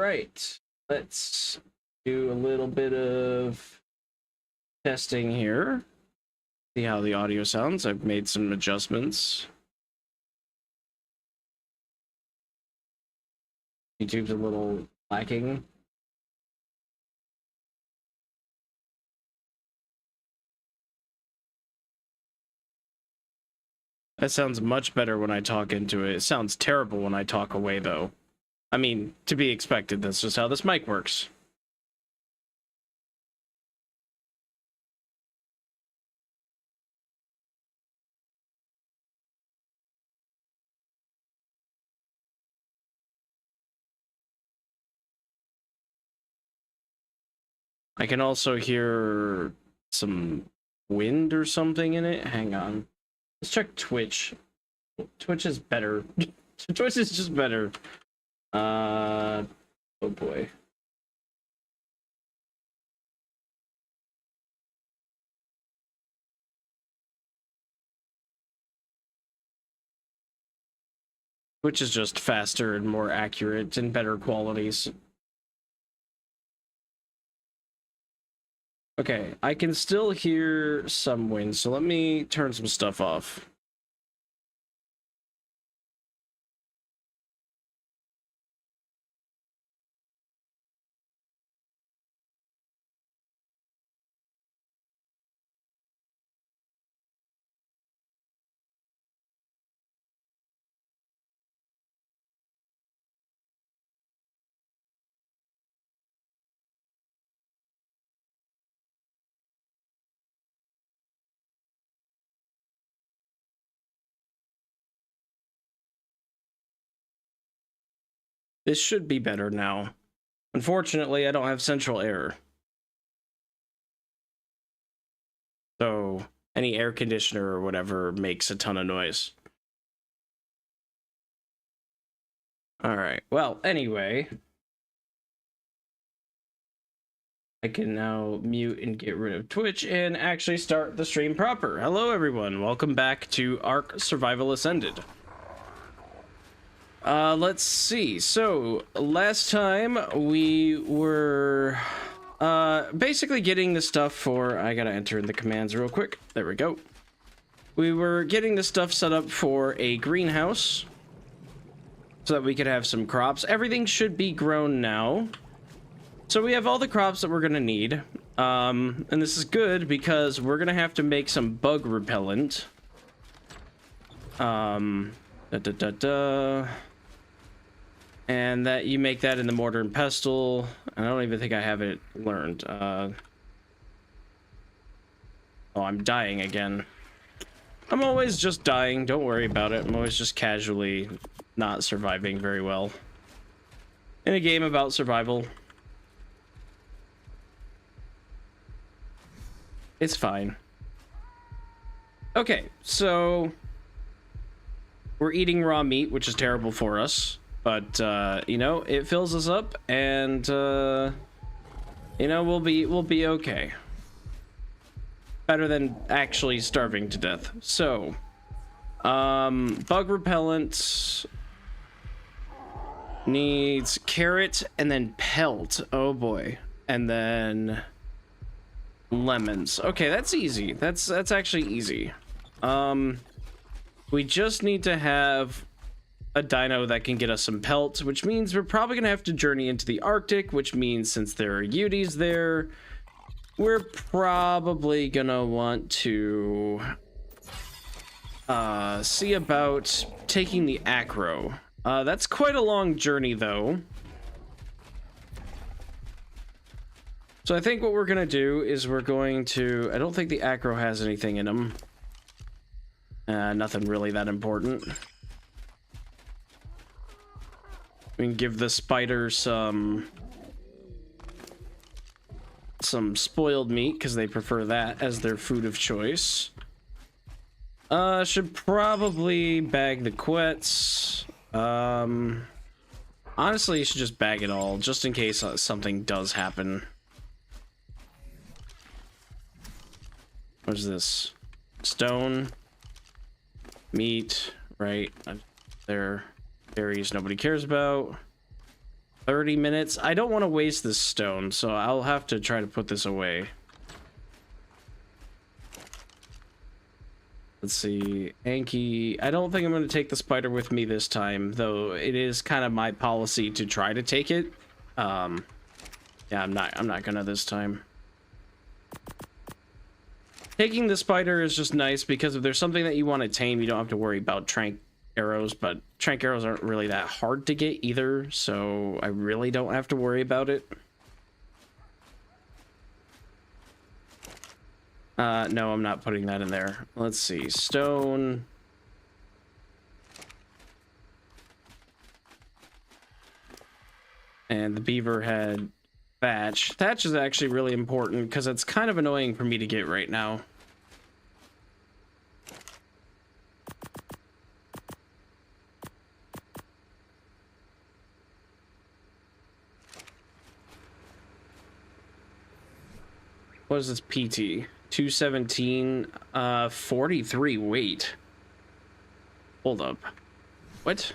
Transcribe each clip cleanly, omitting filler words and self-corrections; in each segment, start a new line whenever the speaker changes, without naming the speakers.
right, let's do a little bit of testing here. See how the audio sounds. I've made some adjustments. YouTube's a little lacking. That sounds much better when I talk into it. It sounds terrible when I talk away, though. I mean, to be expected, that's just how this mic works. I can also hear some wind or something in it. Hang on. Let's check Twitch. Twitch is better. Twitch is just better. Oh boy. Twitch is just faster and more accurate and better qualities. Okay, I can still hear some wind, so let me turn some stuff off. This should be better now. Unfortunately, I don't have central air. So any air conditioner or whatever makes a ton of noise. Alright, well, anyway. I can now mute and get rid of Twitch and actually start the stream proper. Hello everyone, welcome back to Ark Survival Ascended. Let's see. So, last time we were basically getting the stuff for... I gotta enter in the commands real quick. There we go. We were getting the stuff set up for a greenhouse so that we could have some crops. Everything should be grown now. So we have all the crops that we're gonna need. And this is good because we're gonna have to make some bug repellent. And that you make that in the mortar and pestle. I don't even think I have it learned. Oh, I'm dying again. I'm always just dying, don't worry about it. I'm always just casually not surviving very well. In a game about survival. It's fine. Okay, so... we're eating raw meat, which is terrible for us. But, you know, it fills us up, and, you know, we'll be okay. Better than actually starving to death. So, bug repellent needs carrot and then pelt. Oh boy. And then lemons. Okay, that's easy. That's actually easy. We just need to have a dino that can get us some pelts, which means we're probably gonna have to journey into the Arctic, which means since there are Uties there, we're probably gonna want to see about taking the Acro. That's quite a long journey though. So I think what we're gonna do is we're going to... I don't think the Acro has anything in them. Nothing really that important. We can give the spider some spoiled meat because they prefer that as their food of choice. Should probably bag the quets. Honestly, you should just bag it all just in case something does happen. What is this? Stone, meat, right? There. Berries nobody cares about. 30 minutes. I don't want to waste this stone, so I'll have to try to put this away. Let's see. Anki. I don't think I'm going to take the spider with me this time, though it is kind of my policy to try to take it. Yeah, I'm not gonna this time. Taking the spider is just nice because if there's something that you want to tame, you don't have to worry about trank arrows, but trank arrows aren't really that hard to get either, so I really don't have to worry about it. No, I'm not putting that in there. Let's see. Stone. And the beaver had thatch. Thatch is actually really important because it's kind of annoying for me to get right now. What is this PT? 217, 43 weight. Hold up. What?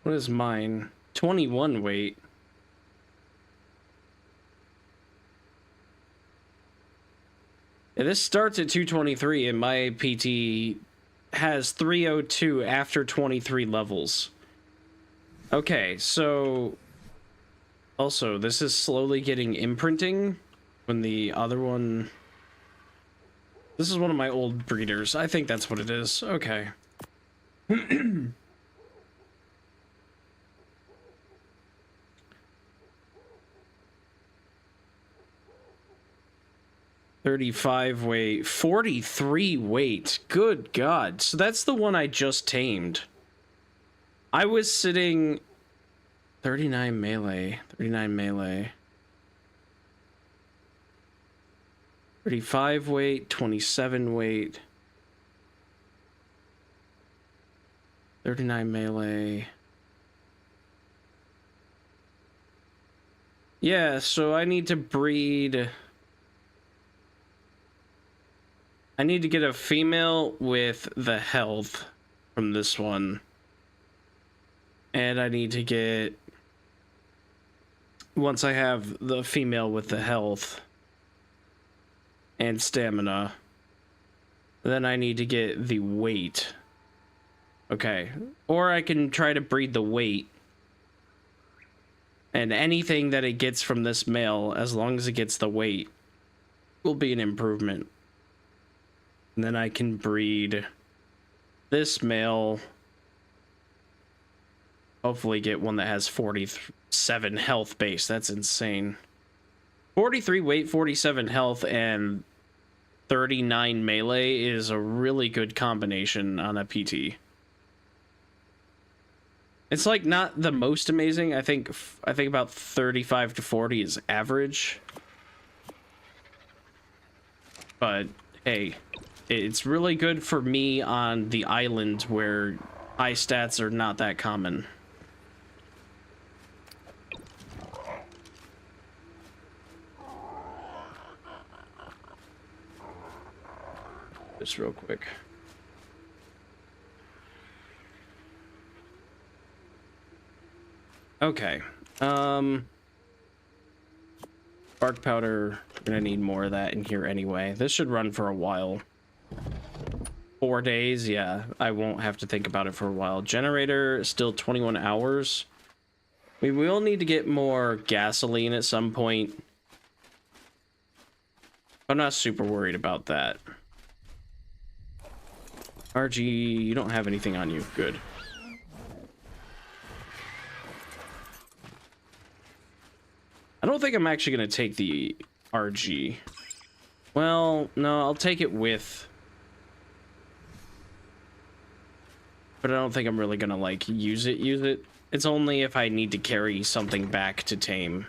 What is mine? 21 weight. Yeah, this starts at 223 and my PT has 302 after 23 levels. Okay, so also this is slowly getting imprinting when the other one... This is one of my old breeders. I think that's what it is. Okay. 35 weight, 43 weight. Good God. So that's the one I just tamed. I was sitting 39 melee, 39 melee. 35 weight, 27 weight. 39 melee. Yeah, so I need to breed... I need to get a female with the health from this one. And I need to get... Once I have the female with the health and stamina, then I need to get the weight. Okay. Or I can try to breed the weight. And anything that it gets from this male, as long as it gets the weight, will be an improvement. And then I can breed this male. Hopefully get one that has 47 health base. That's insane. 43 weight, 47 health, and 39 melee is a really good combination on a PT. It's like not the most amazing. I think about 35 to 40 is average. But hey, it's really good for me on the island where high stats are not that common. Just real quick. Okay. Bark powder, we're gonna need more of that in here anyway. This should run for a while. 4 days, yeah. I won't have to think about it for a while. Generator, still 21 hours. We will need to get more gasoline at some point. I'm not super worried about that. RG, you don't have anything on you. Good. I don't think I'm actually going to take the RG. Well, no, I'll take it with. But I don't think I'm really going to, like, use it. It's only if I need to carry something back to tame.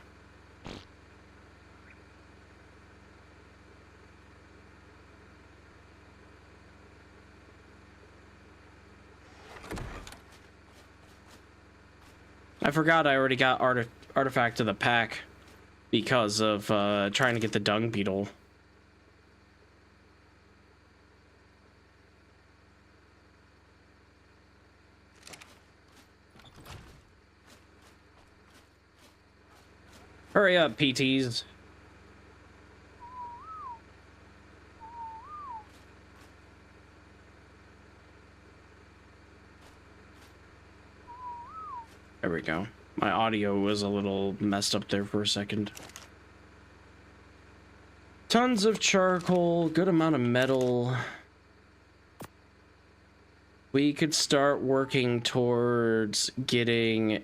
I forgot I already got artifact to the pack because of trying to get the dung beetle. Hurry up, PTs. There we go. My audio was a little messed up there for a second. Tons of charcoal, good amount of metal. We could start working towards getting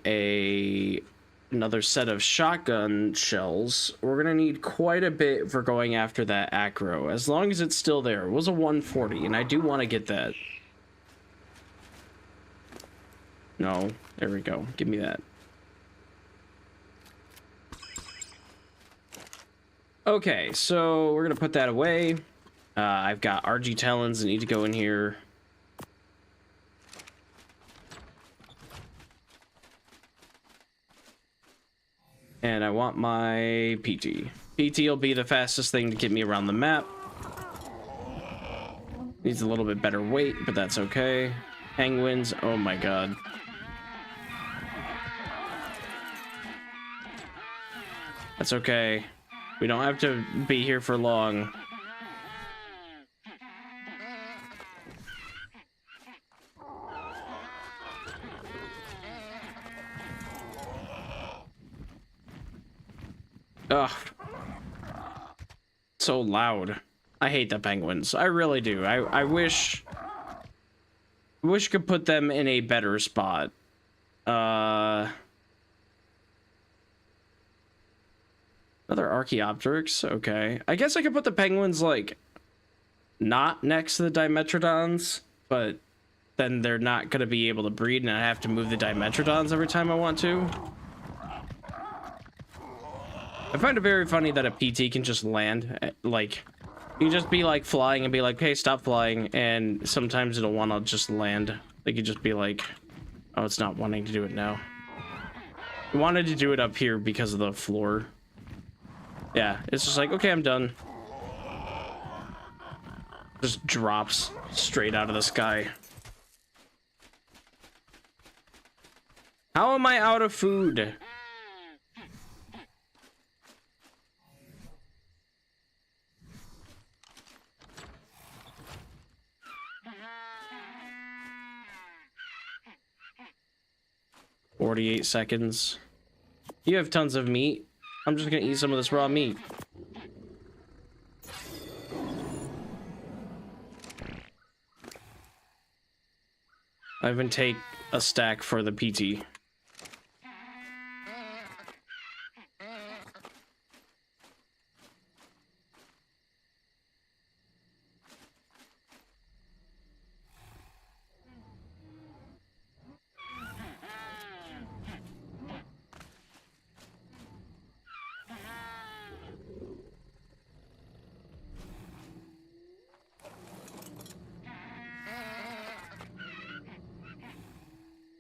another set of shotgun shells. We're gonna need quite a bit for going after that acro, as long as it's still there. It was a 140, and I do want to get that. No, there we go. Give me that. Okay, so we're gonna put that away. I've got RG talons that need to go in here. And I want my PT. PT will be the fastest thing to get me around the map. Needs a little bit better weight, but that's okay. Penguins, oh my god. That's okay. We don't have to be here for long. Ugh. So loud. I hate the penguins. I really do. I wish I could put them in a better spot. Another Archaeopteryx, okay. I guess I could put the penguins, like, not next to the Dimetrodons, but then they're not going to be able to breed, and I have to move the Dimetrodons every time I want to. I find it very funny that a PT can just land, like, you can just be, like, flying and be like, hey, stop flying, and sometimes it'll want to just land. They could just be like, oh, it's not wanting to do it now. I wanted to do it up here because of the floor. Yeah, it's just like, okay, I'm done. Just drops straight out of the sky. How am I out of food? "48 seconds. You have tons of meat. I'm just gonna eat some of this raw meat." I even take a stack for the PT.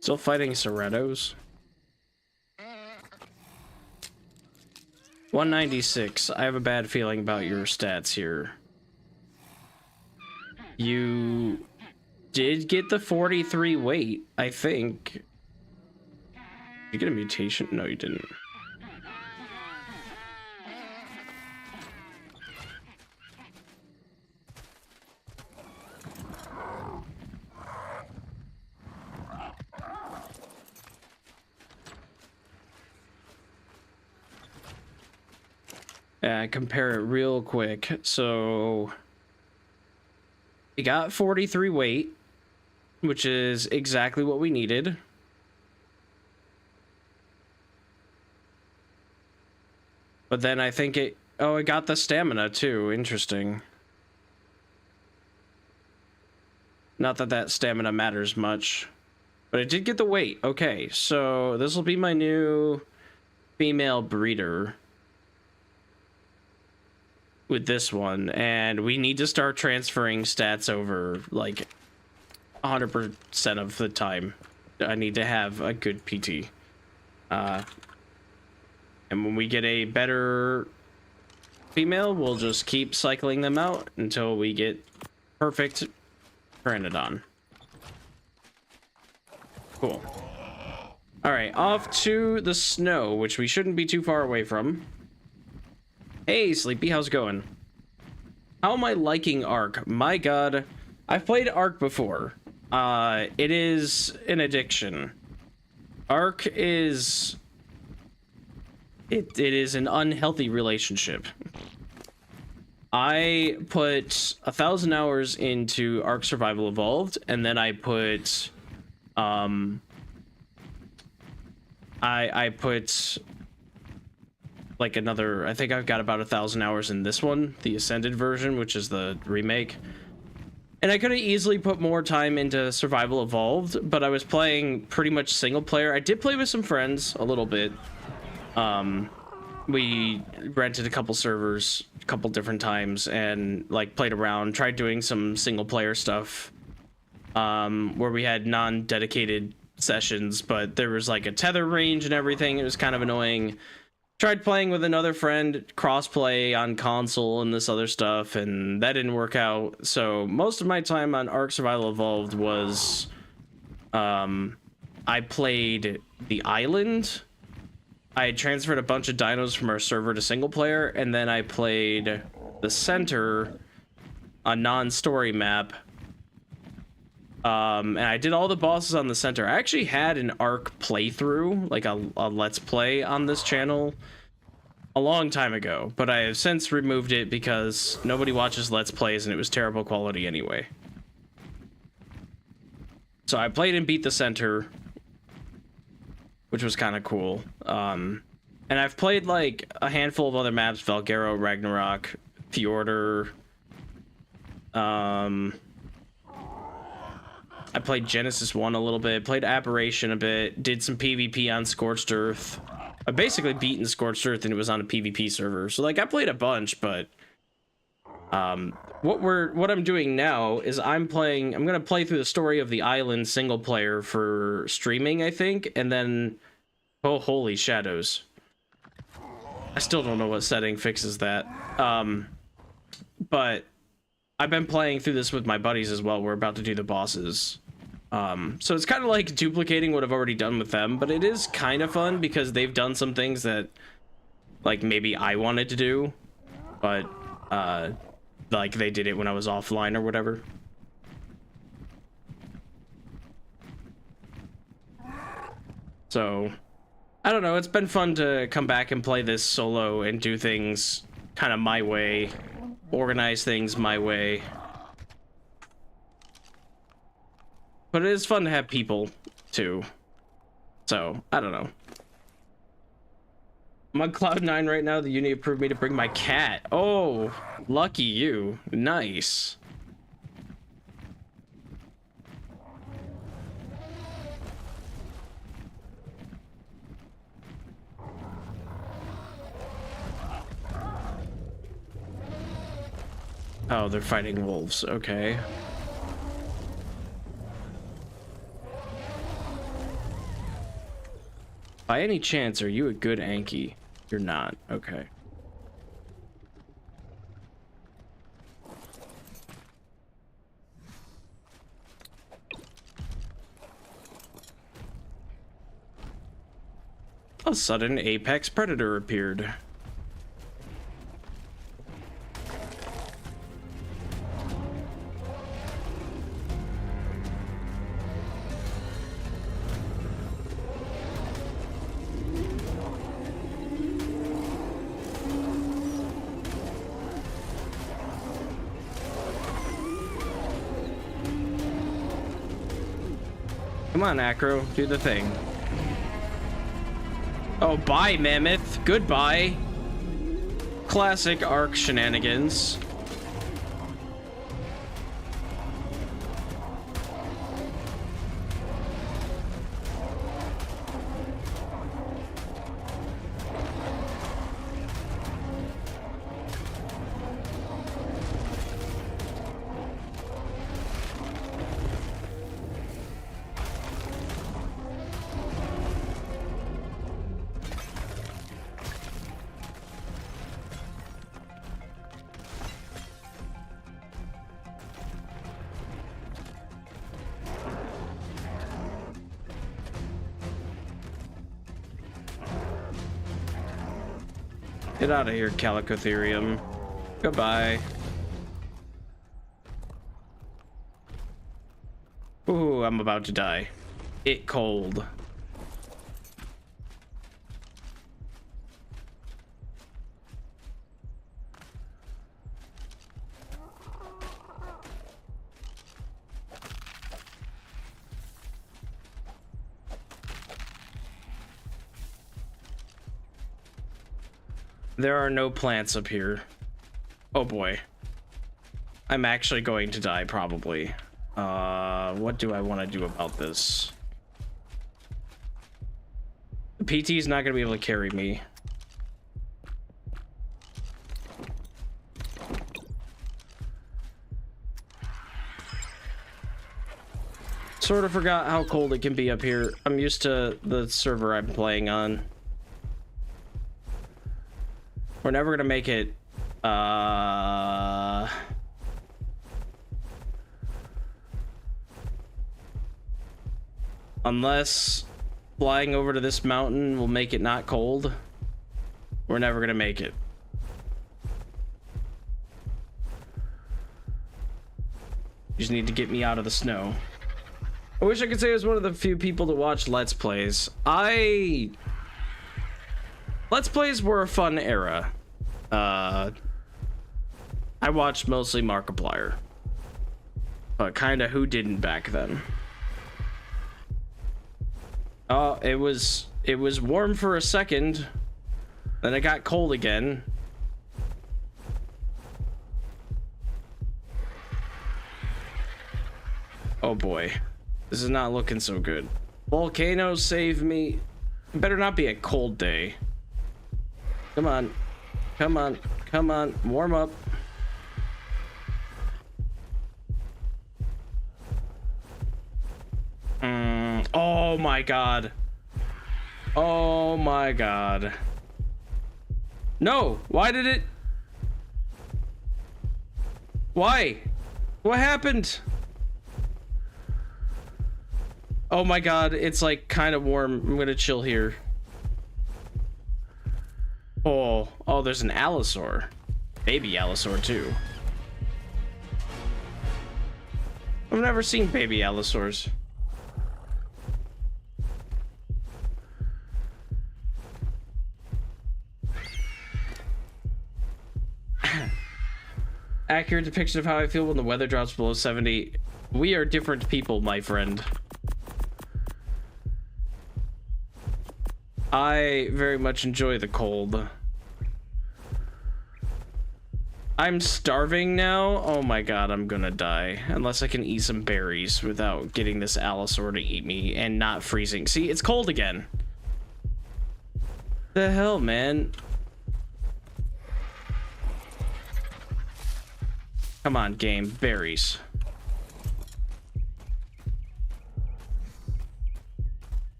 Still fighting Sorettos. 196. I have a bad feeling about your stats here. You did get the 43 weight, I think. Did you get a mutation? No, you didn't. Compare it real quick. So we got 43 weight, which is exactly what we needed. But then I think it got the stamina too. Interesting. Not that that stamina matters much, but it did get the weight. Okay, so this will be my new female breeder with this one, and we need to start transferring stats over like 100% of the time. I need to have a good PT. And when we get a better female, we'll just keep cycling them out until we get perfect Pteranodon. Cool. All right, off to the snow, which we shouldn't be too far away from. Hey, Sleepy, how's it going? How am I liking Ark? My god, I've played Ark before. It is an addiction. Ark is... It is an unhealthy relationship. I put 1,000 hours into Ark Survival Evolved, and then I put... I put... like another... I think I've got about 1,000 hours in this one, the Ascended version, which is the remake. And I could have easily put more time into Survival Evolved, but I was playing pretty much single player. I did play with some friends a little bit. We rented a couple servers a couple different times and like played around, tried doing some single player stuff, where we had non-dedicated sessions, but there was like a tether range and everything. It was kind of annoying. Tried playing with another friend, crossplay on console and this other stuff, and that didn't work out. So most of my time on Ark Survival Evolved was, I played the island. I had transferred a bunch of dinos from our server to single player, and then I played the center, a non-story map. And I did all the bosses on the center. I actually had an Ark playthrough, like a Let's Play on this channel a long time ago, but I have since removed it because nobody watches Let's Plays and it was terrible quality anyway. So I played and beat the center, which was kind of cool. And I've played like a handful of other maps, Valgero, Ragnarok, Fjordur. I played Genesis 1 a little bit, played Aberration a bit, did some PvP on Scorched Earth. I basically beaten Scorched Earth and it was on a PvP server. So like I played a bunch, but what I'm doing now is I'm gonna play through the story of the island single player for streaming, I think, and then oh holy shadows. I still don't know what setting fixes that. But I've been playing through this with my buddies as well. We're about to do the bosses. So it's kind of like duplicating what I've already done with them, but it is kind of fun because they've done some things that like maybe I wanted to do, but like they did it when I was offline or whatever. So I don't know, it's been fun to come back and play this solo and do things kind of my way, organize things my way. But it is fun to have people too. So I don't know. I'm on Cloud 9 right now. The uni approved me to bring my cat. Oh, lucky you. Nice. Oh, they're fighting wolves. Okay. By any chance, are you a good Anki? You're not. Okay. A sudden apex predator appeared. Come on, Acro, do the thing. Oh, bye, Mammoth. Goodbye. Classic Ark shenanigans. Get out of here, Megatherium. Goodbye. Ooh, I'm about to die. It cold. There are no plants up here. Oh boy. I'm actually going to die, probably. What do I want to do about this? The PT is not going to be able to carry me. Sort of forgot how cold it can be up here. I'm used to the server I'm playing on. We're never gonna make it, unless flying over to this mountain will make it not cold. We're never gonna make it. You just need to get me out of the snow. I wish I could say I was one of the few people to watch Let's Plays. Let's Plays were a fun era. I watched mostly Markiplier, but kind of who didn't back then. Oh, it was warm for a second, then it got cold again. Oh boy, this is not looking so good. Volcanoes save me. It better not be a cold day. Come on. Come on. Come on. Warm up. Oh my god. Oh my god. No. Why did it? Why? What happened? Oh my god. It's like kind of warm. I'm gonna chill here. Oh, there's an allosaur. Baby allosaur, too. I've never seen baby allosaurs. Accurate depiction of how I feel when the weather drops below 70. We are different people, my friend. I very much enjoy the cold. I'm starving now. Oh my god, I'm gonna die. Unless I can eat some berries without getting this allosaur to eat me and not freezing. See, it's cold again. The hell, man? Come on, game. Berries.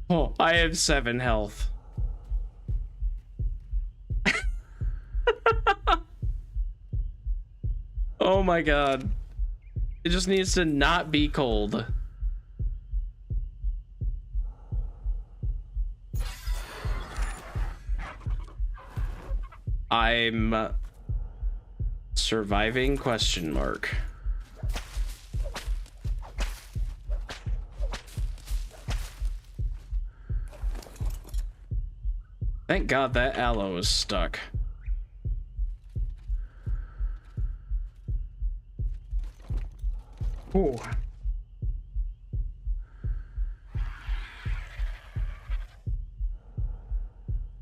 Oh, I have 7 health. Oh my god. It just needs to not be cold. I'm surviving ? Thank god that aloe is stuck. Ooh.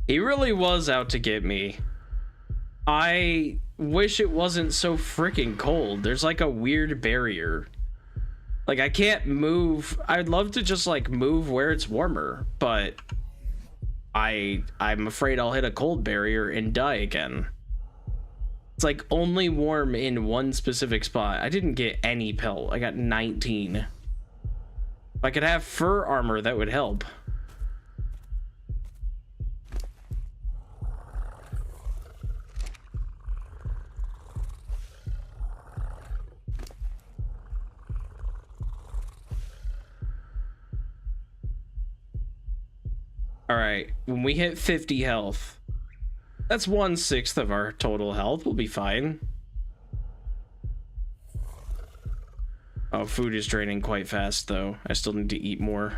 He really was out to get me. I wish it wasn't so freaking cold. There's like a weird barrier. Like I can't move. I'd love to just like move where it's warmer, but I'm afraid I'll hit a cold barrier and die again. It's like only warm in one specific spot. I didn't get any pelt. I got 19. If I could have fur armor, that would help. All right, when we hit 50 health, that's 1/6 of our total health. We'll be fine. Oh, food is draining quite fast, though. I still need to eat more.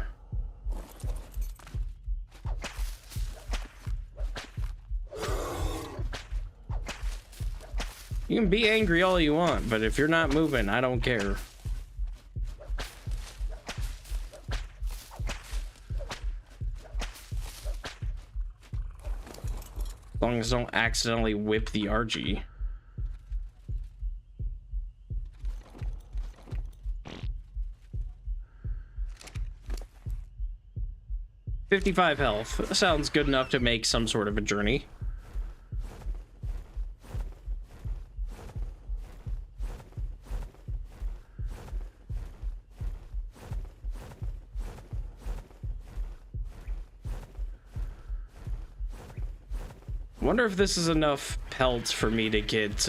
You can be angry all you want, but if you're not moving, I don't care. As long as I don't accidentally whip the RG. $55 health. That sounds good enough to make some sort of a journey. Wonder if this is enough pelts for me to get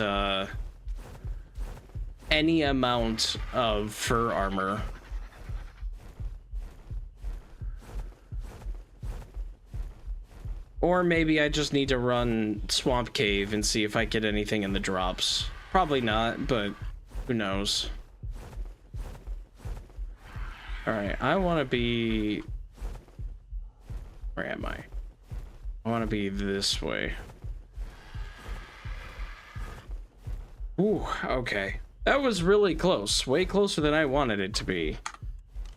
any amount of fur armor. Or maybe I just need to run Swamp Cave and see if I get anything in the drops. Probably not, but who knows. Alright, I want to be... Where am I? I want to be this way. Ooh, okay. That was really close. Way closer than I wanted it to be.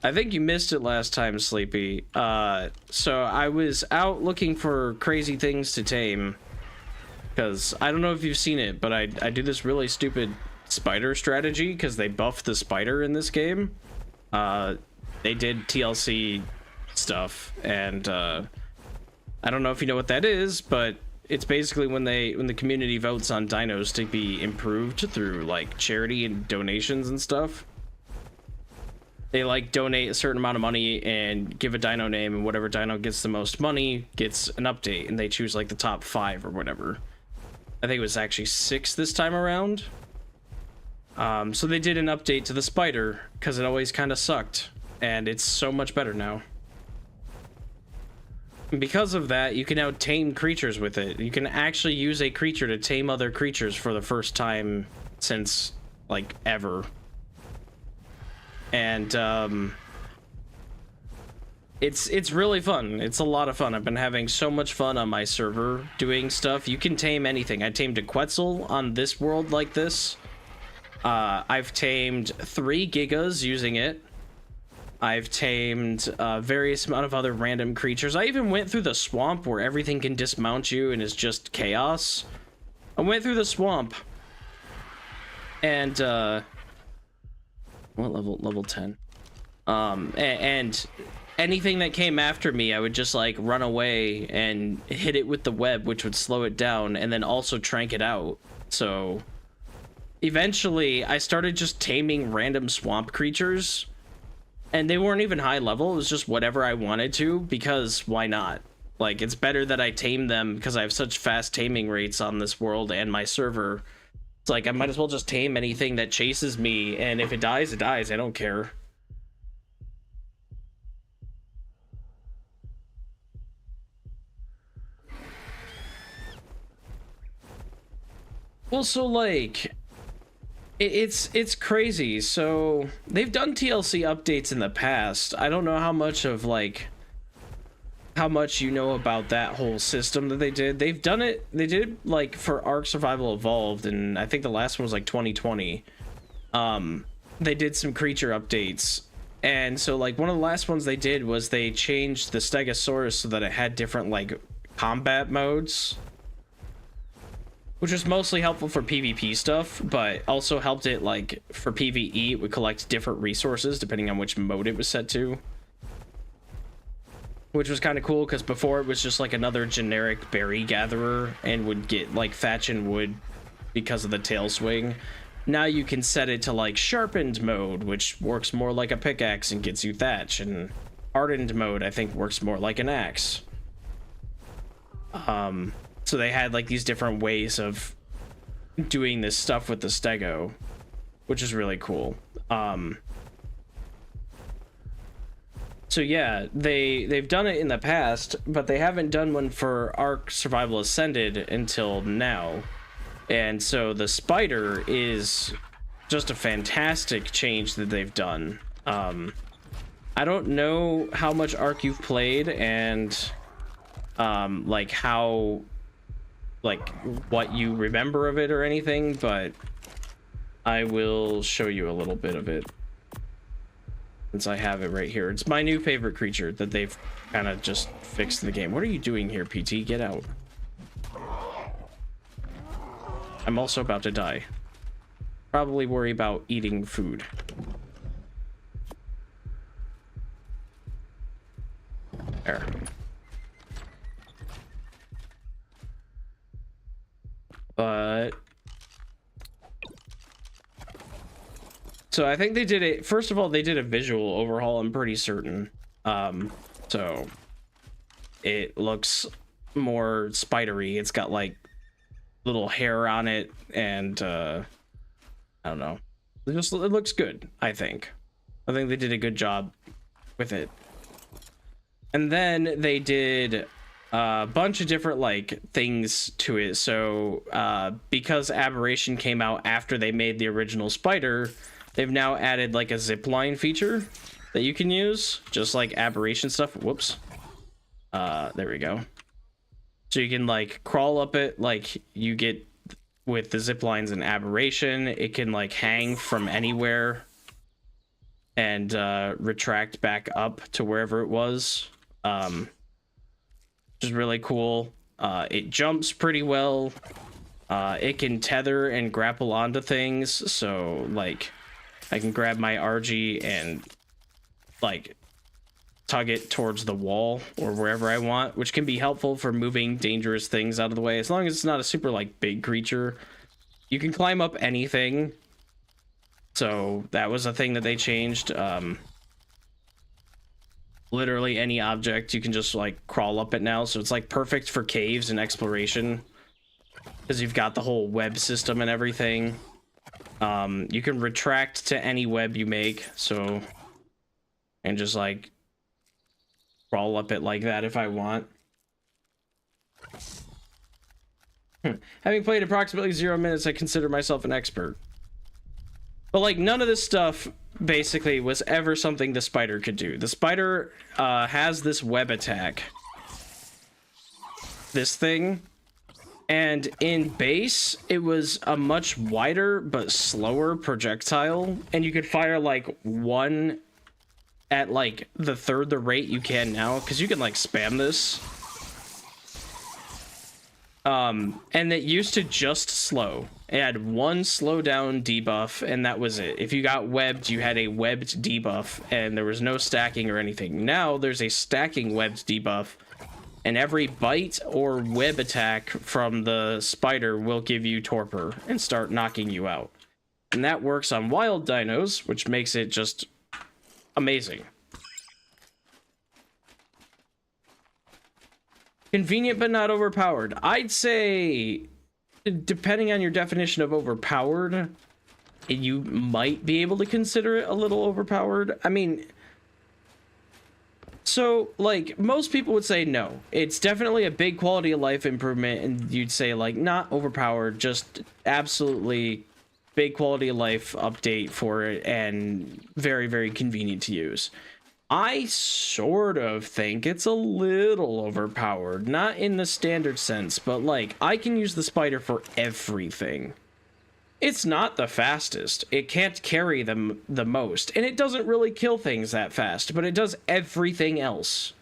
I think you missed it last time, Sleepy. So I was out looking for crazy things to tame. Because I don't know if you've seen it, but I do this really stupid spider strategy because they buffed the spider in this game. They did TLC stuff, and I don't know if you know what that is, but it's basically when the community votes on dinos to be improved through like charity and donations and stuff. They like donate a certain amount of money and give a dino name, and whatever dino gets the most money gets an update, and they choose like the top 5 or whatever. I think it was actually 6 this time around. So they did an update to the spider because it always kind of sucked, and it's so much better now. And because of that, you can now tame creatures with it. You can actually use a creature to tame other creatures for the first time since like ever. And it's really fun. It's a lot of fun. I've been having so much fun on my server doing stuff. You can tame anything. I tamed a Quetzal on this world like this. I've tamed 3 Gigas using it. I've tamed various amount of other random creatures. I even went through the swamp where everything can dismount you and is just chaos. I went through the swamp. And what level? Level 10. And anything that came after me, I would just like run away and hit it with the web, which would slow it down, and then also trank it out. So eventually I started just taming random swamp creatures, and they weren't even high level. It was just whatever I wanted to, because why not? Like, it's better that I tame them because I have such fast taming rates on this world and my server. It's like I might as well just tame anything that chases me, and if it dies, it dies. I don't care. Well, so like it's crazy. So they've done TLC updates in the past. I don't know how much of like how much you know about that whole system that they did. They've done it. They did like for Ark Survival Evolved, and I think the last one was like 2020. They did some creature updates, and so like one of the last ones they did was they changed the Stegosaurus so that it had different like combat modes, which was mostly helpful for PvP stuff, but also helped it like for PvE. It would collect different resources depending on which mode it was set to, which was kind of cool because before it was just like another generic berry gatherer and would get like thatch and wood because of the tail swing. Now you can set it to like sharpened mode, which works more like a pickaxe and gets you thatch, and hardened mode I think works more like an axe. So they had like these different ways of doing this stuff with the stego, which is really cool. So yeah, they've done it in the past, but they haven't done one for Ark Survival Ascended until now. And so the spider is just a fantastic change that they've done. I don't know how much Ark you've played and like how, like what you remember of it or anything, but I will show you a little bit of it since I have it right here. It's my new favorite creature that they've kind of just fixed in the game. What are you doing here, PT? Get out. I'm also about to die. Probably worry about eating food. There. But so I think they did it. First of all, they did a visual overhaul, I'm pretty certain. So it looks more spidery. It's got like little hair on it, and I don't know. It looks good, I think. I think they did a good job with it. And then they did a bunch of different like things to it. So because Aberration came out after they made the original spider, they've now added like a zipline feature that you can use, just like Aberration stuff. Whoops. There we go. So you can like crawl up it like you get with the zip lines in Aberration. It can like hang from anywhere and retract back up to wherever it was, which is really cool. It jumps pretty well. It can tether and grapple onto things, so like I can grab my RG and like tug it towards the wall or wherever I want, which can be helpful for moving dangerous things out of the way. As long as it's not a super like big creature, you can climb up anything. So that was a thing that they changed. Literally any object you can just like crawl up it now, so it's like perfect for caves and exploration because you've got the whole web system and everything. You can retract to any web you make, so and just like crawl up it like that if I want. Having played approximately 0 minutes, I consider myself an expert. But like none of this stuff basically was ever something the spider could do. The spider has this web attack, this thing, and in base it was a much wider but slower projectile, and you could fire like one at like the third the rate you can now, because you can like spam this. And it used to just slow. It had one slowdown debuff, and that was it. If you got webbed, you had a webbed debuff, and there was no stacking or anything. Now there's a stacking webbed debuff, and every bite or web attack from the spider will give you torpor and start knocking you out. And that works on wild dinos, which makes it just amazing. Convenient but not overpowered. I'd say, depending on your definition of overpowered, you might be able to consider it a little overpowered. I mean, so like most people would say no. It's definitely a big quality of life improvement, and you'd say like not overpowered, just absolutely big quality of life update for it and very, very convenient to use. I sort of think it's a little overpowered, not in the standard sense, but like I can use the spider for everything. It's not the fastest, it can't carry them the most, and it doesn't really kill things that fast, but it does everything else.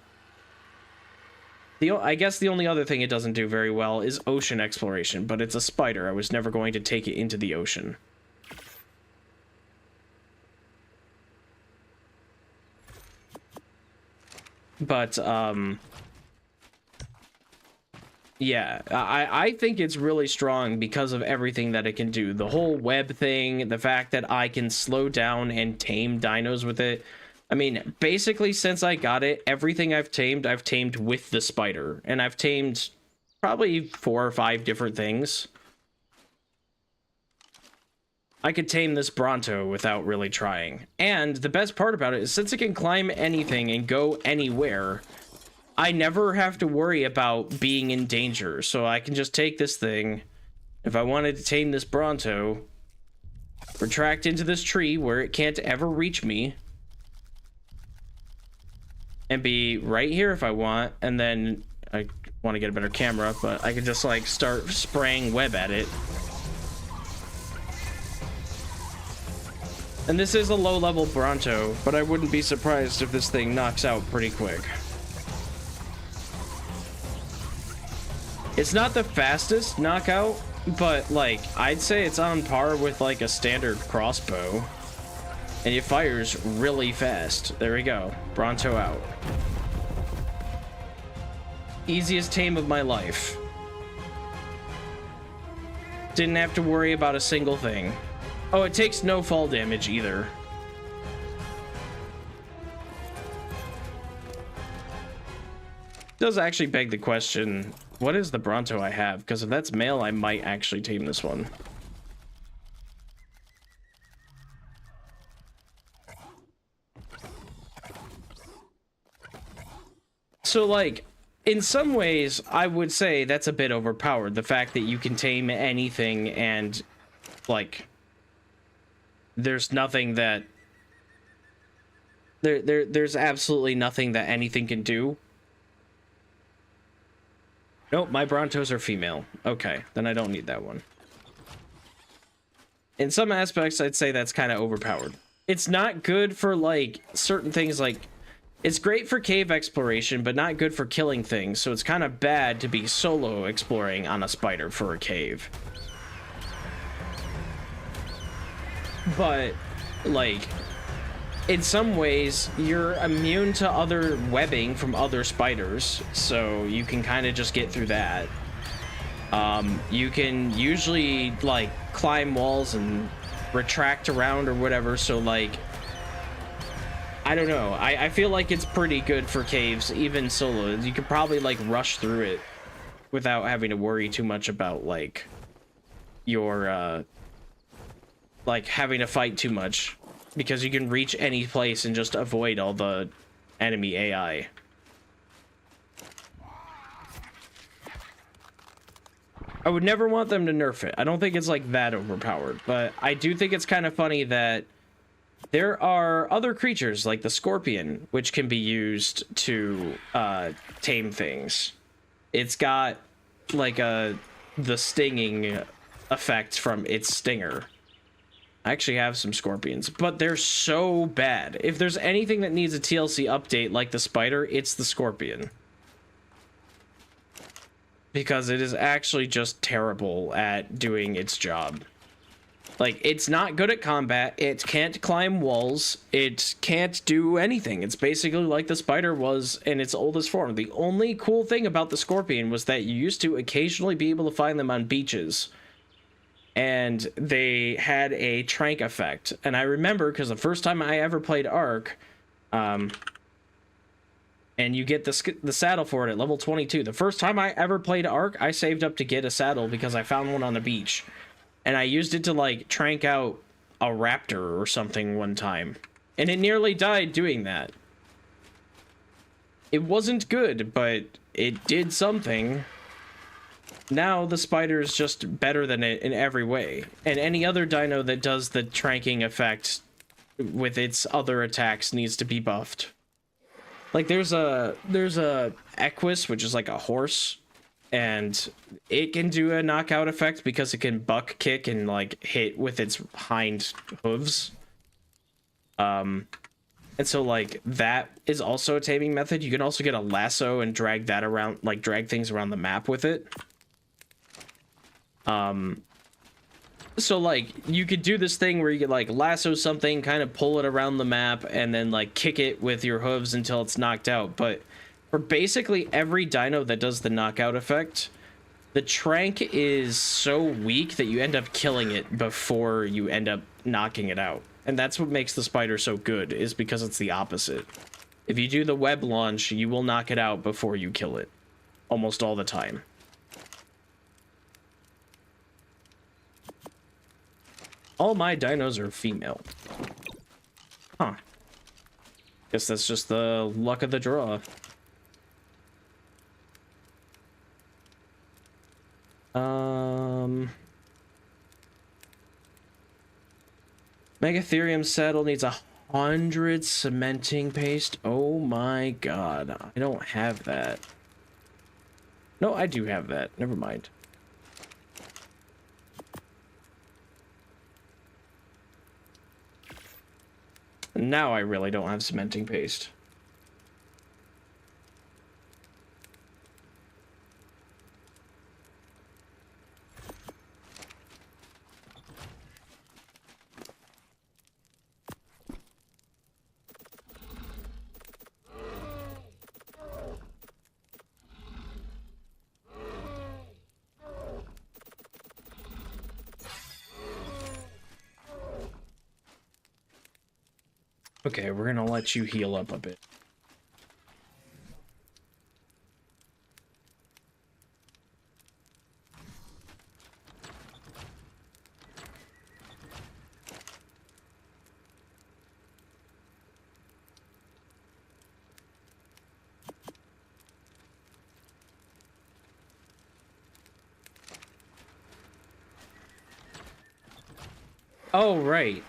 I guess the only other thing it doesn't do very well is ocean exploration, but it's a spider. I was never going to take it into the ocean. But yeah, I think it's really strong because of everything that it can do. The whole web thing, the fact that I can slow down and tame dinos with it. I mean, basically since I got it, everything I've tamed with the spider, and I've tamed probably 4 or 5 different things. I could tame this Bronto without really trying. And the best part about it is since it can climb anything and go anywhere, I never have to worry about being in danger. So I can just take this thing. If I wanted to tame this Bronto, retract into this tree where it can't ever reach me, and be right here if I want, and then I want to get a better camera, but I could just like start spraying web at it. And this is a low-level Bronto, but I wouldn't be surprised if this thing knocks out pretty quick. It's not the fastest knockout, but like I'd say it's on par with like a standard crossbow. And it fires really fast. There we go. Bronto out. Easiest tame of my life. Didn't have to worry about a single thing. Oh, it takes no fall damage either. Does actually beg the question, what is the Bronto I have? Because if that's male, I might actually tame this one. So, like, in some ways, I would say that's a bit overpowered. The fact that you can tame anything and, like, there's nothing that... There's absolutely nothing that anything can do. Nope, my Brontos are female. Okay, then I don't need that one. In some aspects, I'd say that's kind of overpowered. It's not good for, like, certain things, like... It's great for cave exploration, but not good for killing things, so it's kind of bad to be solo exploring on a spider for a cave. But, like, in some ways, you're immune to other webbing from other spiders, so you can kind of just get through that. You can usually, like, climb walls and retract around or whatever, so, like... I don't know. I feel like it's pretty good for caves, even solo. You could probably, like, rush through it without having to worry too much about, like, your, like, having to fight too much. Because you can reach any place and just avoid all the enemy AI. I would never want them to nerf it. I don't think it's, like, that overpowered. But I do think it's kind of funny that there are other creatures, like the scorpion, which can be used to tame things. It's got, like, the stinging effect from its stinger. I actually have some scorpions, but they're so bad. If there's anything that needs a TLC update like the spider, it's the scorpion. Because it is actually just terrible at doing its job. Like, it's not good at combat, it can't climb walls, it can't do anything. It's basically like the spider was in its oldest form. The only cool thing about the scorpion was that you used to occasionally be able to find them on beaches. And they had a trank effect. And I remember, because the first time I ever played Ark, and you get the saddle for it at level 22. The first time I ever played Ark, I saved up to get a saddle because I found one on the beach. And I used it to, like, trank out a raptor or something one time. And it nearly died doing that. It wasn't good, but it did something. Now the spider is just better than it in every way. And any other dino that does the tranking effect with its other attacks needs to be buffed. Like, there's a Equus, which is like a horse. And it can do a knockout effect because it can buck kick and, like, hit with its hind hooves. And so, like, that is also a taming method. You can also get a lasso and drag that around, like, drag things around the map with it. So, like, you could do this thing where you could, like, lasso something, kind of pull it around the map, and then, like, kick it with your hooves until it's knocked out. But for basically every dino that does the knockout effect, the trank is so weak that you end up killing it before you end up knocking it out. And that's what makes the spider so good, is because it's the opposite. If you do the web launch, you will knock it out before you kill it. Almost all the time. all my dinos are female. Huh. Guess that's just the luck of the draw. Megatherium saddle needs 100 cementing paste. Oh my god. I don't have that. No, I do have that. Never mind. Now I really don't have cementing paste. Okay, we're gonna let you heal up a bit. Oh, right.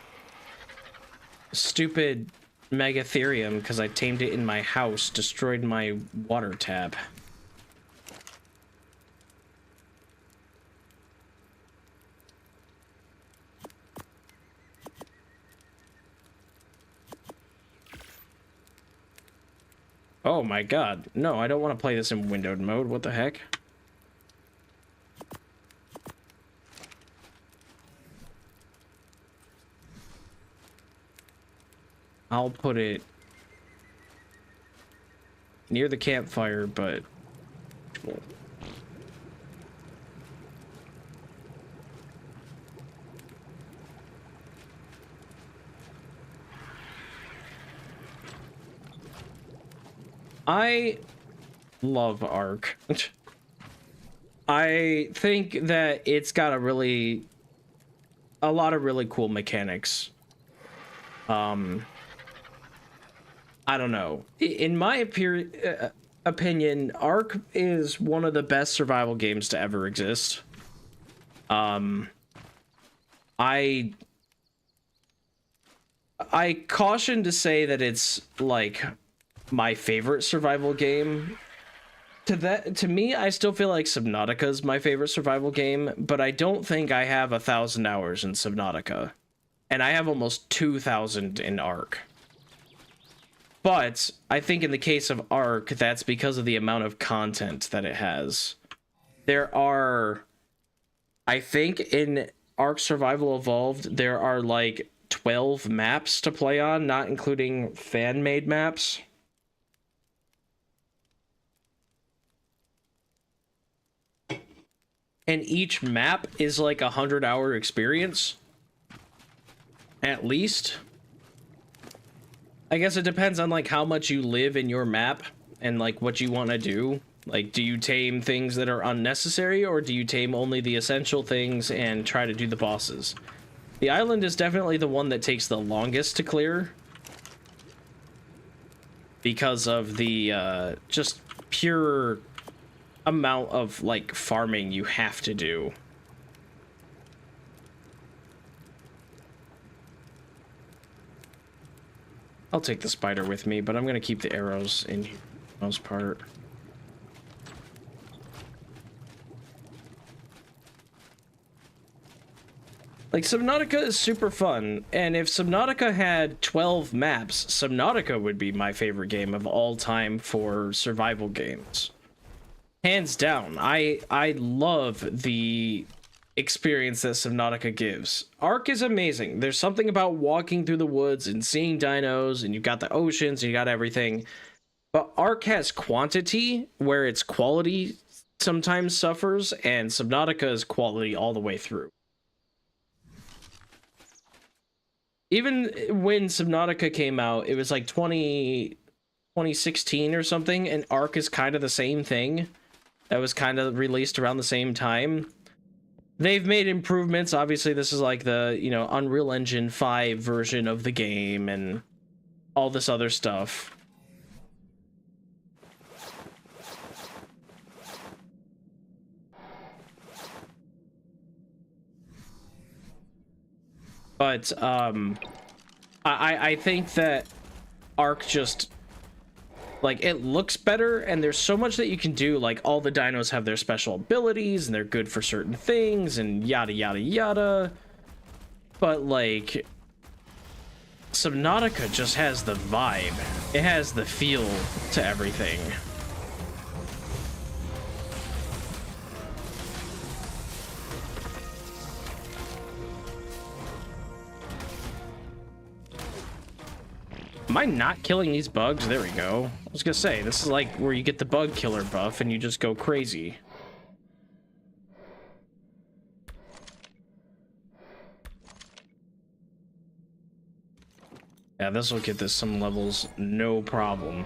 Stupid Megatherium, because I tamed it in my house, destroyed my water tap. Oh my god. No, I don't want to play this in windowed mode. What the heck? I'll put it near the campfire, but I love Ark. I think that it's got a lot of really cool mechanics. I don't know. In my opinion, Ark is one of the best survival games to ever exist. I caution to say that it's like my favorite survival game. To me, I still feel like Subnautica is my favorite survival game, but I don't think I have 1,000 hours in Subnautica, and I have almost 2,000 in Ark. But I think in the case of Ark, that's because of the amount of content that it has. There are, I think in Ark Survival Evolved, there are like 12 maps to play on, not including fan-made maps. And each map is like a 100-hour experience. At least. I guess it depends on like how much you live in your map and like what you want to do. Like, do you tame things that are unnecessary, or do you tame only the essential things and try to do the bosses? The island is definitely the one that takes the longest to clear, because of the just pure amount of like farming you have to do. I'll take the spider with me, but I'm gonna keep the arrows in here for the most part. Like, Subnautica is super fun, and if Subnautica had 12 maps, Subnautica would be my favorite game of all time for survival games. Hands down. I love the experience that Subnautica gives. Ark is amazing. There's something about walking through the woods and seeing dinos, and you've got the oceans, and you got everything. But Ark has quantity, where its quality sometimes suffers, and Subnautica is quality all the way through. Even when Subnautica came out, it was like 2016 or something, and Ark is kind of the same thing. That was kind of released around the same time. they've made improvements. Obviously, this is like the, you know, Unreal Engine 5 version of the game and all this other stuff. But I think that Ark just, like, it looks better, and there's so much that you can do. Like, all the dinos have their special abilities and they're good for certain things and yada yada yada. But like, Subnautica just has the vibe. It has the feel to everything. Am I not killing these bugs? There we go. I was gonna say, this is like where you get the bug killer buff and you just go crazy. Yeah, this will get this some levels, no problem.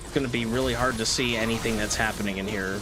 It's gonna be really hard to see anything that's happening in here.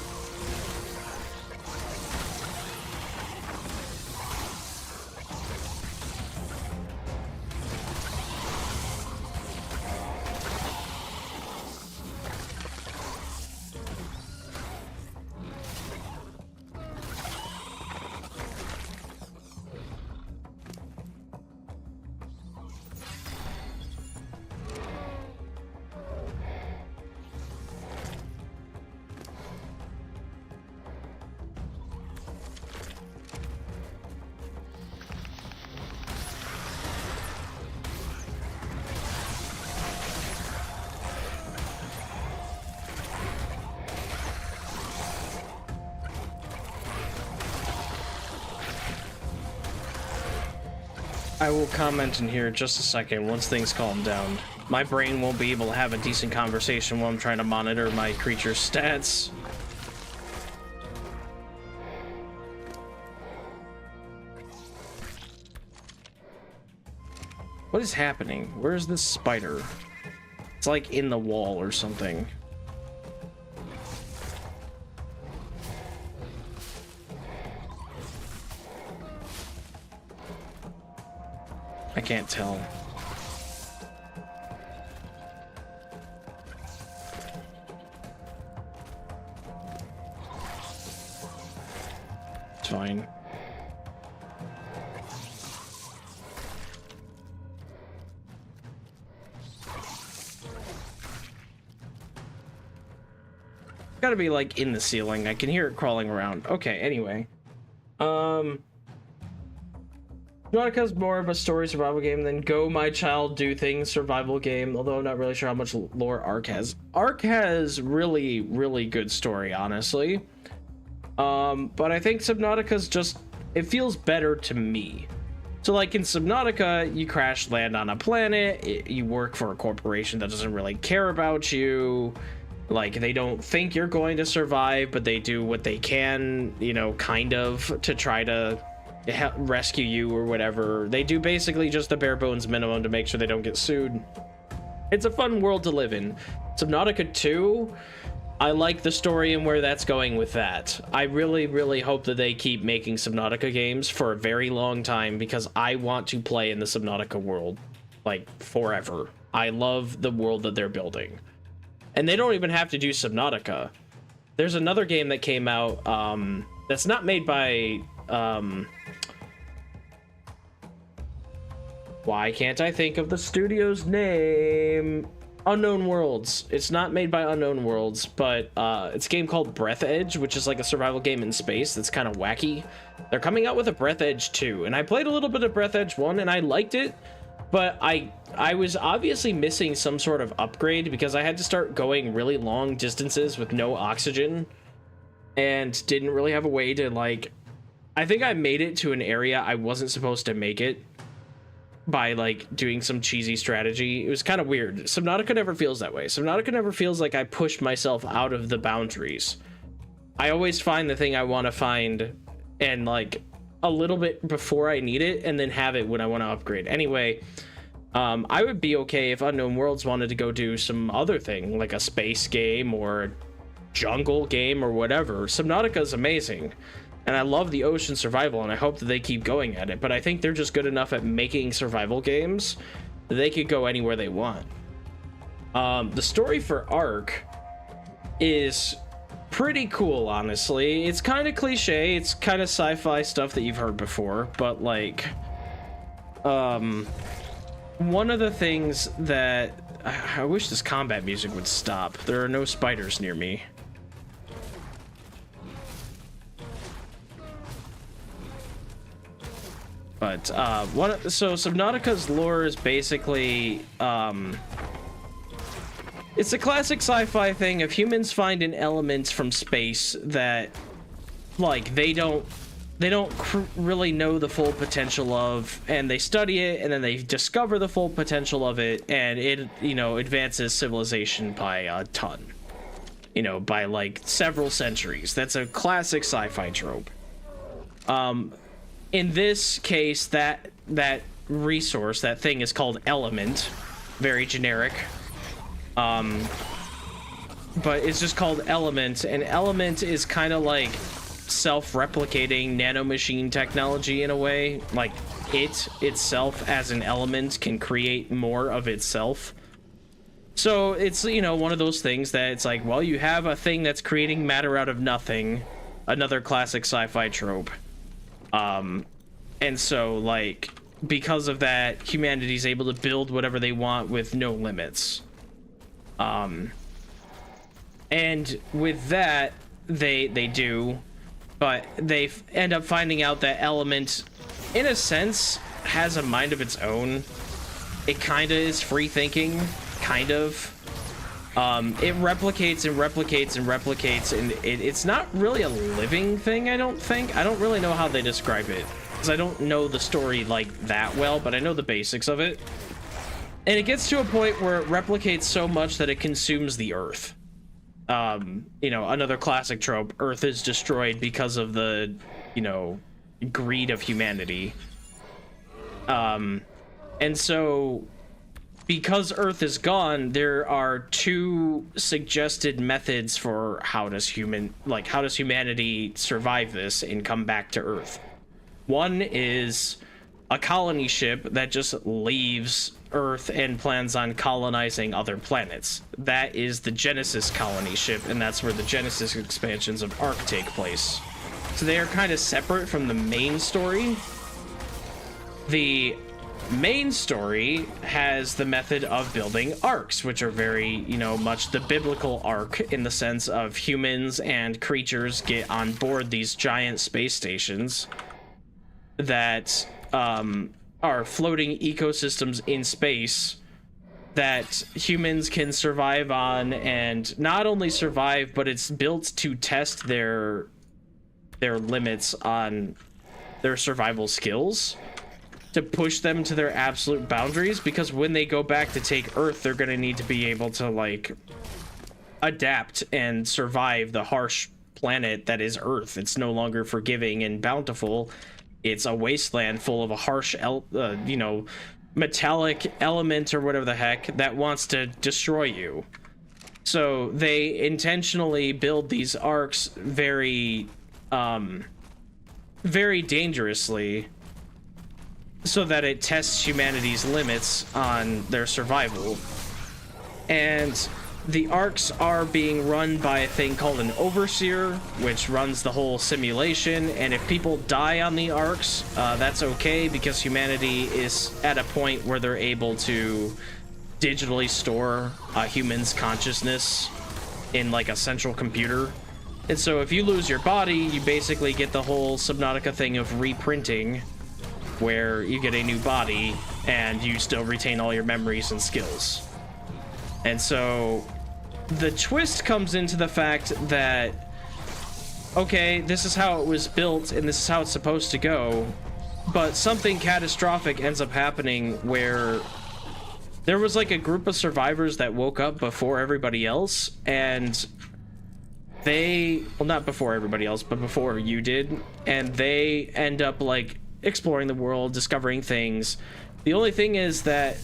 I will comment in here in just a second once things calm down. My brain won't be able to have a decent conversation while I'm trying to monitor my creature's stats. What is happening? Where's this spider? It's like in the wall or something. I can't tell. It's fine. Gotta be like in the ceiling. I can hear it crawling around. Okay, anyway. Subnautica's more of a story survival game than Go My Child Do Things survival game, although I'm not really sure how much lore Ark has. Ark has really, really good story, honestly. But I think Subnautica's just, it feels better to me. So like in Subnautica, you crash land on a planet, you work for a corporation that doesn't really care about you. Like, they don't think you're going to survive, but they do what they can, you know, kind of, to try to rescue you or whatever. They do basically just the bare bones minimum to make sure they don't get sued. It's a fun world to live in. Subnautica 2, I like the story and where that's going with that. I really, really hope that they keep making Subnautica games for a very long time, because I want to play in the Subnautica world, like, forever. I love the world that they're building. And they don't even have to do Subnautica. There's another game that came out that's not made by why can't I think of the studio's name? Unknown Worlds. It's not made by Unknown Worlds, but it's a game called Breath Edge, which is like a survival game in space that's kind of wacky. They're coming out with a Breath Edge 2, and I played a little bit of Breath Edge 1 and I liked it, but I was obviously missing some sort of upgrade because I had to start going really long distances with no oxygen and didn't really have a way to, like, I think I made it to an area I wasn't supposed to make it by, like, doing some cheesy strategy. It was kind of weird. Subnautica never feels that way. Subnautica never feels like I pushed myself out of the boundaries. I always find the thing I want to find and, like, a little bit before I need it, and then have it when I want to upgrade. Anyway, I would be okay if Unknown Worlds wanted to go do some other thing, like a space game or jungle game or whatever, Subnautica is amazing. And I love the ocean survival, and I hope that they keep going at it. But I think they're just good enough at making survival games that they could go anywhere they want. The story for Ark is pretty cool, honestly. It's kind of cliche. It's kind of sci-fi stuff that you've heard before. But, like, one of the things that... I wish this combat music would stop. There are no spiders near me. But so Subnautica's lore is basically it's a classic sci-fi thing of humans finding elements from space that, like, they don't really know the full potential of, and they study it, and then they discover the full potential of it, and it, you know, advances civilization by a ton, you know, by like several centuries. That's a classic sci-fi trope. In this case, that resource, that thing, is called element. Very generic. But it's just called element, and element is kind of like self-replicating nanomachine technology in a way. Like, it itself as an element can create more of itself. So it's, you know, one of those things that it's like, well, you have a thing that's creating matter out of nothing. Another classic sci-fi trope. And so, like, because of that, humanity's able to build whatever they want with no limits. And with that, they do, but they end up finding out that element, in a sense, has a mind of its own. It kind of is free thinking, kind of. It replicates and replicates and replicates, and it's not really a living thing, I don't think. I don't really know how they describe it, because I don't know the story like that well, but I know the basics of it. And it gets to a point where it replicates so much that it consumes the Earth. You know, another classic trope, Earth is destroyed because of the, you know, greed of humanity. And so, because Earth is gone, there are two suggested methods for how does humanity survive this and come back to Earth. One is a colony ship that just leaves Earth and plans on colonizing other planets. That is the Genesis colony ship, and that's where the Genesis expansions of Ark take place. So they are kind of separate from the main story. The main story has the method of building arks, which are very, you know, much the biblical ark, in the sense of humans and creatures get on board these giant space stations that are floating ecosystems in space that humans can survive on, and not only survive, but it's built to test their limits on their survival skills, to push them to their absolute boundaries, because when they go back to take Earth, they're going to need to be able to, like, adapt and survive the harsh planet that is Earth. It's no longer forgiving and bountiful. It's a wasteland full of a harsh, you know, metallic element or whatever the heck that wants to destroy you. So they intentionally build these arcs very, very dangerously, so that it tests humanity's limits on their survival. And the arcs are being run by a thing called an overseer, which runs the whole simulation. And if people die on the arcs, that's okay, because humanity is at a point where they're able to digitally store a human's consciousness in, like, a central computer. And so if you lose your body, you basically get the whole Subnautica thing of reprinting, where you get a new body and you still retain all your memories and skills. And so the twist comes into the fact that, okay, this is how it was built and this is how it's supposed to go, but something catastrophic ends up happening where there was, like, a group of survivors that woke up before everybody else, and they, well, not before everybody else, but before you did, and they end up, like, exploring the world, discovering things. The only thing is that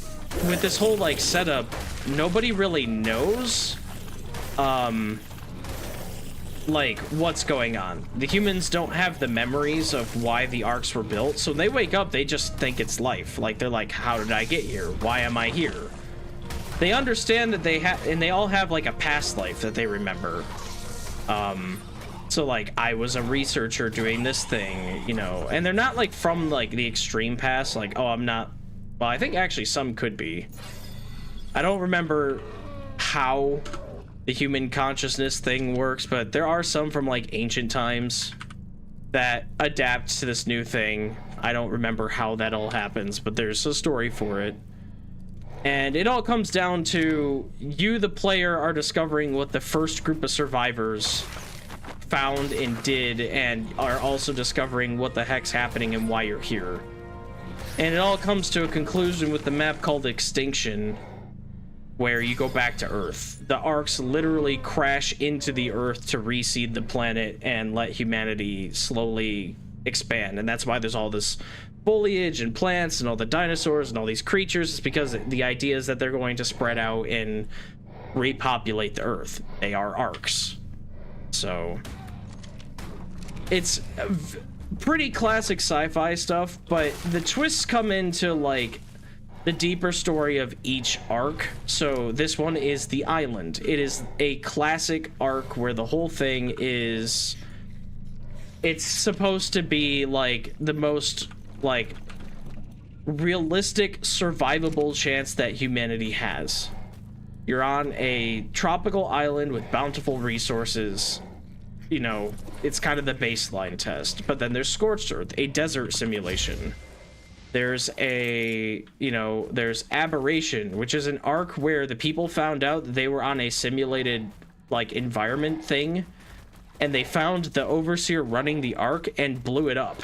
with this whole, like, setup, nobody really knows like what's going on. The humans don't have the memories of why the arcs were built, so when they wake up, they just think it's life. Like, they're like, how did I get here? Why am I here? They understand that they have, and they all have like a past life that they remember. So like, I was a researcher doing this thing, you know, and they're not like from like the extreme past, like, oh, I'm not, well, I think actually some could be. I don't remember how the human consciousness thing works, but there are some from like ancient times that adapt to this new thing. I don't remember how that all happens, but there's a story for it. And it all comes down to you, the player, are discovering what the first group of survivors found and did, and are also discovering what the heck's happening and why you're here. And it all comes to a conclusion with the map called Extinction, where you go back to Earth. The arcs literally crash into the Earth to reseed the planet and let humanity slowly expand. And that's why there's all this foliage and plants and all the dinosaurs and all these creatures. It's because the idea is that they're going to spread out and repopulate the Earth. They are arcs. So it's pretty classic sci-fi stuff, but the twists come into like the deeper story of each arc. So this one is the island. It is a classic arc where the whole thing is, it's supposed to be like the most like realistic survivable chance that humanity has. You're on a tropical island with bountiful resources. You know, it's kind of the baseline test. But then there's Scorched Earth, a desert simulation. There's a, you know, there's Aberration, which is an arc where the people found out that they were on a simulated like environment thing, and they found the overseer running the arc and blew it up.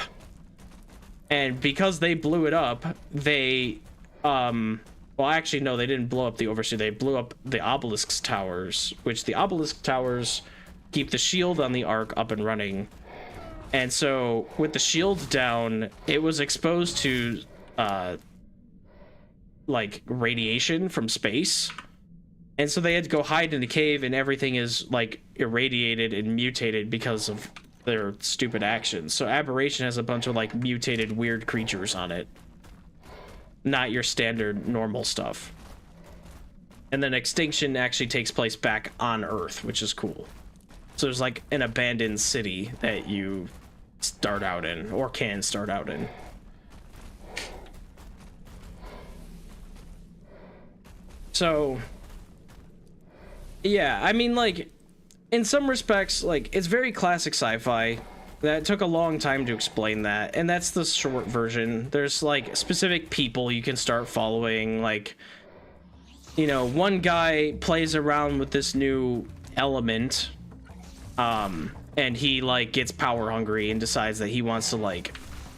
And because they blew it up, they well, actually no, they didn't blow up the overseer, they blew up the obelisk towers, which the obelisk towers keep the shield on the arc up and running. And so with the shield down, it was exposed to like radiation from space. And so they had to go hide in a cave, and everything is like irradiated and mutated because of their stupid actions. So Aberration has a bunch of like mutated weird creatures on it. Not your standard normal stuff. And then Extinction actually takes place back on Earth, which is cool. So there's like an abandoned city that you start out in, or can start out in. So yeah, I mean, like, in some respects, like, it's very classic sci-fi. That took a long time to explain that, and that's the short version. There's like specific people you can start following, like, you know, one guy plays around with this new element, and he like gets power hungry and decides that he wants to like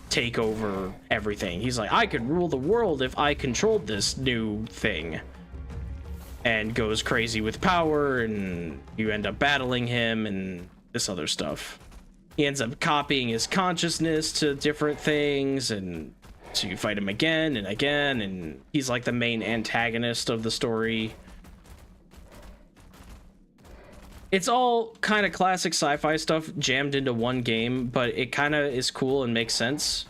take over everything. He's like, I could rule the world if I controlled this new thing. And goes crazy with power, and you end up battling him and this other stuff. He ends up copying his consciousness to different things, and so you fight him again and again, and he's like the main antagonist of the story. It's all kind of classic sci-fi stuff jammed into one game, but it kind of is cool and makes sense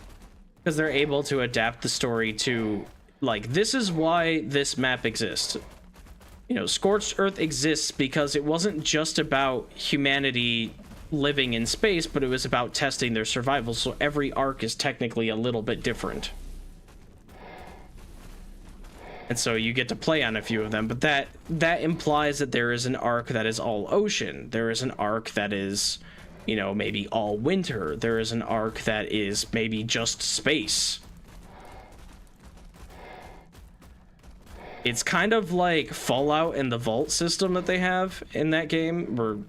because they're able to adapt the story to, like, this is why this map exists. You know, Scorched Earth exists because it wasn't just about humanity living in space, but it was about testing their survival, so every arc is technically a little bit different. And so you get to play on a few of them, but that implies that there is an arc that is all ocean. There is an arc that is, you know, maybe all winter. There is an arc that is maybe just space. It's kind of like Fallout and the Vault system that they have in that game, or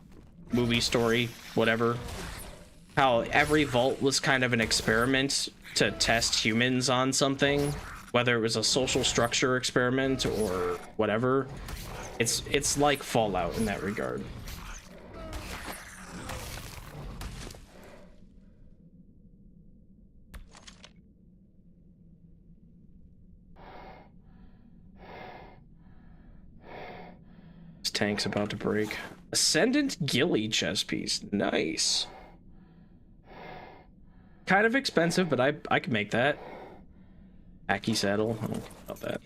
movie story, whatever. How every vault was kind of an experiment to test humans on something, whether it was a social structure experiment or whatever. It's like Fallout in that regard. tank's about to break. Ascendant Gilly chest piece. Nice. Kind of expensive, but I can make that. Aki saddle. I don't care about that.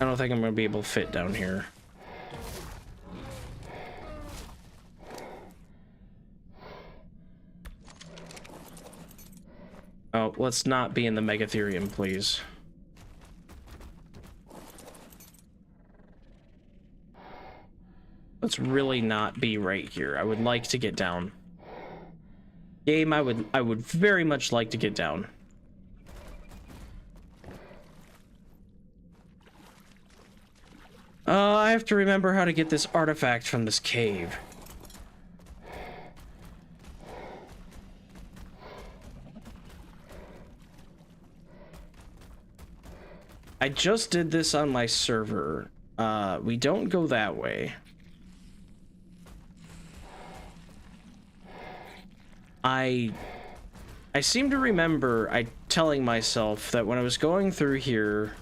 I don't think I'm going to be able to fit down here. Oh, let's not be in the Megatherium, please. Let's really not be right here. I would like to get down. Game, I would very much like to get down. I have to remember how to get this artifact from this cave. I just did this on my server. We don't go that way. I seem to remember telling myself that when I was going through here,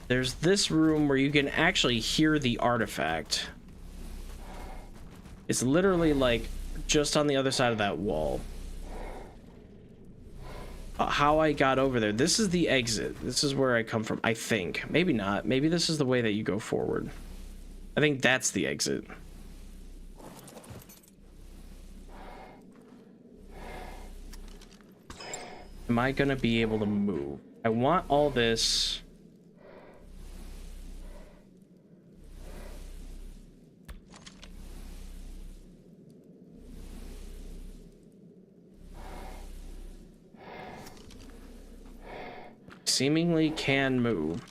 there's this room where you can actually hear the artifact. It's literally like just on the other side of that wall. How I got over there. This is the exit. This is where I come from, I think. Maybe not. Maybe this is the way that you go forward. I think that's the exit. Am I gonna be able to move? I want all this. Seemingly can move.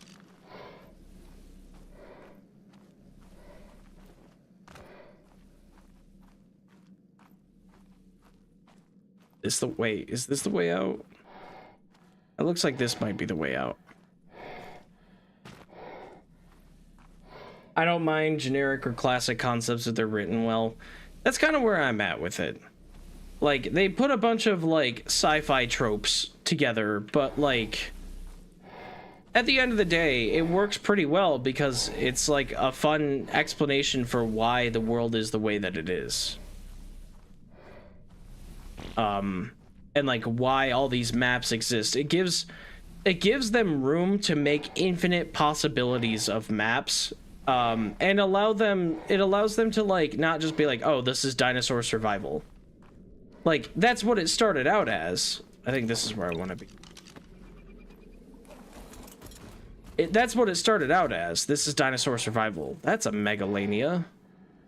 Is this the way out? It looks like this might be the way out. I don't mind generic or classic concepts if they're written well. That's kind of where I'm at with it. Like, they put a bunch of, like, sci-fi tropes together, but, like, at the end of the day, it works pretty well because it's, like, a fun explanation for why the world is the way that it is. And like why all these maps exist. It gives them room to make infinite possibilities of maps, and it allows them to like not just be like, oh, this is dinosaur survival. Like that's what it started out as. I think this is where I want to be. That's what it started out as. This is dinosaur survival. That's a Megalania.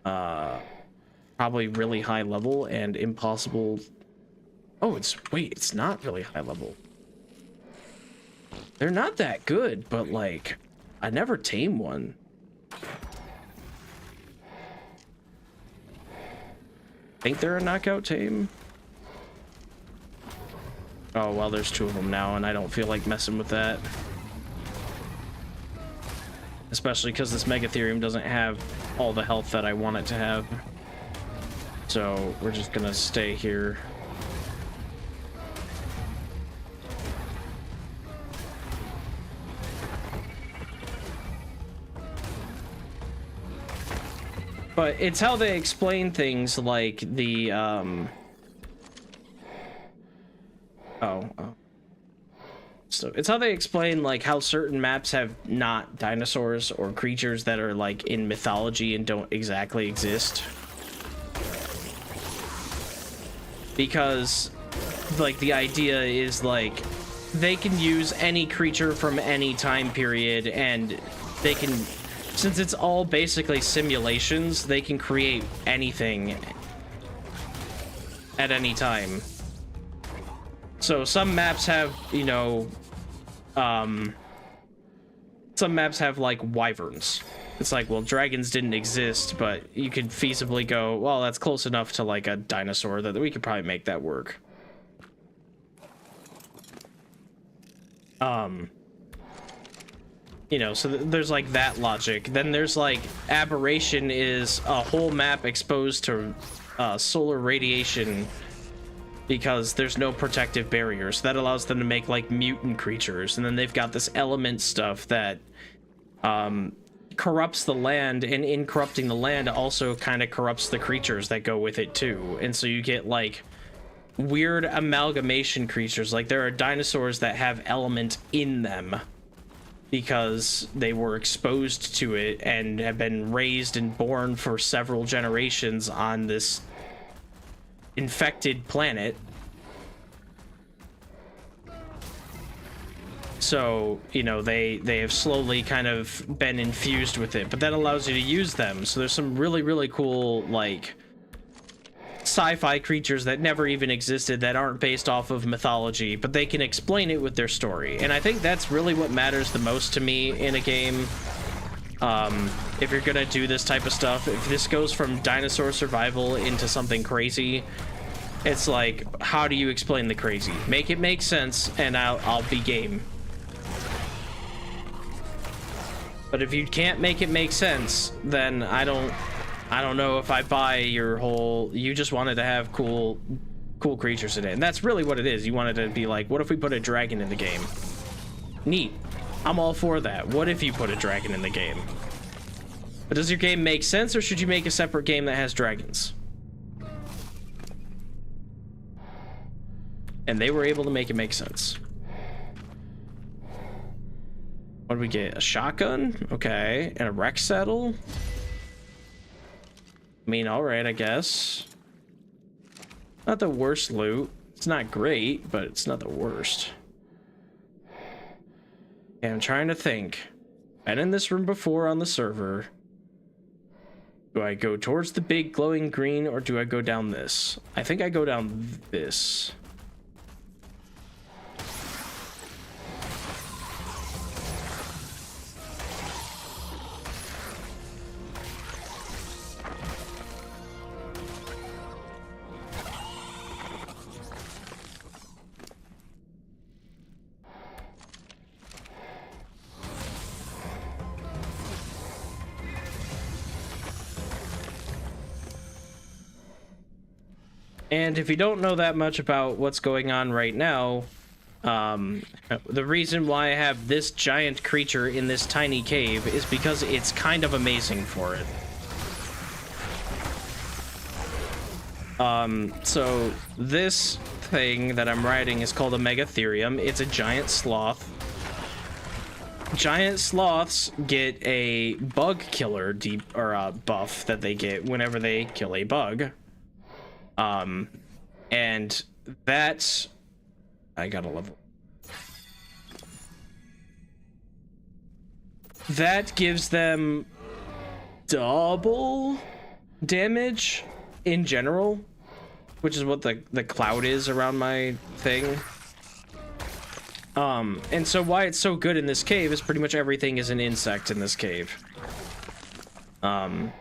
Probably really high level and impossible. Oh, it's not really high level. They're not that good, but like, I never tame one. Think they're a knockout tame? Oh, well, there's two of them now, and I don't feel like messing with that. Especially because this Megatherium doesn't have all the health that I want it to have. So, we're just gonna stay here. But it's how they explain things like the, So it's how they explain, like, how certain maps have not dinosaurs or creatures that are, like, in mythology and don't exactly exist. Because, like, the idea is, like, they can use any creature from any time period and they can... Since it's all basically simulations, they can create anything at any time. So some maps have, you know, some maps have like wyverns. It's like, well, dragons didn't exist, but you could feasibly go, well, that's close enough to like a dinosaur that we could probably make that work. You know, so there's like that logic. Then there's like aberration is a whole map exposed to solar radiation because there's no protective barriers. That allows them to make like mutant creatures, and then they've got this element stuff that corrupts the land, and in corrupting the land also kind of corrupts the creatures that go with it too. And so you get like weird amalgamation creatures. Like there are dinosaurs that have element in them because they were exposed to it and have been raised and born for several generations on this infected planet. So, you know, they have slowly kind of been infused with it, but that allows you to use them. So there's some really, really cool, like, sci-fi creatures that never even existed, that aren't based off of mythology, but they can explain it with their story. And I think that's really what matters the most to me in a game. If you're gonna do this type of stuff, if this goes from dinosaur survival into something crazy, it's like, how do you explain the crazy? Make it make sense, and I'll be game. But if you can't make it make sense, then I don't know if I buy your whole, you just wanted to have cool creatures in it. And that's really what it is. You wanted to be like, what if we put a dragon in the game? Neat. I'm all for that. What if you put a dragon in the game? But does your game make sense, or should you make a separate game that has dragons? And they were able to make it make sense. What do we get? A shotgun? Okay. And a wreck saddle? I mean, alright, I guess. Not the worst loot. It's not great, but it's not the worst. Okay, I'm trying to think. Been in this room before on the server. Do I go towards the big glowing green, or do I go down this? I think I go down this. And if you don't know that much about what's going on right now, the reason why I have this giant creature in this tiny cave is because it's kind of amazing for it. So this thing that I'm riding is called a Megatherium. It's a giant sloth. Giant sloths get a bug killer buff that they get whenever they kill a bug. And that's, I got a level. That gives them double damage in general, which is what the cloud is around my thing. And so why it's so good in this cave is pretty much everything is an insect in this cave. And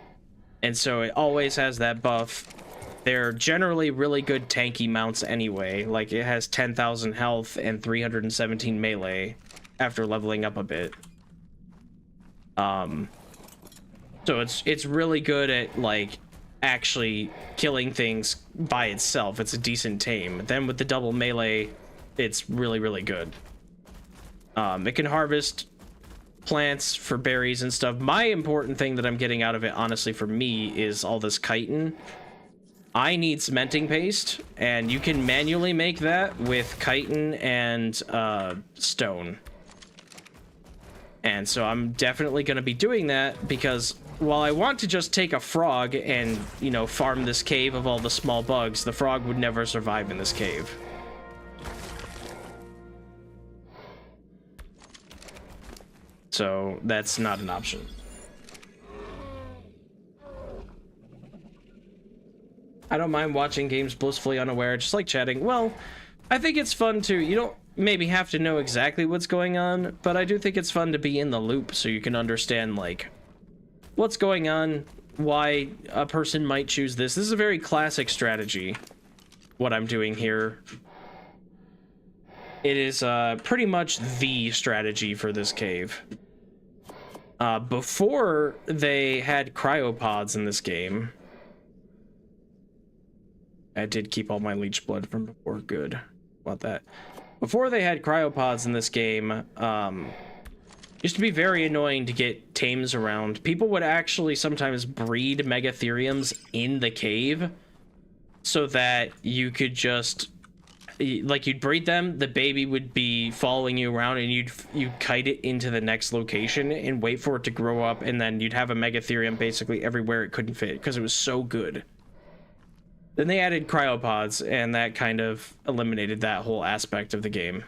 so it always has that buff. They're generally really good tanky mounts anyway. Like, it has 10,000 health and 317 melee after leveling up a bit. So it's really good at, like, actually killing things by itself. It's a decent tame. Then with the double melee, it's really, really good. It can harvest plants for berries and stuff. My important thing that I'm getting out of it, honestly, for me, is all this chitin. I need cementing paste, and you can manually make that with chitin and stone. And so I'm definitely going to be doing that, because while I want to just take a frog and, you know, farm this cave of all the small bugs, the frog would never survive in this cave. So that's not an option. I don't mind watching games blissfully unaware, just like chatting. Well, I think it's fun to, you don't maybe have to know exactly what's going on, but I do think it's fun to be in the loop so you can understand, like, what's going on, why a person might choose this. This is a very classic strategy, what I'm doing here. It is pretty much the strategy for this cave. Before they had cryopods in this game, I did keep all my leech blood from before. Good about that. Before they had cryopods in this game, used to be very annoying to get tames around. People would actually sometimes breed Megatheriums in the cave so that you could just, like, you'd breed them, the baby would be following you around, and you'd kite it into the next location and wait for it to grow up, and then you'd have a Megatherium basically everywhere it couldn't fit because it was so good. Then they added cryopods, and that kind of eliminated that whole aspect of the game.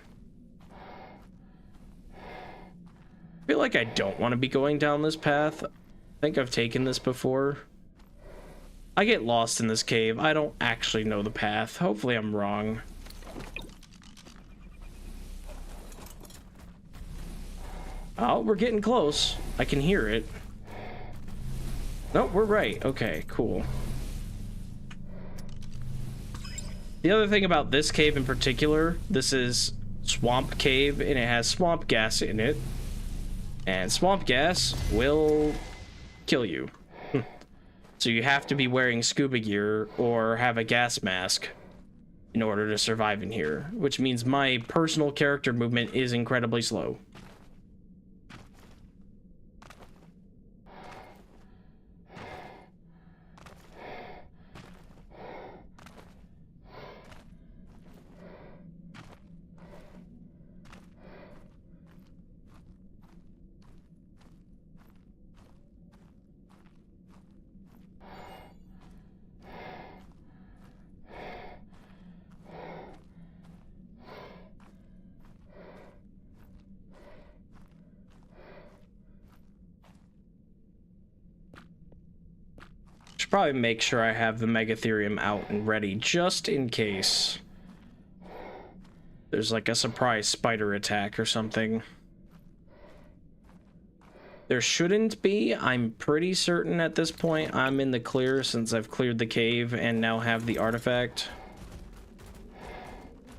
I feel like I don't want to be going down this path. I think I've taken this before. I get lost in this cave. I don't actually know the path. Hopefully I'm wrong. Oh, we're getting close. I can hear it. Nope, we're right. Okay, cool. The other thing about this cave in particular, this is Swamp Cave, and it has swamp gas in it. And swamp gas will kill you. So you have to be wearing scuba gear or have a gas mask in order to survive in here, which means my personal character movement is incredibly slow. Probably make sure I have the Megatherium out and ready just in case there's like a surprise spider attack or something. There shouldn't be. I'm pretty certain at this point I'm in the clear since I've cleared the cave and now have the artifact.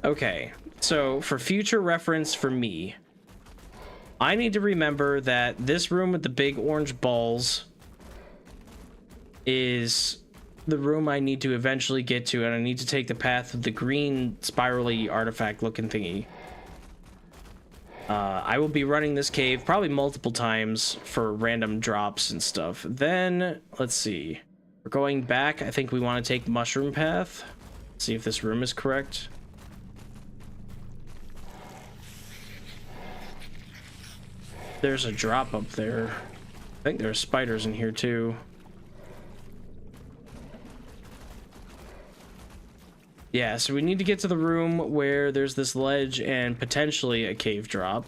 Okay, so for future reference for me, I need to remember that this room with the big orange balls is the room I need to eventually get to, and I need to take the path of the green spirally artifact looking thingy. I will be running this cave probably multiple times for random drops and stuff. Then, let's see. We're going back. I think we want to take the mushroom path. See if this room is correct. There's a drop up there. I think there's spiders in here too. Yeah, so we need to get to the room where there's this ledge and potentially a cave drop.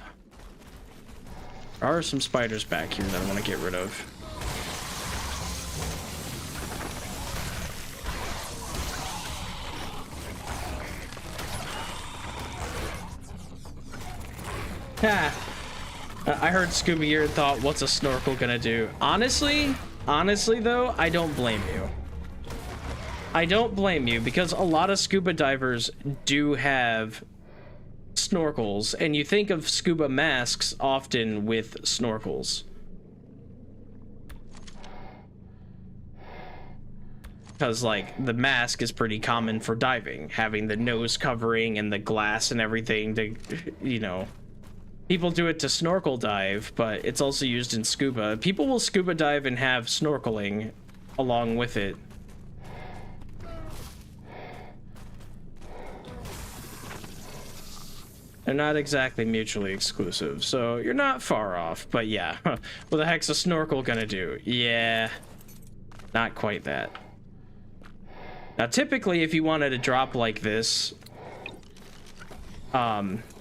There are some spiders back here that I want to get rid of. Ha! I heard scuba gear and thought, what's a snorkel gonna do? Honestly though, I don't blame you. I don't blame you, because a lot of scuba divers do have snorkels, and you think of scuba masks often with snorkels. Because, like, the mask is pretty common for diving, having the nose covering and the glass and everything to, you know... People do it to snorkel dive, but it's also used in scuba. People will scuba dive and have snorkeling along with it. They're not exactly mutually exclusive, so you're not far off. But yeah, what the heck's a snorkel gonna do? Yeah, not quite that. Now, typically, if you wanted to drop like this,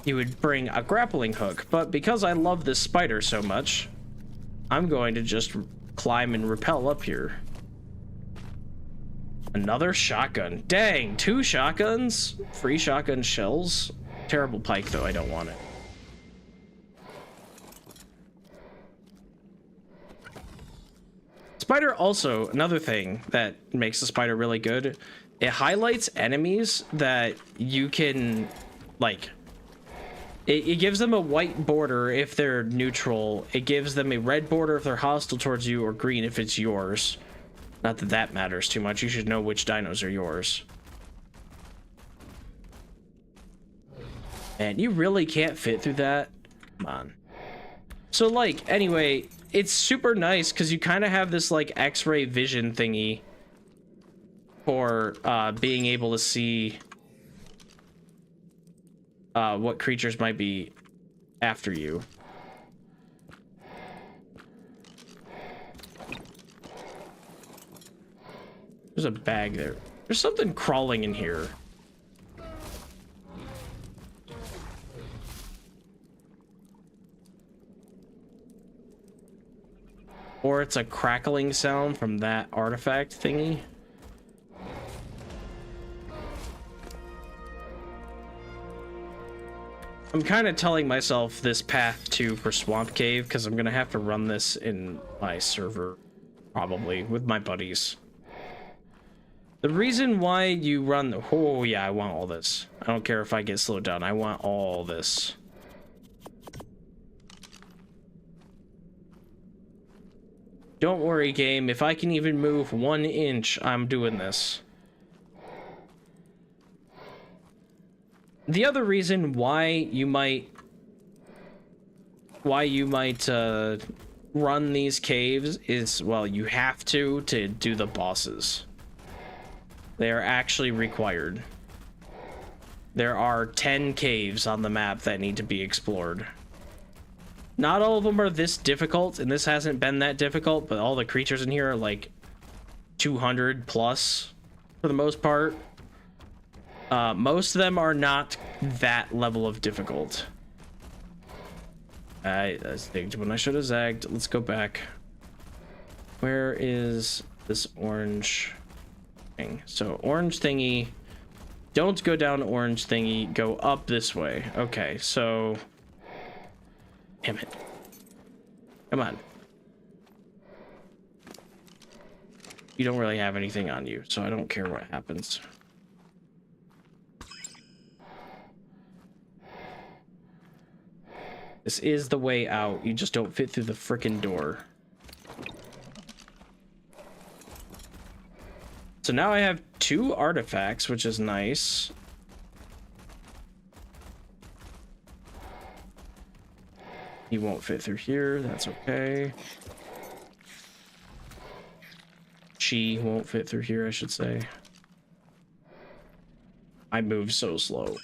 you would bring a grappling hook. But because I love this spider so much, I'm going to just climb and rappel up here. Another shotgun. Dang, 2 shotguns? Free shotgun shells? Terrible pike, though. I don't want it. Spider also, another thing that makes the spider really good, it highlights enemies that you can, like, it gives them a white border if they're neutral. It gives them a red border if they're hostile towards you, or green if it's yours. Not that that matters too much. You should know which dinos are yours. And you really can't fit through that? Come on. So, like, anyway, it's super nice because you kind of have this, like, X-ray vision thingy for being able to see what creatures might be after you. There's a bag there. There's something crawling in here. Or it's a crackling sound from that artifact thingy. I'm kind of telling myself this path too for Swamp Cave because I'm gonna have to run this in my server, probably with my buddies. The reason why you run the... Oh yeah, I want all this. I don't care if I get slowed down. I want all this. Don't worry, game. If I can even move 1 inch, I'm doing this. The other reason why you might run these caves is, well, you have to do the bosses. They are actually required. There are 10 caves on the map that need to be explored. Not all of them are this difficult, and this hasn't been that difficult, but all the creatures in here are like 200 plus for the most part. Most of them are not that level of difficult. I zigged when I should have zagged. Let's go back. Where is this orange thing? So orange thingy. Don't go down orange thingy. Go up this way. Okay, so... Damn it. Come on. You don't really have anything on you, so I don't care what happens. This is the way out. You just don't fit through the frickin' door. So now I have 2 artifacts, which is nice. He won't fit through here. That's okay. She won't fit through here, I should say. I move so slow.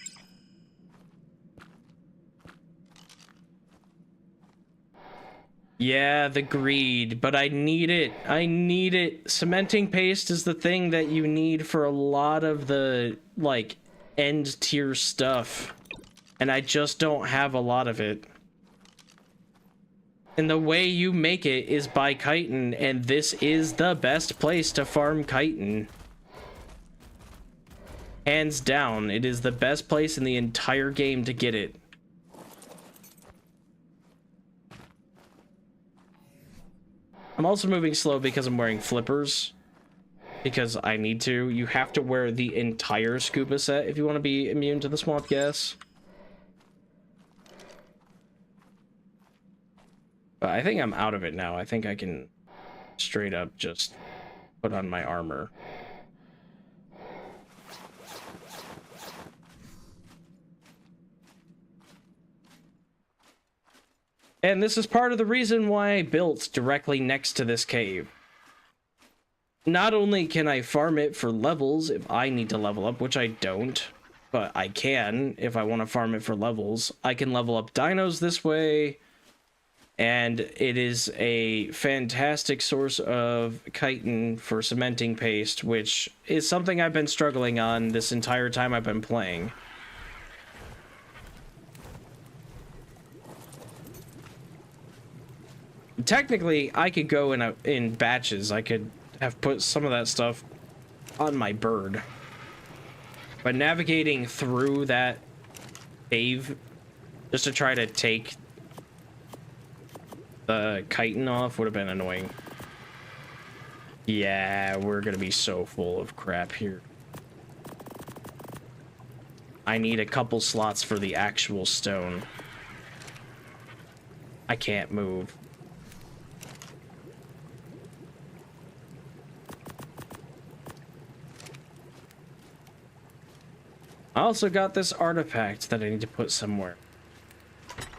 Yeah, the greed, but I need it. I need it. Cementing paste is the thing that you need for a lot of the, like, end tier stuff. And I just don't have a lot of it. And the way you make it is by chitin, and this is the best place to farm chitin. Hands down, it is the best place in the entire game to get it. I'm also moving slow because I'm wearing flippers. Because I need to. You have to wear the entire scuba set if you want to be immune to the swamp gas. But I think I'm out of it now. I think I can straight up just put on my armor. And this is part of the reason why I built directly next to this cave. Not only can I farm it for levels if I need to level up, which I don't, but I can if I want to farm it for levels. I can level up dinos this way, and it is a fantastic source of chitin for cementing paste, which is something I've been struggling on this entire time I've been playing. Technically, I could go in batches. I could have put some of that stuff on my bird. But navigating through that cave just to try to take the chitin off would have been annoying. Yeah, we're gonna be so full of crap here. I need a couple slots for the actual stone. I can't move. I also got this artifact that I need to put somewhere.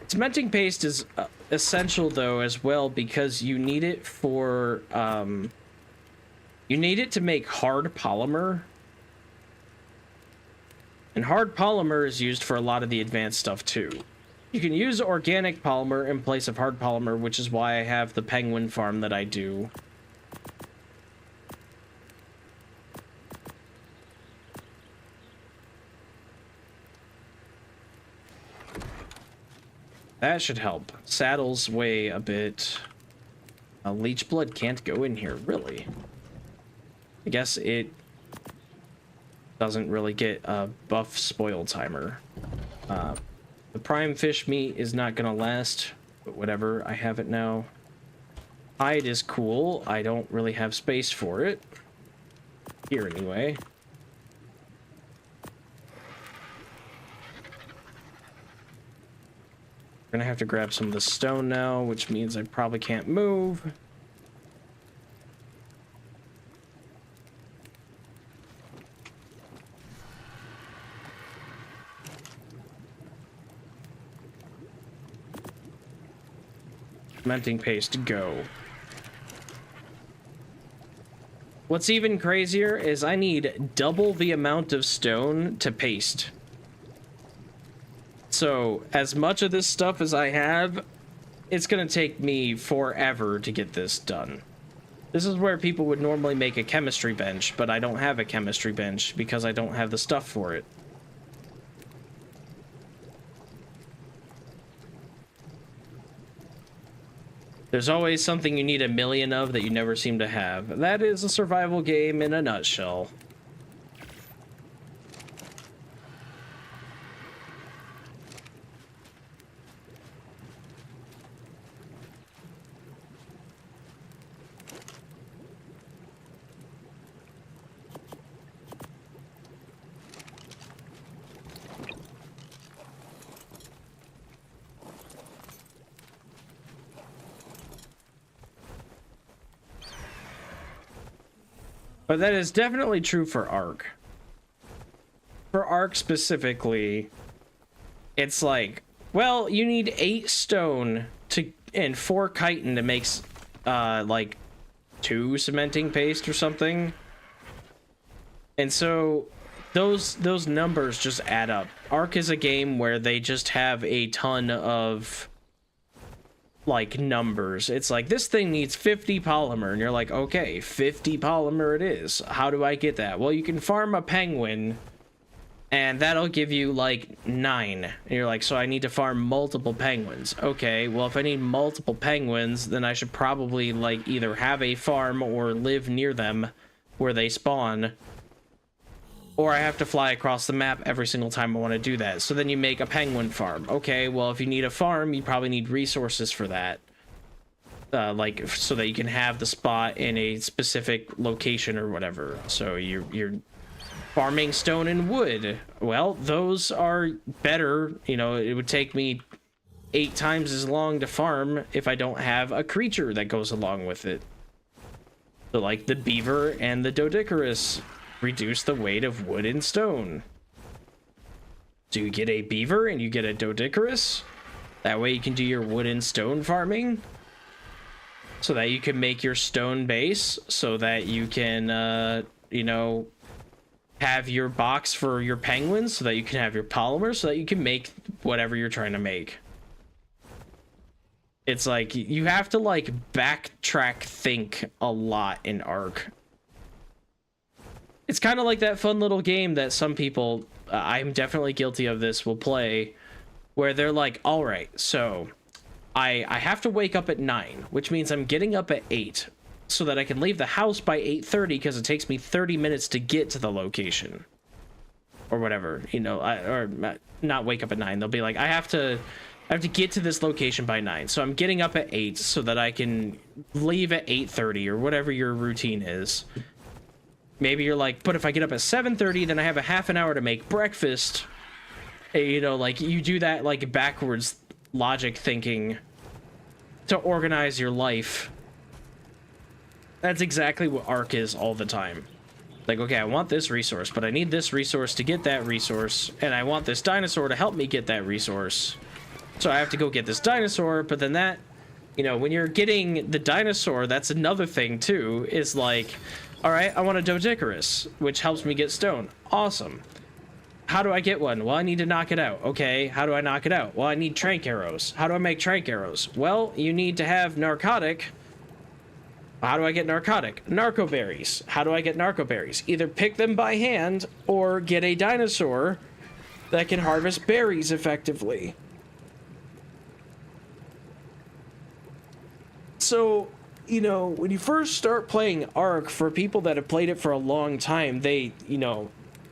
Cementing paste is essential though as well, because you need it for you need it to make hard polymer, and hard polymer is used for a lot of the advanced stuff too. You can use organic polymer in place of hard polymer, which is why I have the penguin farm that I do. That should help. Saddles weigh a bit. Leech blood can't go in here, really. I guess it doesn't really get a buff spoil timer. The prime fish meat is not gonna last, but whatever, I have it now. Hide is cool. I don't really have space for it. Here, anyway. We're gonna have to grab some of the stone now, which means I probably can't move. Cementing paste, go. What's even crazier is I need double the amount of stone to paste. So, as much of this stuff as I have, it's gonna take me forever to get this done. This is where people would normally make a chemistry bench, but I don't have a chemistry bench because I don't have the stuff for it. There's always something you need a million of that you never seem to have. That is a survival game in a nutshell. But that is definitely true for Ark. For Ark specifically, it's like, well, you need 8 stone to and 4 chitin to make like 2 cementing paste or something. And so those numbers just add up. Ark is a game where they just have a ton of like numbers. It's like, this thing needs 50 polymer, and you're like, okay, 50 polymer it is. How do I get that? Well, you can farm a penguin and that'll give you like 9, and you're like, so I need to farm multiple penguins. Okay, well, if I need multiple penguins, then I should probably like either have a farm or live near them where they spawn, or I have to fly across the map every single time I want to do that. So then you make a penguin farm. Okay, well, if you need a farm, you probably need resources for that. Like, so that you can have the spot in a specific location or whatever. So you're farming stone and wood. Well, those are better. You know, it would take me 8 times as long to farm if I don't have a creature that goes along with it. So like the beaver and the doedicurus reduce the weight of wood and stone. So you get a beaver and you get a doedicurus. That way you can do your wood and stone farming, so that you can make your stone base, so that you can you know, have your box for your penguins, so that you can have your polymer, so that you can make whatever you're trying to make. It's like, you have to like backtrack think a lot in Ark. It's kind of like that fun little game that some people, I'm definitely guilty of this, will play, where they're like, all right, so I have to wake up at 9, which means I'm getting up at 8 so that I can leave the house by 8:30, because it takes me 30 minutes to get to the location or whatever, you know, or not wake up at 9. They'll be like, I have to get to this location by 9. So I'm getting up at 8 so that I can leave at 8:30 or whatever your routine is. Maybe you're like, but if I get up at 7:30, then I have a half an hour to make breakfast. You know, like, you do that like backwards logic thinking to organize your life. That's exactly what Ark is all the time. Like, okay, I want this resource, but I need this resource to get that resource, and I want this dinosaur to help me get that resource. So I have to go get this dinosaur, but then that, you know, when you're getting the dinosaur, that's another thing too, is like, all right, I want a Doedicurus, which helps me get stone. Awesome. How do I get one? Well, I need to knock it out. Okay, how do I knock it out? Well, I need trank arrows. How do I make trank arrows? Well, you need to have narcotic. How do I get narcotic? Narco berries. How do I get narco berries? Either pick them by hand or get a dinosaur that can harvest berries effectively. So, you know, when you first start playing Ark, for people that have played it for a long time, they, you know,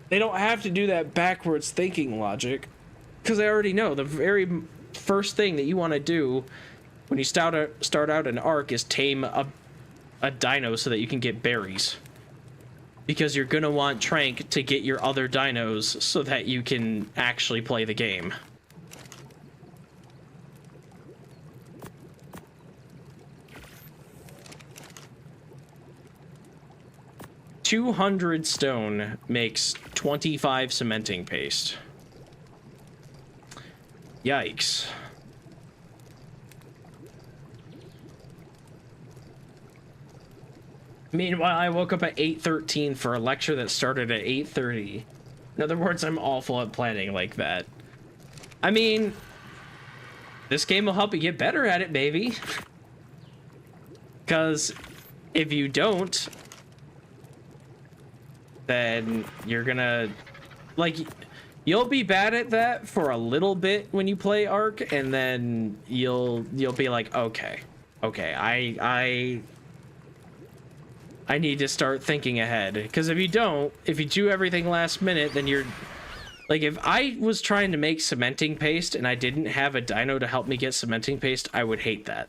they don't have to do that backwards thinking logic, because they already know the very first thing that you want to do when you start out an Ark is tame a dino so that you can get berries, because you're gonna want Trank to get your other dinos so that you can actually play the game. $200 stone makes 25 cementing paste. Yikes. Meanwhile, I woke up at 8:13 for a lecture that started at 8:30. In other words, I'm awful at planning like that. I mean, this game will help you get better at it, baby. Because if you don't, then you're gonna, like, you'll be bad at that for a little bit when you play Ark, and then you'll be like, okay, I need to start thinking ahead. Because if you don't, if you do everything last minute, then you're... Like, if I was trying to make cementing paste and I didn't have a dino to help me get cementing paste, I would hate that.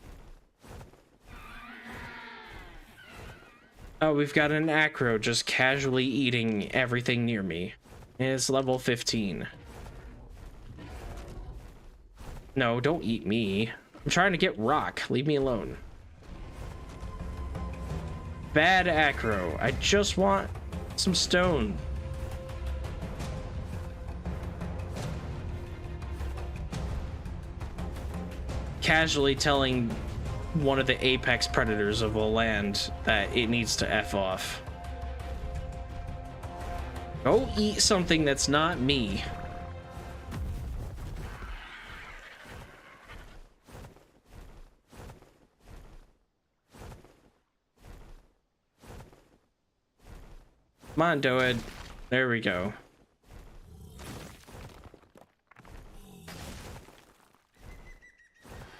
Oh, we've got an acro just casually eating everything near me. It's level 15. No, don't eat me. I'm trying to get rock. Leave me alone. Bad acro. I just want some stone. Casually telling one of the apex predators of a land that it needs to F off. Go eat something that's not me. Come on, Doed. There we go.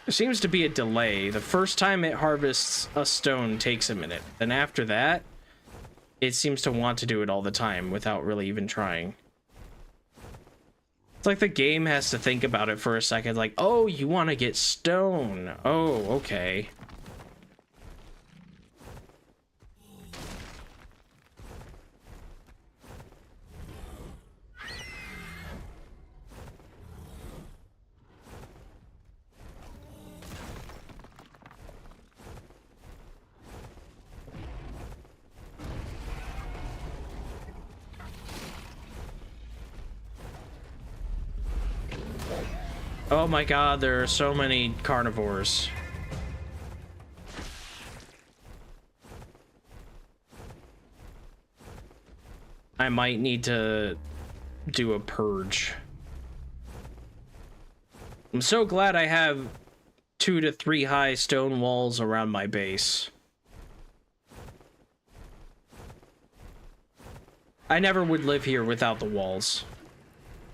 There seems to be a delay. The first time it harvests a stone takes a minute. Then after that, it seems to want to do it all the time without really even trying. It's like the game has to think about it for a second. Like, oh, you want to get stone. Oh, okay. Oh my god, there are so many carnivores. I might need to do a purge. I'm so glad I have 2 to 3 high stone walls around my base. I never would live here without the walls.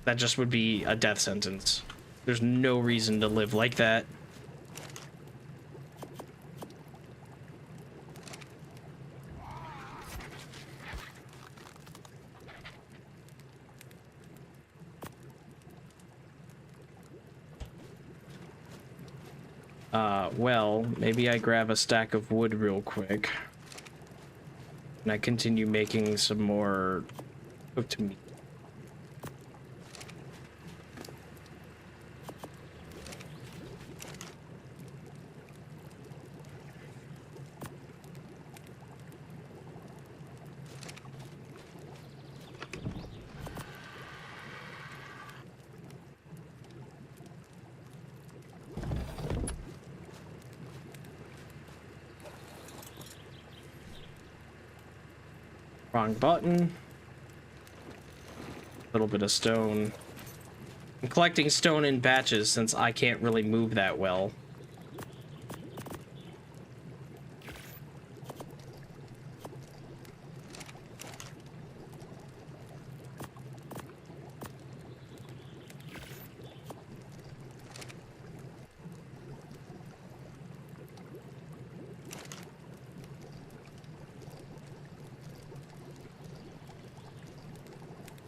That just would be a death sentence. There's no reason to live like that. Well, maybe I grab a stack of wood real quick. And I continue making some more cooked meat. Wrong button. A little bit of stone. I'm collecting stone in batches since I can't really move that well.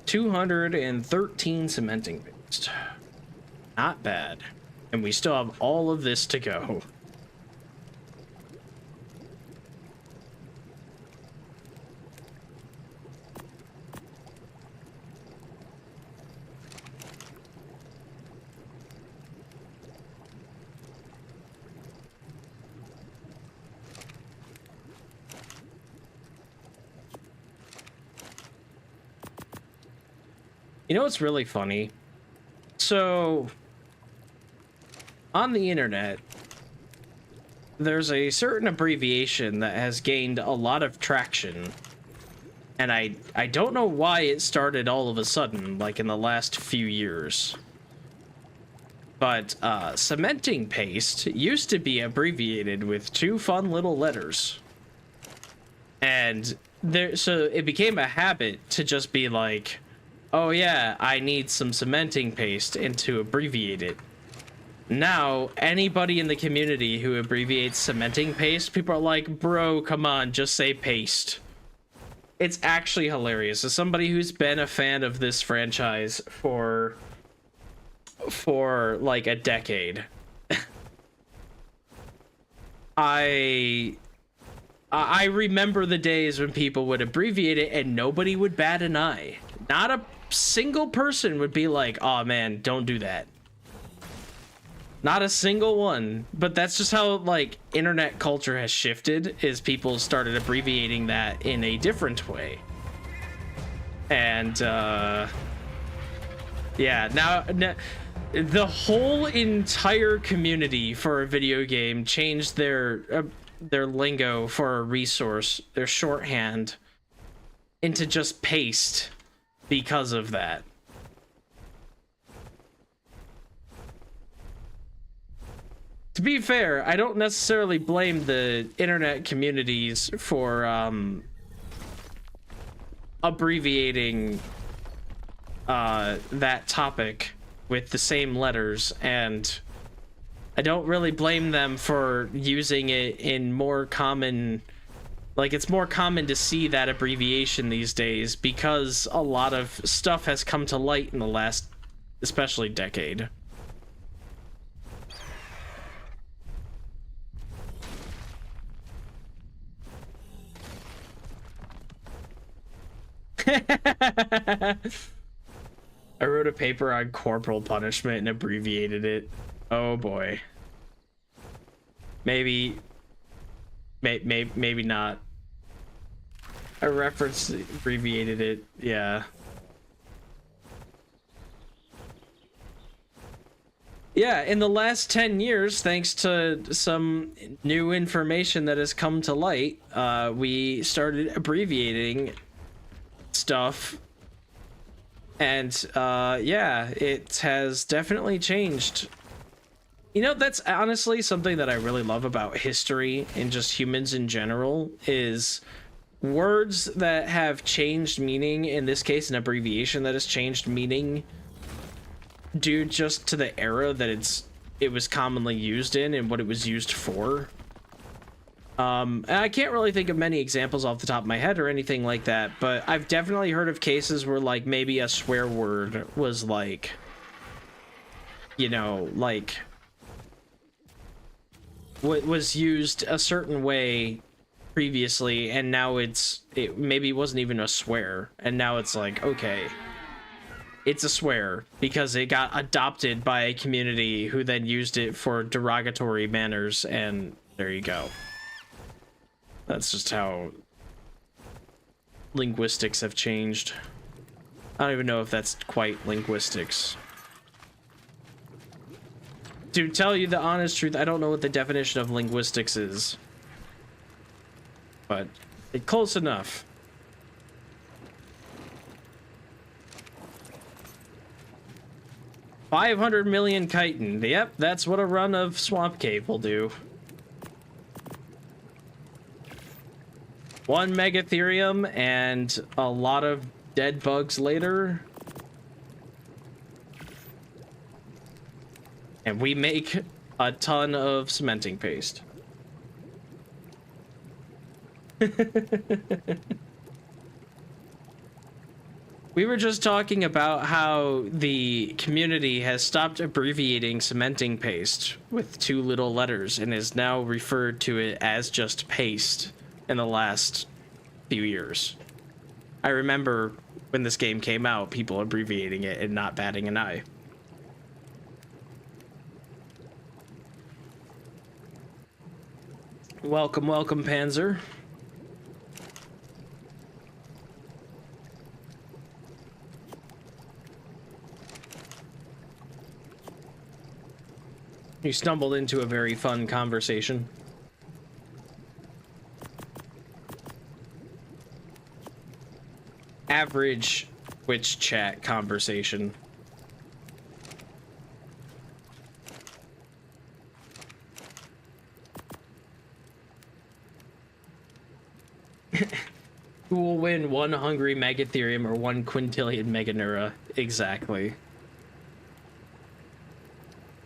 $213 cementing paste. Not bad. And we still have all of this to go. You know what's really funny? So, on the internet, there's a certain abbreviation that has gained a lot of traction. And I don't know why it started all of a sudden, like in the last few years. But cementing paste used to be abbreviated with two fun little letters. And so it became a habit to just be like, oh yeah, I need some cementing paste, and to abbreviate it. Now, anybody in the community who abbreviates cementing paste, people are like, bro, come on, just say paste. It's actually hilarious. As somebody who's been a fan of this franchise for like a decade, I remember the days when people would abbreviate it and nobody would bat an eye. Not a single person would be like, oh man, don't do that. Not a single one. But that's just how like internet culture has shifted, is people started abbreviating that in a different way. And yeah, now the whole entire community for a video game changed their lingo for a resource, their shorthand, into just paste because of that. To be fair, I don't necessarily blame the internet communities for abbreviating that topic with the same letters, and I don't really blame them for using it in more common, like it's more common to see that abbreviation these days because a lot of stuff has come to light in the last, especially decade. I wrote a paper on corporal punishment and abbreviated it. Oh boy. Maybe not. I referenced, abbreviated it. Yeah. Yeah, in the last 10 years, thanks to some new information that has come to light, we started abbreviating stuff, and yeah, it has definitely changed. You know, that's honestly something that I really love about history and just humans in general, is words that have changed meaning, in this case an abbreviation that has changed meaning due just to the era that it was commonly used in and what it was used for. And I can't really think of many examples off the top of my head or anything like that, but I've definitely heard of cases where like maybe a swear word was like, you know, like what was used a certain way previously, and now it maybe wasn't even a swear, and now it's like, okay, it's a swear because it got adopted by a community who then used it for derogatory manners, and there you go. That's just how linguistics have changed. I don't even know if that's quite linguistics. To tell you the honest truth, I don't know what the definition of linguistics is. But it's close enough. 500 million chitin. Yep, that's what a run of Swamp Cave will do. 1 Megatherium and a lot of dead bugs later. And we make a ton of cementing paste. We were just talking about how the community has stopped abbreviating cementing paste with 2 little letters and is now referred to it as just paste in the last few years. I remember when this game came out, people abbreviating it and not batting an eye. Welcome, welcome, Panzer. You stumbled into a very fun conversation. Average Twitch chat conversation. Who will win, 1 hungry Megatherium or 1 quintillion Meganura? Exactly.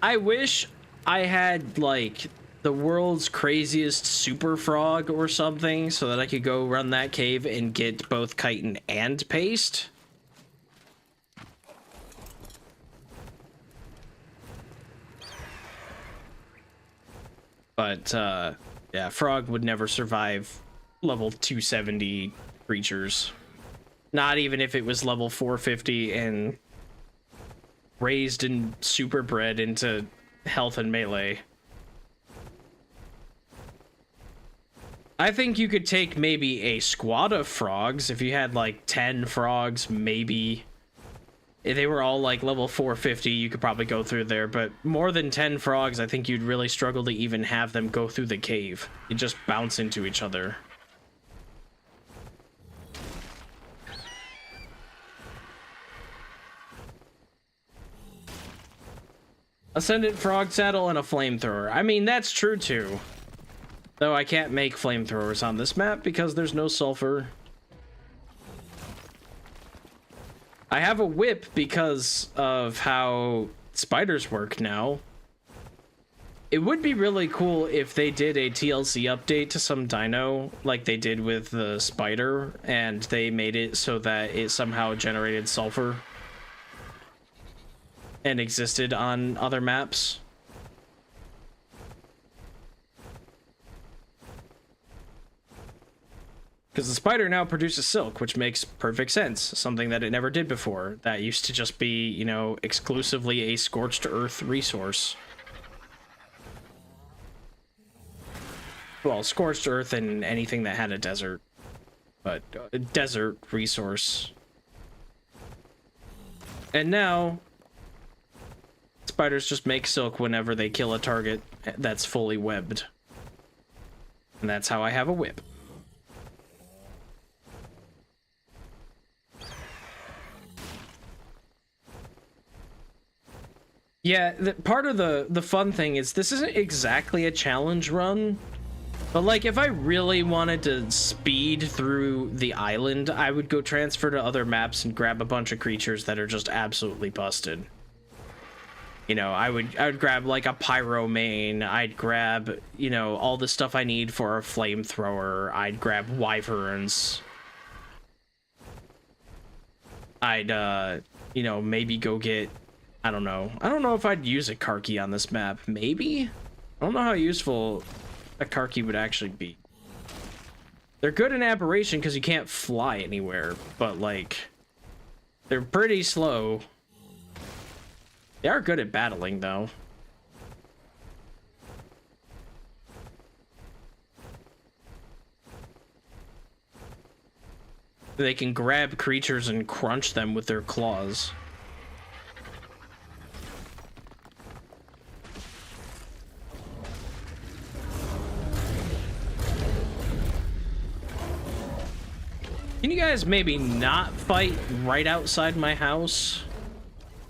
I wish I had, like, the world's craziest super frog or something so that I could go run that cave and get both chitin and paste. But, yeah, frog would never survive level 270 creatures. Not even if it was level 450 and raised and super bred into health and melee. I think you could take maybe a squad of frogs if you had like 10 frogs, maybe. If they were all like level 450, you could probably go through there, but more than 10 frogs, I think you'd really struggle to even have them go through the cave. You'd just bounce into each other. Ascendant frog saddle and a flamethrower. I mean, that's true too. Though I can't make flamethrowers on this map because there's no sulfur. I have a whip because of how spiders work now. It would be really cool if they did a TLC update to some dino like they did with the spider and they made it so that it somehow generated sulfur and existed on other maps. Because the spider now produces silk, which makes perfect sense. Something that it never did before. That used to just be, you know, exclusively a scorched earth resource. Well, scorched earth and anything that had a desert. But a desert resource. And now spiders just make silk whenever they kill a target that's fully webbed. And that's how I have a whip. Yeah, part of the fun thing is this isn't exactly a challenge run, but like if I really wanted to speed through the island, I would go transfer to other maps and grab a bunch of creatures that are just absolutely busted. You know, I would grab like a pyro main, I'd grab, you know, all the stuff I need for a flamethrower, I'd grab wyverns. I'd you know, maybe go get, I don't know if I'd use a Karki on this map. Maybe? I don't know how useful a Karki would actually be. They're good in aberration because you can't fly anywhere, but like they're pretty slow. They are good at battling though. They can grab creatures and crunch them with their claws. Can you guys maybe not fight right outside my house?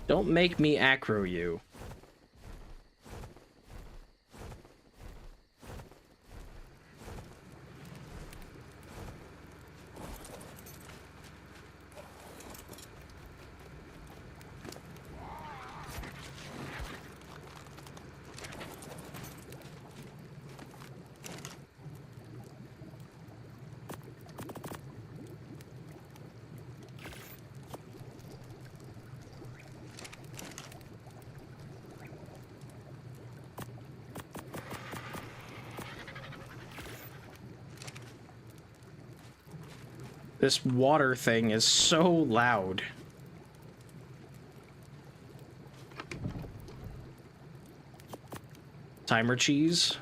Don't make me aggro you. This water thing is so loud. Timer cheese.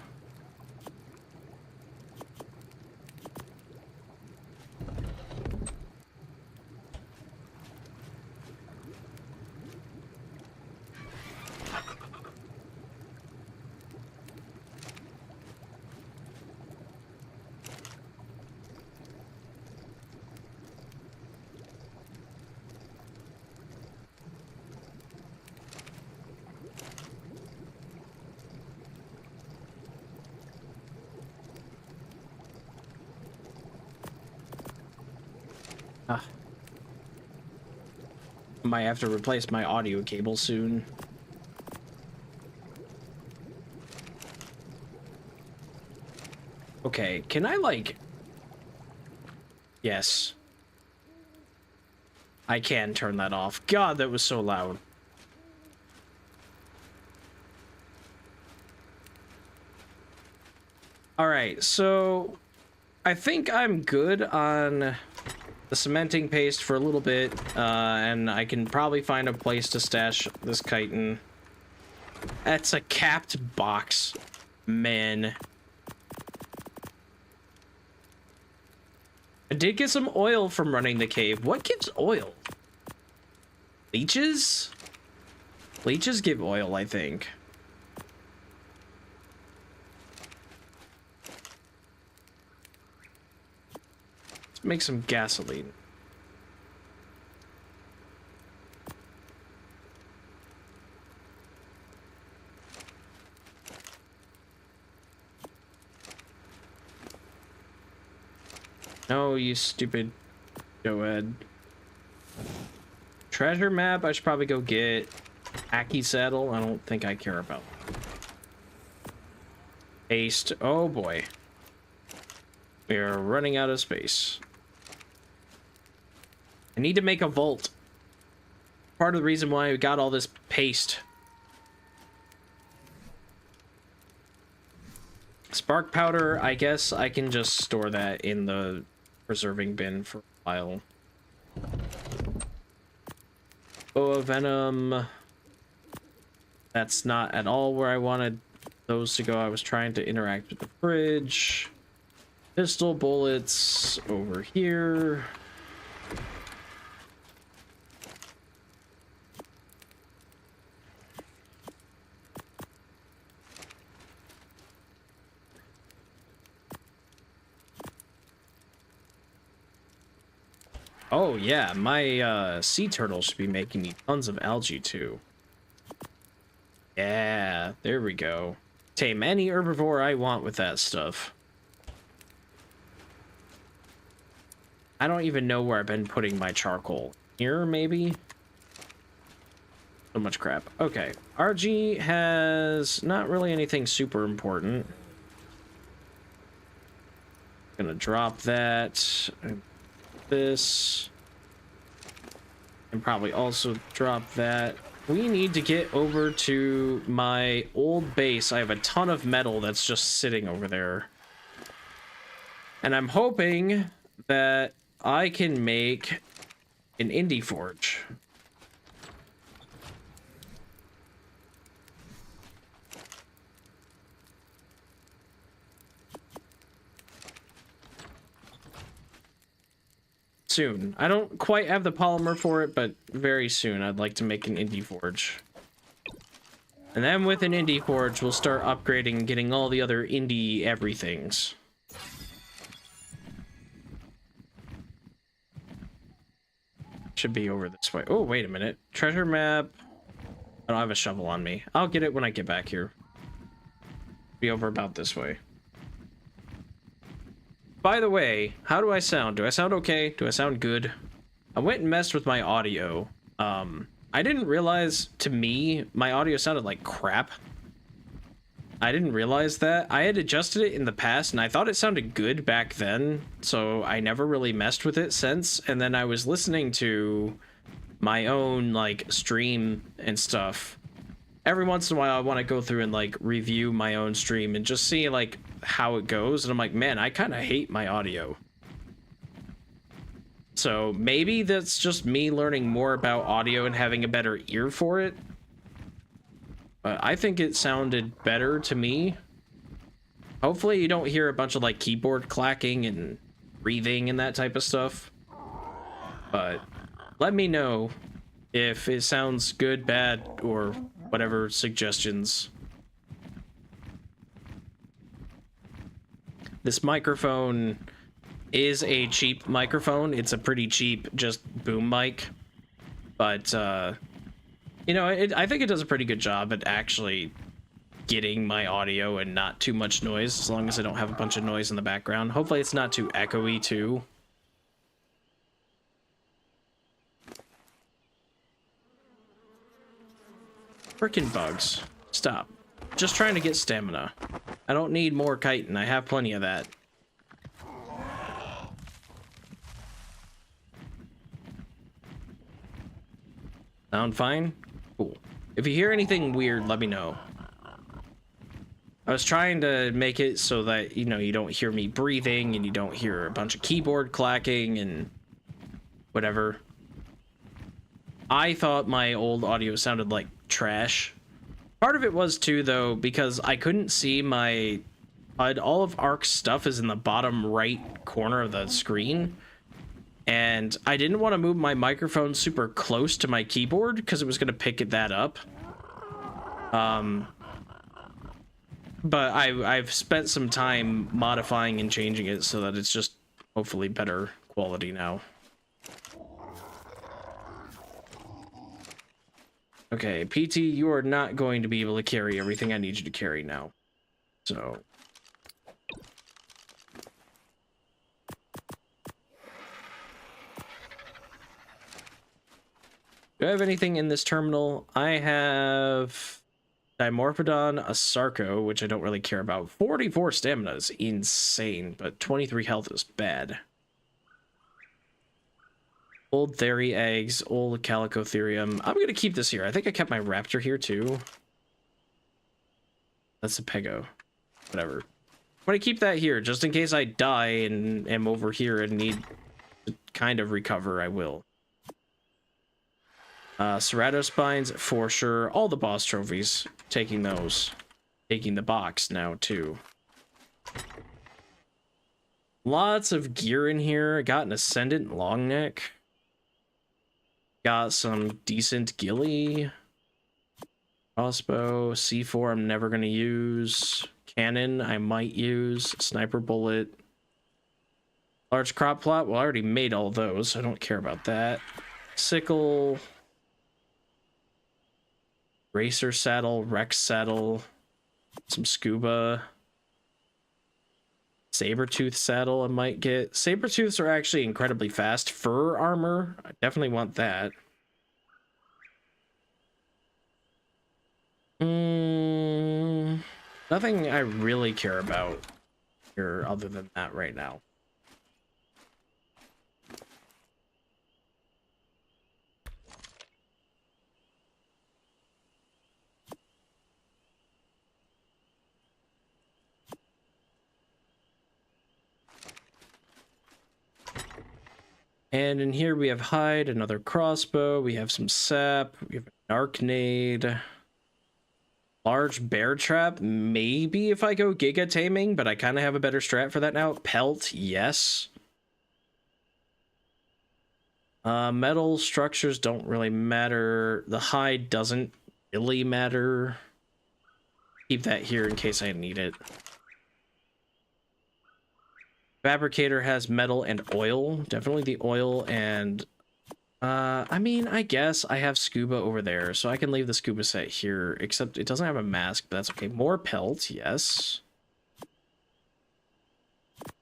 Might have to replace my audio cable soon. Okay, can I like... Yes. I can turn that off. God, that was so loud. Alright, so... I think I'm good on the cementing paste for a little bit, and I can probably find a place to stash this chitin. That's a capped box, man. I did get some oil from running the cave. What gives oil? Leeches? Leeches give oil, I think. Let's make some gasoline. No, you stupid Joed. Treasure map, I should probably go get. Hacky saddle, I don't think I care about. Paste, oh boy. We are running out of space. I need to make a vault. Part of the reason why we got all this paste. Spark powder, I guess I can just store that in the preserving bin for a while. Boa venom. That's not at all where I wanted those to go. I was trying to interact with the fridge. Pistol bullets over here. Oh yeah, my sea turtle should be making me tons of algae too. Yeah, there we go. Tame any herbivore I want with that stuff. I don't even know where I've been putting my charcoal. Here, maybe? So much crap. Okay, RG has not really anything super important. Gonna drop that. This. And probably also drop that. We need to get over to my old base. I have a ton of metal that's just sitting over there. And I'm hoping that I can make an indie forge. Soon. I don't quite have the polymer for it, but very soon I'd like to make an indie forge. And then with an indie forge, we'll start upgrading and getting all the other indie everythings. Should be over this way. Oh, wait a minute. Treasure map. I don't have a shovel on me. I'll get it when I get back here. Be over about this way. By the way, how do I sound? Do I sound okay? Do I sound good? I went and messed with my audio. I didn't realize, to me, my audio sounded like crap. I didn't realize that. I had adjusted it in the past, and I thought it sounded good back then, so I never really messed with it since. And then I was listening to my own, like, stream and stuff. Every once in a while, I want to go through and, like, review my own stream and just see, like, how it goes. And I'm like, man, I kind of hate my audio. So maybe that's just me learning more about audio and having a better ear for it. But I think it sounded better to me. Hopefully you don't hear a bunch of like keyboard clacking and breathing and that type of stuff. But let me know if it sounds good, bad, or whatever suggestions. This microphone is a cheap microphone. It's a pretty cheap just boom mic, but you know, I think it does a pretty good job at actually getting my audio and not too much noise, as long as I don't have a bunch of noise in the background. Hopefully it's not too echoey too. Frickin' bugs, stop. Just trying to get stamina. I don't need more chitin, I have plenty of that. Sound fine? Cool. If you hear anything weird, let me know. I was trying to make it so that, you know, you don't hear me breathing and you don't hear a bunch of keyboard clacking and whatever. I thought my old audio sounded like trash. Part of it was too, though, because I couldn't see my HUD. All of Ark's stuff is in the bottom right corner of the screen. And I didn't want to move my microphone super close to my keyboard because it was going to pick that up. But I've spent some time modifying and changing it so that it's just hopefully better quality now. Okay, PT, you are not going to be able to carry everything I need you to carry now. So... do I have anything in this terminal? I have Dimorphodon, a Sarco, which I don't really care about. 44 stamina is insane, but 23 health is bad. Old Theri eggs, old Calicotherium. I'm going to keep this here. I think I kept my Raptor here too. That's a Pego. Whatever. I'm going to keep that here just in case I die and am over here and need to kind of recover. I will. Cerato spines for sure. All the boss trophies, taking those. Taking the box now too. Lots of gear in here. I got an Ascendant long neck. Got some decent ghillie. Crossbow. C4 I'm never going to use. Cannon I might use. Sniper bullet. Large crop plot. Well, I already made all those, so I don't care about that. Sickle. Racer saddle, Rex saddle, some scuba, saber-tooth saddle I might get. Saber-tooths are actually incredibly fast. Fur armor, I definitely want that. Nothing I really care about here other than that right now. And in here we have hide, another crossbow, we have some sap, we have an arcnade, large bear trap, maybe if I go giga taming, but I kind of have a better strat for that now. Pelt, yes. Metal structures don't really matter. The hide doesn't really matter. Keep that here in case I need it. Fabricator has metal and oil. Definitely the oil and I mean, I guess I have scuba over there, so I can leave the scuba set here, except it doesn't have a mask, but that's okay. More pelt, yes.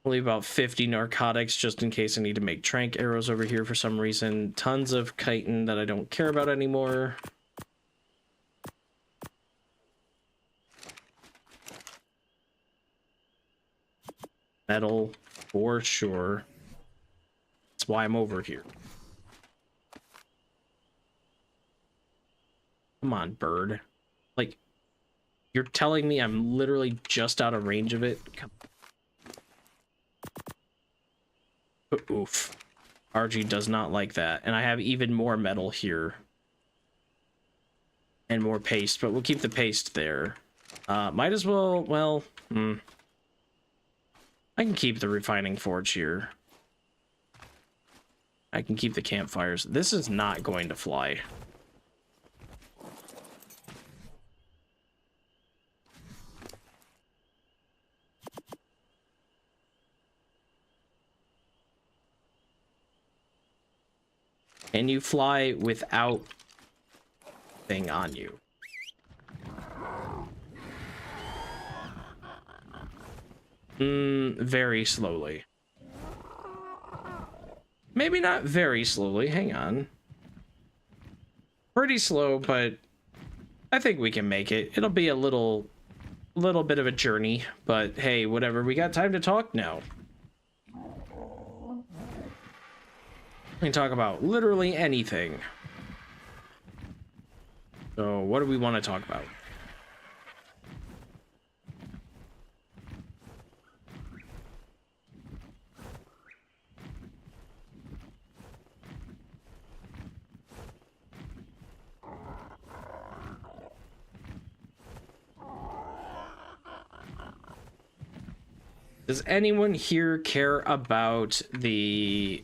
I'll leave about 50 narcotics just in case I need to make trank arrows over here for some reason. Tons of chitin that I don't care about anymore. Metal, for sure. That's why I'm over here. Come on, bird. Like, you're telling me I'm literally just out of range of it? Come on. Oof. RG does not like that. And I have even more metal here. And more paste, but we'll keep the paste there. Might as well, well, I can keep the refining forge here. I can keep the campfires. This is not going to fly. Can you fly without thing on you? Very slowly. Maybe not very slowly. Hang on. Pretty slow, but I think we can make it. It'll be a little bit of a journey, but hey, whatever. We got time to talk now. We can talk about literally anything. So, what do we want to talk about? Does anyone here care about the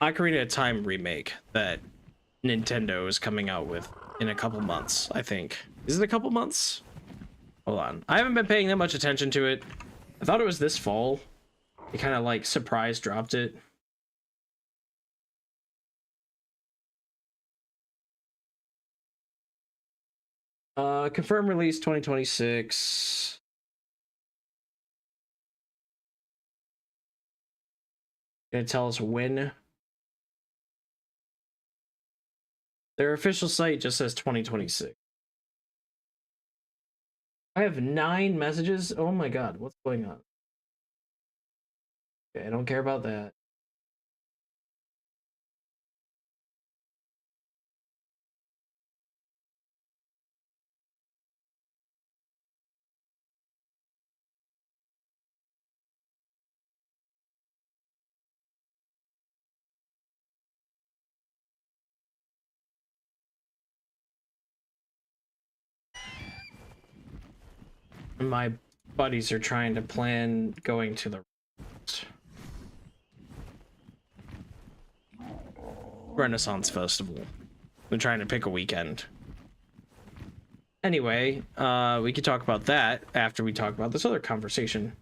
Ocarina of Time remake that Nintendo is coming out with in a couple months, I think? Is it a couple months? Hold on. I haven't been paying that much attention to it. I thought it was this fall. It kind of like surprise dropped it. Confirm release 2026. Gonna tell us when. Their official site just says 2026. I have 9 messages. Oh my god, what's going on? Okay, I don't care about that. My buddies are trying to plan going to the Renaissance Festival. They're trying to pick a weekend. Anyway, we could talk about that after we talk about this other conversation.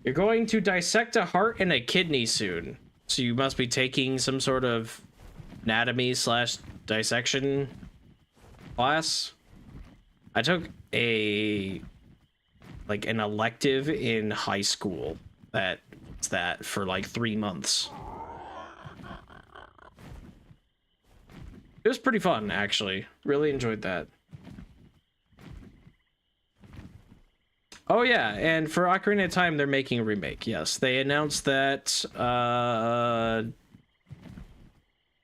You're going to dissect a heart and a kidney soon. So you must be taking some sort of anatomy / dissection class. I took an elective in high school that's that for like 3 months. It was pretty fun, actually. Really enjoyed that. Oh yeah, and for Ocarina of Time, they're making a remake. Yes, they announced that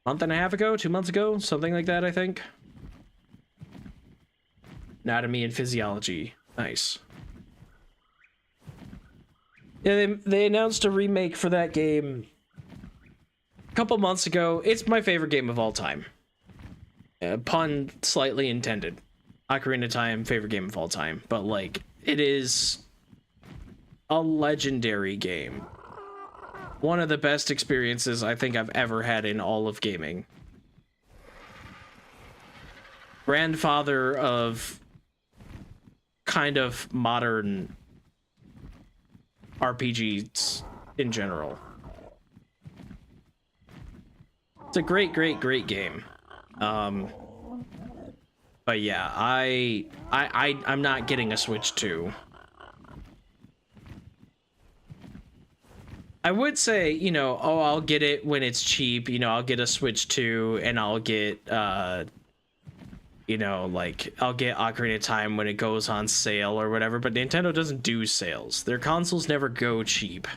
month and a half ago, 2 months ago, something like that, I think. Anatomy and physiology. Nice. Yeah, they announced a remake for that game a couple months ago. It's my favorite game of all time. Pun slightly intended. Ocarina of Time, favorite game of all time. But, like, it is a legendary game. One of the best experiences I think I've ever had in all of gaming. Grandfather of kind of modern RPGs in general. It's a great, great, great game. But yeah, I'm not getting a Switch 2. I would say, you know, oh, I'll get it when it's cheap. You know, I'll get a Switch 2 and I'll get, you know, like, I'll get Ocarina of Time when it goes on sale or whatever. But Nintendo doesn't do sales. Their consoles never go cheap.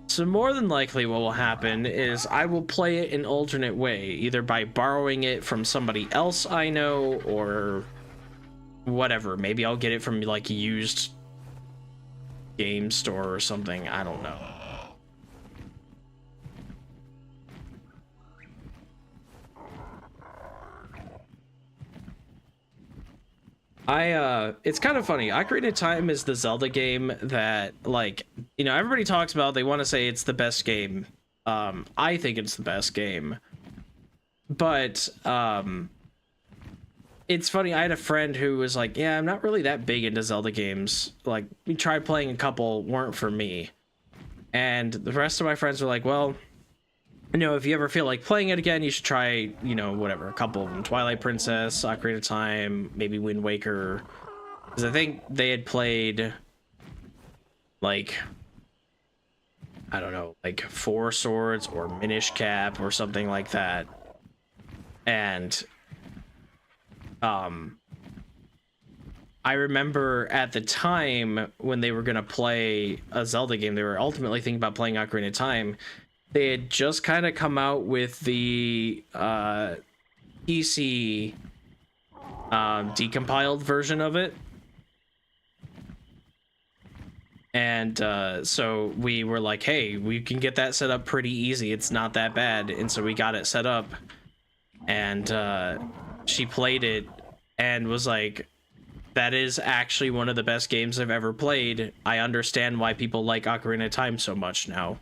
So more than likely what will happen is I will play it an alternate way, either by borrowing it from somebody else I know or whatever. Maybe I'll get it from like a used game store or something. I don't know. It's kind of funny. Ocarina of Time is the Zelda game that, like, you know, everybody talks about. They want to say it's the best game. I think it's the best game. But, it's funny. I had a friend who was like, yeah, I'm not really that big into Zelda games. Like, we tried playing a couple, weren't for me. And the rest of my friends were like, well, you know, if you ever feel like playing it again, you should try, you know, whatever, a couple of them. Twilight Princess, Ocarina of Time, maybe Wind Waker. Because I think they had played, like, I don't know, like Four Swords or Minish Cap or something like that. And, I remember at the time when they were going to play a Zelda game, they were ultimately thinking about playing Ocarina of Time. They had just kind of come out with the PC decompiled version of it. And so we were like, hey, we can get that set up pretty easy. It's not that bad. And so we got it set up. And she played it and was like, that is actually one of the best games I've ever played. I understand why people like Ocarina of Time so much now.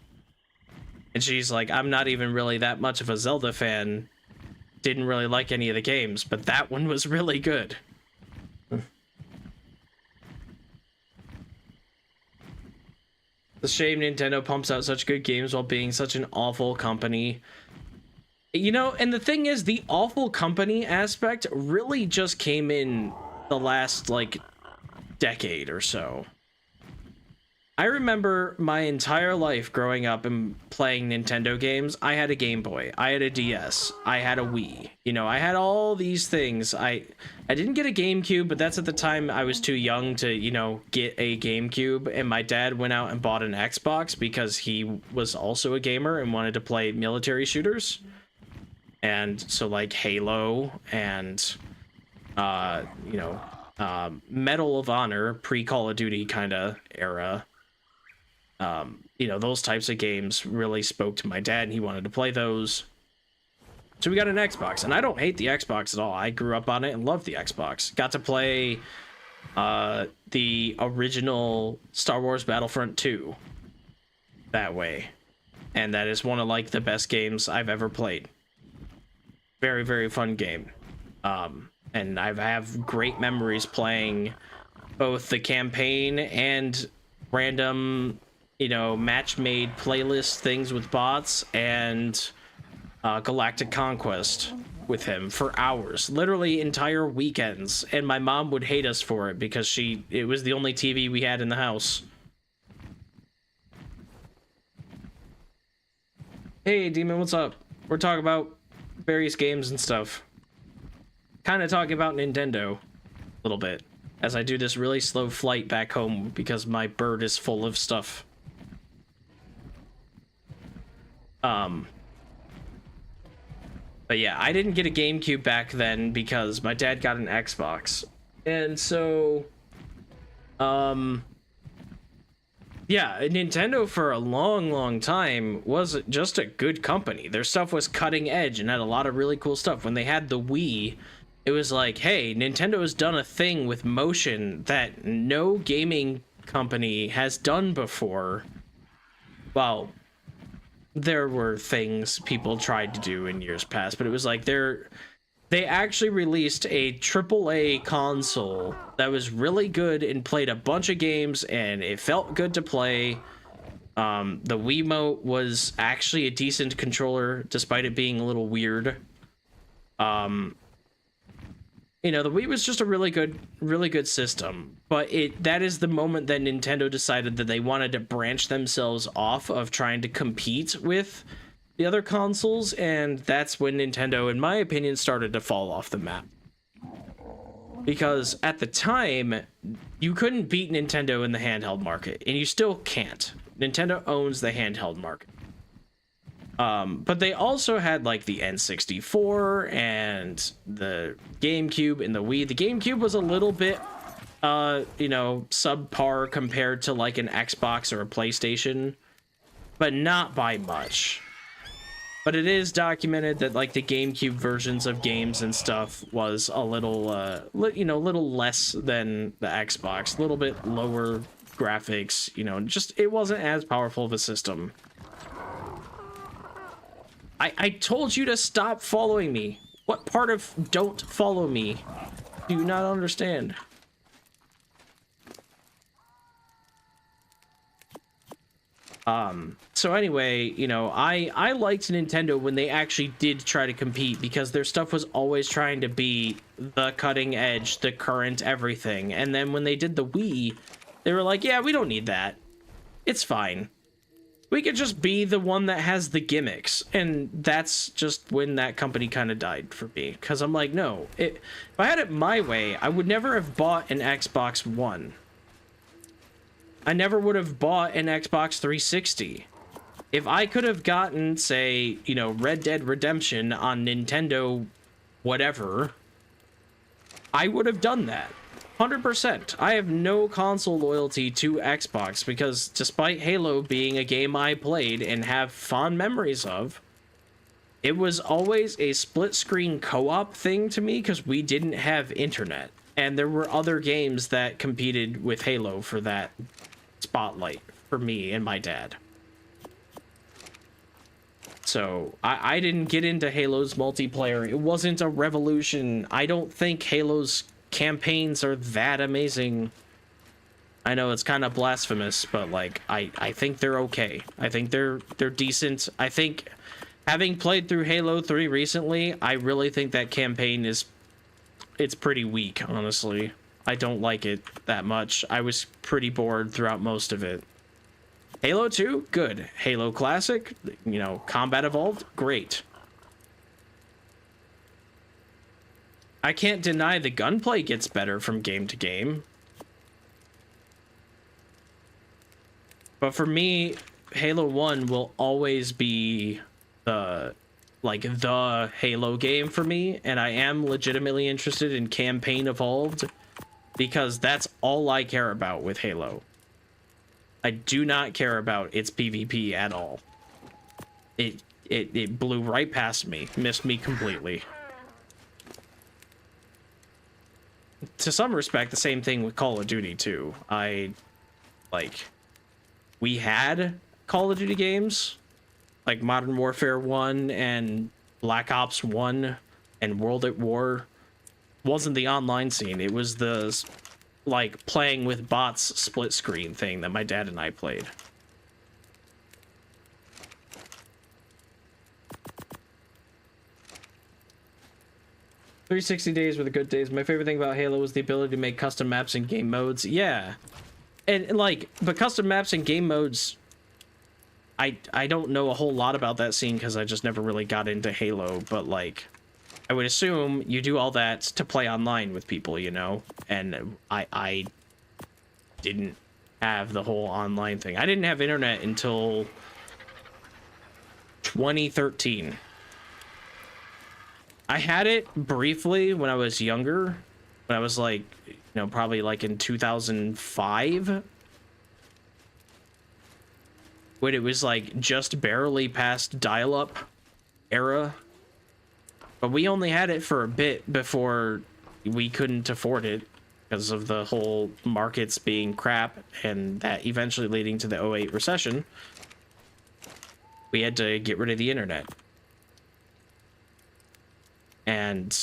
And she's like, I'm not even really that much of a Zelda fan. Didn't really like any of the games, but that one was really good. It's a shame Nintendo pumps out such good games while being such an awful company. You know, and the thing is, the awful company aspect really just came in the last, like, decade or so. I remember my entire life growing up and playing Nintendo games. I had a Game Boy, I had a DS, I had a Wii. You know, I had all these things. I didn't get a GameCube, but that's at the time I was too young to, you know, get a GameCube. And my dad went out and bought an Xbox because he was also a gamer and wanted to play military shooters. And so, like, Halo and, you know, Medal of Honor, pre-Call of Duty kind of era. You know, those types of games really spoke to my dad, and he wanted to play those. So we got an Xbox, and I don't hate the Xbox at all. I grew up on it and loved the Xbox. Got to play the original Star Wars Battlefront 2 that way. And that is one of, like, the best games I've ever played. Very, very fun game. And I have great memories playing both the campaign and random, you know, match-made playlist things with bots, and Galactic Conquest with him for hours, literally entire weekends. And my mom would hate us for it because it was the only TV we had in the house. Hey, Demon, what's up? We're talking about various games and stuff. Kind of talking about Nintendo a little bit as I do this really slow flight back home because my bird is full of stuff. But yeah, I didn't get a GameCube back then because my dad got an Xbox. And so, yeah, Nintendo for a long, long time was just a good company. Their stuff was cutting edge and had a lot of really cool stuff. When they had the Wii, it was like, hey, Nintendo has done a thing with motion that no gaming company has done before. Well, there were things people tried to do in years past, but it was like they actually released a AAA console that was really good and played a bunch of games, and it felt good to play. The Wiimote was actually a decent controller, despite it being a little weird. You know, the Wii was just a really good system, but that is the moment that Nintendo decided that they wanted to branch themselves off of trying to compete with the other consoles, and that's when Nintendo, in my opinion, started to fall off the map. Because at the time, you couldn't beat Nintendo in the handheld market, and you still can't. Nintendo owns the handheld market. But they also had like the N64 and the GameCube and the Wii. The GameCube was a little bit, you know, subpar compared to like an Xbox or a PlayStation, but not by much. But it is documented that like the GameCube versions of games and stuff was a little, you know, a little less than the Xbox, a little bit lower graphics, you know, just it wasn't as powerful of a system. I told you to stop following me. What part of don't follow me do you not understand? So anyway, you know, I liked Nintendo when they actually did try to compete, because their stuff was always trying to be the cutting edge, the current everything. And then when they did the Wii, they were like, yeah, we don't need that. It's fine. We could just be the one that has the gimmicks. And that's just when that company kind of died for me. Because I'm like, no, if I had it my way, I would never have bought an Xbox One. I never would have bought an Xbox 360. If I could have gotten, say, you know, Red Dead Redemption on Nintendo whatever, I would have done that. 100%. I have no console loyalty to Xbox, because despite Halo being a game I played and have fond memories of, it was always a split-screen co-op thing to me because we didn't have internet. And there were other games that competed with Halo for that spotlight for me and my dad. So I didn't get into Halo's multiplayer. It wasn't a revolution. I don't think Halo's campaigns are that amazing. I know it's kind of blasphemous, but like I think they're okay. I think they're decent. I think, having played through Halo 3 recently, I really think that campaign it's pretty weak, honestly. I don't like it that much. I was pretty bored throughout most of it. Halo 2, good. Halo Classic, you know, Combat Evolved, great. I can't deny the gunplay gets better from game to game. But for me, Halo 1 will always be the Halo game for me, and I am legitimately interested in Campaign Evolved, because that's all I care about with Halo. I do not care about its PvP at all. It blew right past me, missed me completely. To some respect, the same thing with Call of Duty too. We had Call of Duty games like Modern Warfare 1 and Black Ops 1 and World at War. Wasn't the online scene. It was the like playing with bots split screen thing that my dad and I played. "360 days were the good days. My favorite thing about Halo was the ability to make custom maps and game modes." Yeah. And like, but custom maps and game modes, I don't know a whole lot about that scene because I just never really got into Halo, but like, I would assume you do all that to play online with people, you know? And I didn't have the whole online thing. I didn't have internet until 2013. I had it briefly when I was younger, when I was like, you know, probably like in 2005. When it was like just barely past dial-up era. But we only had it for a bit before we couldn't afford it because of the whole markets being crap, and that eventually leading to the '08 recession. We had to get rid of the internet. And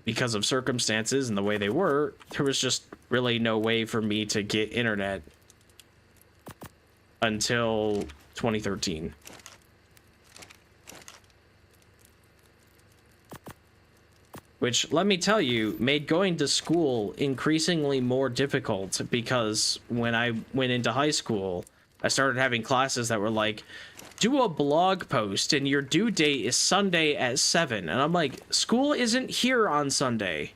because of circumstances and the way they were, there was just really no way for me to get internet until 2013. Which, let me tell you, made going to school increasingly more difficult, because when I went into high school, I started having classes that were like, do a blog post and your due date is Sunday at 7. And I'm like, school isn't here on Sunday.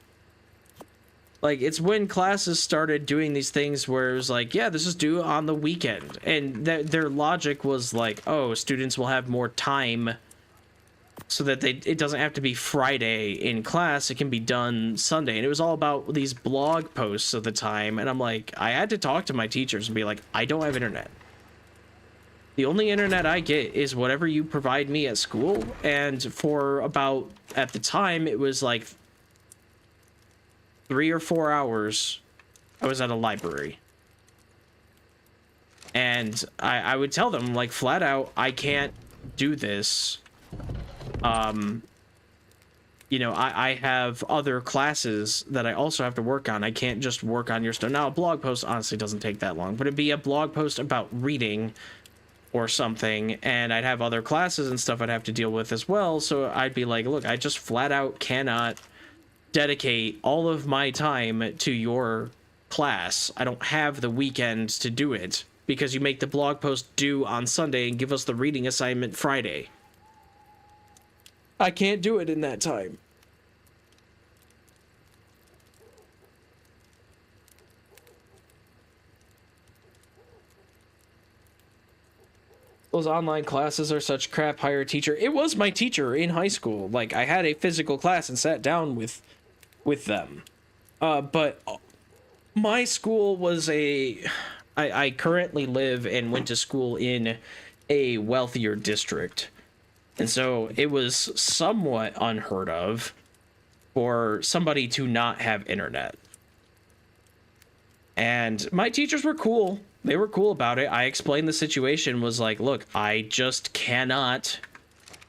Like, it's when classes started doing these things where it was like, yeah, this is due on the weekend. And their logic was like, oh, students will have more time so that it doesn't have to be Friday in class. It can be done Sunday. And it was all about these blog posts at the time. And I'm like, I had to talk to my teachers and be like, I don't have internet. The only internet I get is whatever you provide me at school. And for about, at the time, it was like 3 or 4 hours, I was at a library. And I would tell them, like, flat out, I can't do this. You know, I have other classes that I also have to work on. I can't just work on your stuff. Now, a blog post honestly doesn't take that long, but it'd be a blog post about reading or something, and I'd have other classes and stuff I'd have to deal with as well. So I'd be like, look, I just flat out cannot dedicate all of my time to your class. I don't have the weekends to do it because you make the blog post due on Sunday and give us the reading assignment Friday. I can't do it in that time. Those online classes are such crap. Hire a teacher. It was my teacher in high school. Like, I had a physical class and sat down with them. But my school was I currently live and went to school in a wealthier district. And so it was somewhat unheard of for somebody to not have internet. And my teachers were cool. They were cool about it. I explained the situation, was like, look, I just cannot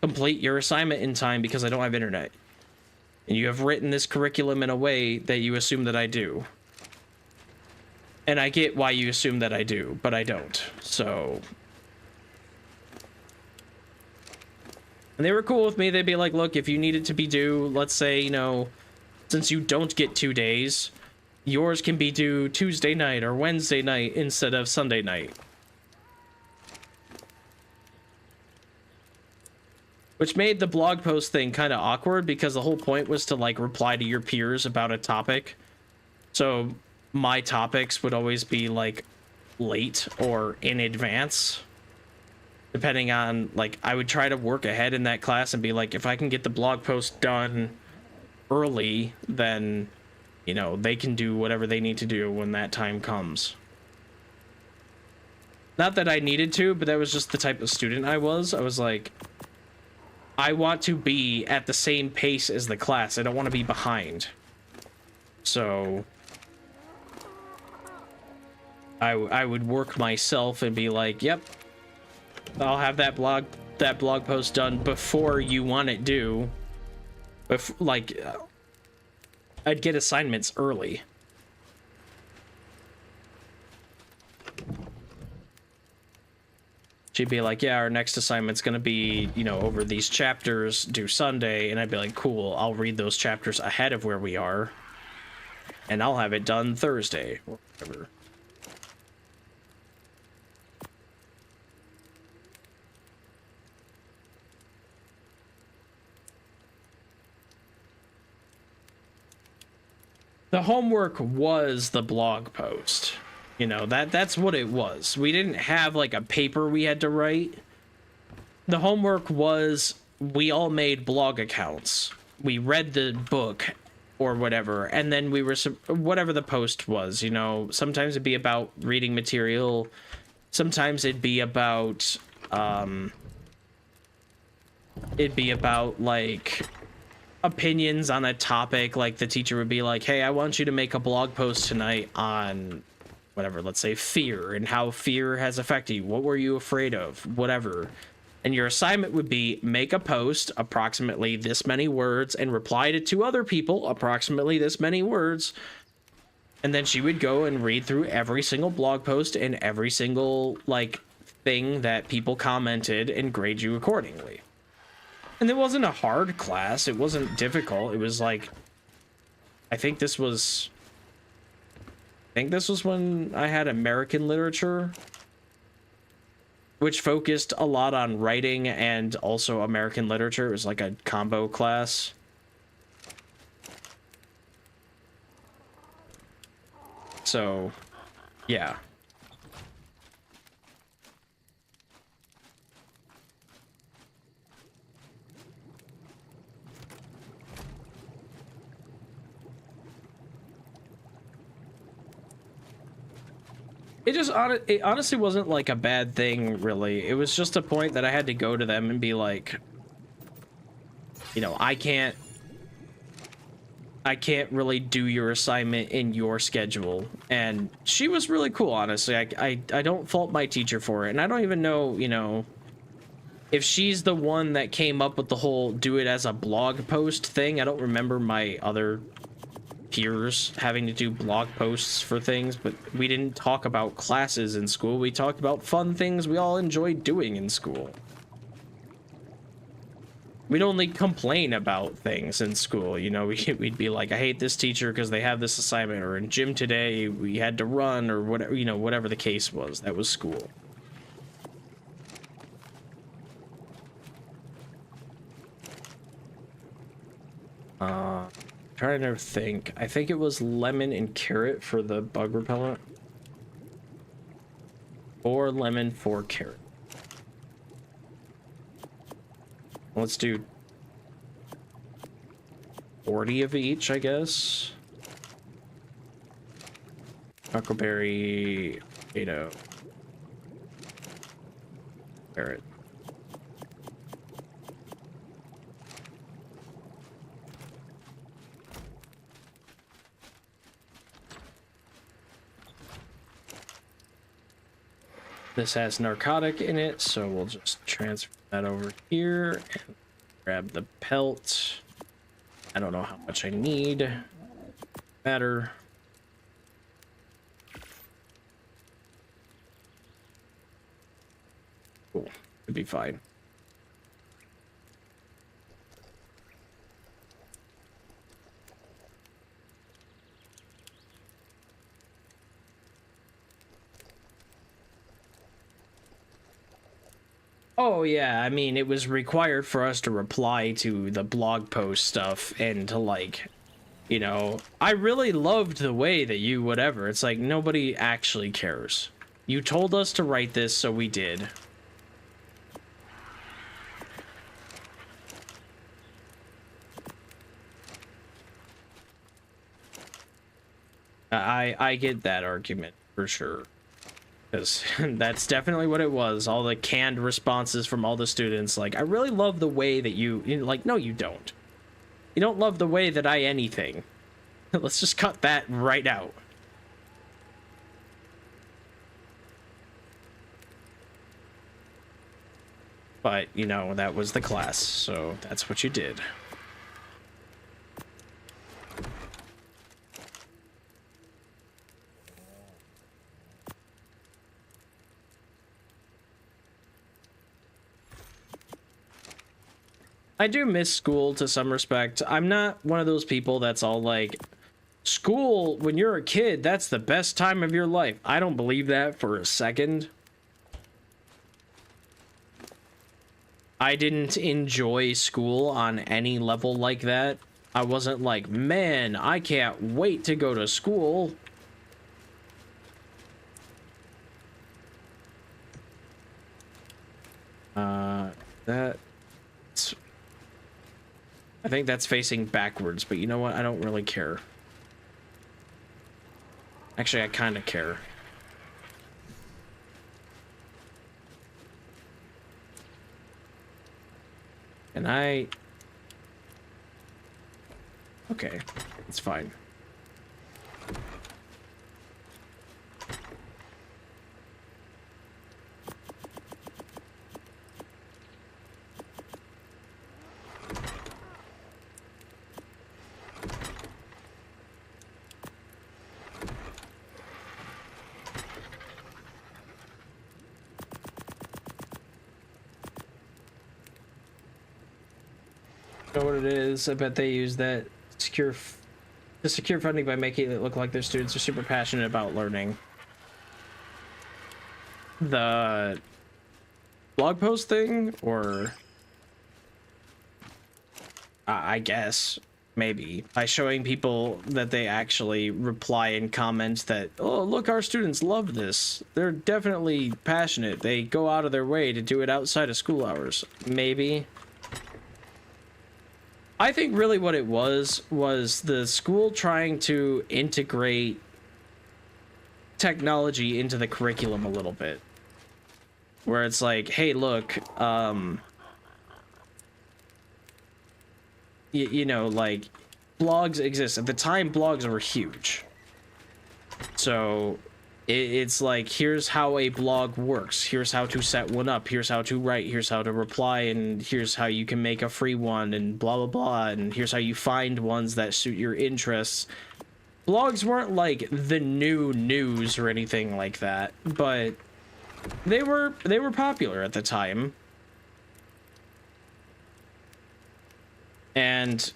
complete your assignment in time because I don't have internet. And you have written this curriculum in a way that you assume that I do. And I get why you assume that I do, but I don't. So... And they were cool with me. They'd be like, look, if you need it to be due, let's say, you know, since you don't get 2 days, yours can be due Tuesday night or Wednesday night instead of Sunday night. Which made the blog post thing kind of awkward because the whole point was to, like, reply to your peers about a topic. So my topics would always be, like, late or in advance. Depending on, like, I would try to work ahead in that class and be like, if I can get the blog post done early, then, you know, they can do whatever they need to do when that time comes. Not that I needed to, but that was just the type of student I was. I was like, I want to be at the same pace as the class. I don't want to be behind. So I would work myself and be like, yep, I'll have that blog post done before you want it due. I'd get assignments early. She'd be like, yeah, our next assignment's gonna be, you know, over these chapters due Sunday. And I'd be like, cool, I'll read those chapters ahead of where we are. And I'll have it done Thursday or whatever. The homework was the blog post. You know, that's what it was. We didn't have, like, a paper we had to write. The homework was, we all made blog accounts. We read the book or whatever, and then we were, whatever the post was, you know. Sometimes it'd be about reading material. Sometimes it'd be about, like, opinions on a topic. Like, the teacher would be like, hey, I want you to make a blog post tonight on whatever, let's say fear and how fear has affected you. What were you afraid of? Whatever. And your assignment would be make a post approximately this many words and reply to 2 other people approximately this many words. And then she would go and read through every single blog post and every single, like, thing that people commented and grade you accordingly. And it wasn't a hard class. It wasn't difficult. It was like, I think this was when I had American literature, which focused a lot on writing and also American literature. It was like a combo class. So, yeah. It honestly wasn't like a bad thing, really. It was just a point that I had to go to them and be like, you know, I can't really do your assignment in your schedule. And she was really cool, honestly. I don't fault my teacher for it. And I don't even know, you know, if she's the one that came up with the whole do it as a blog post thing. I don't remember my other peers having to do blog posts for things, but we didn't talk about classes in school. We talked about fun things we all enjoyed doing in school. We'd only complain about things in school, you know. We'd be like, I hate this teacher because they have this assignment, or in gym today we had to run, or whatever, you know, whatever the case was. That was school. Trying to think. I think it was lemon and carrot for the bug repellent. Or lemon, 4 carrot. Let's do 40 of each, I guess. Huckleberry, potato, carrot. This has narcotic in it, so we'll just transfer that over here and grab the pelt. I don't know how much I need. Matter. Cool. Could be fine. Oh yeah, I mean, it was required for us to reply to the blog post stuff and to, like, you know, I really loved the way that you whatever. It's like nobody actually cares. You told us to write this, so we did. I get that argument for sure. Because that's definitely what it was. All the canned responses from all the students. Like, I really love the way that you know, like, no, you don't. You don't love the way that I anything. Let's just cut that right out. But, you know, that was the class, so that's what you did. I do miss school to some respect. I'm not one of those people that's all like, school, when you're a kid, that's the best time of your life. I don't believe that for a second. I didn't enjoy school on any level like that. I wasn't like, man, I can't wait to go to school. I think that's facing backwards, but you know what? I don't really care. Actually, I kind of care. And okay, it's fine. Know what it is? I bet they use that to secure funding by making it look like their students are super passionate about learning. The blog post thing, or I guess maybe by showing people that they actually reply and comment that, oh, look, our students love this. They're definitely passionate. They go out of their way to do it outside of school hours. Maybe. I think really what it was the school trying to integrate technology into the curriculum a little bit. Where it's like, hey, look, you know, like, blogs exist. At the time, blogs were huge. So it's like, here's how a blog works. Here's how to set one up. Here's how to write. Here's how to reply. And here's how you can make a free one, and blah, blah, blah. And here's how you find ones that suit your interests. Blogs weren't like the new news or anything like that, but they were popular at the time. And,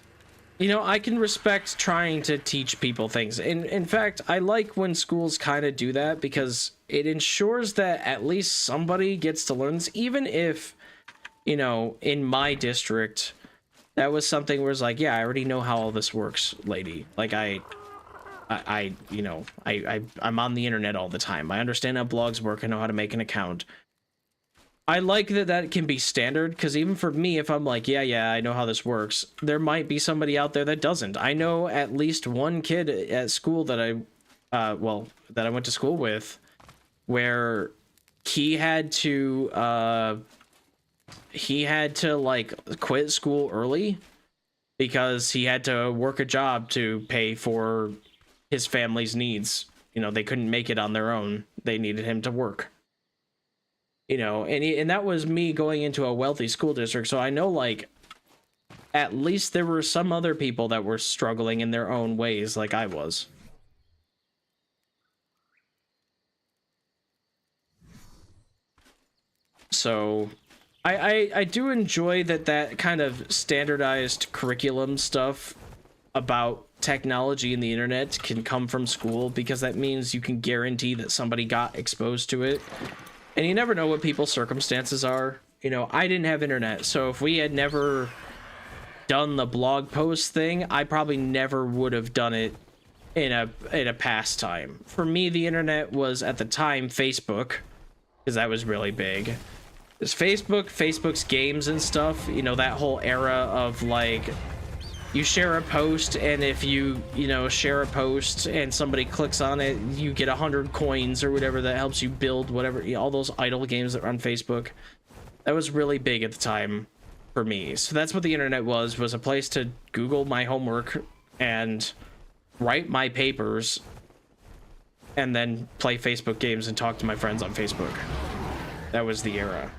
you know, I can respect trying to teach people things. In fact, I like when schools kind of do that, because it ensures that at least somebody gets to learn this, even if, you know, in my district, that was something where it's like, yeah, I already know how all this works, lady. Like, you know, I'm on the internet all the time. I understand how blogs work. I know how to make an account. I like that can be standard, because even for me, if I'm like, yeah, I know how this works, there might be somebody out there that doesn't. I know at least one kid at school that I went to school with, where he had to like quit school early because he had to work a job to pay for his family's needs. You know, they couldn't make it on their own. They needed him to work. You know, and that was me going into a wealthy school district, so I know, like, at least there were some other people that were struggling in their own ways, like I was. So, I do enjoy that kind of standardized curriculum stuff about technology and the internet can come from school, because that means you can guarantee that somebody got exposed to it. And you never know what people's circumstances are. You know, I didn't have internet, so if we had never done the blog post thing, I probably never would have done it in a past time. For me, the internet was, at the time, Facebook, because that was really big. It's Facebook's games and stuff, you know, that whole era of, like, you share a post, and if you share a post and somebody clicks on it, you get 100 coins or whatever that helps you build whatever, you know, all those idle games that are on Facebook. That was really big at the time for me. So that's what the internet was a place to Google my homework and write my papers and then play Facebook games and talk to my friends on Facebook. That was the era.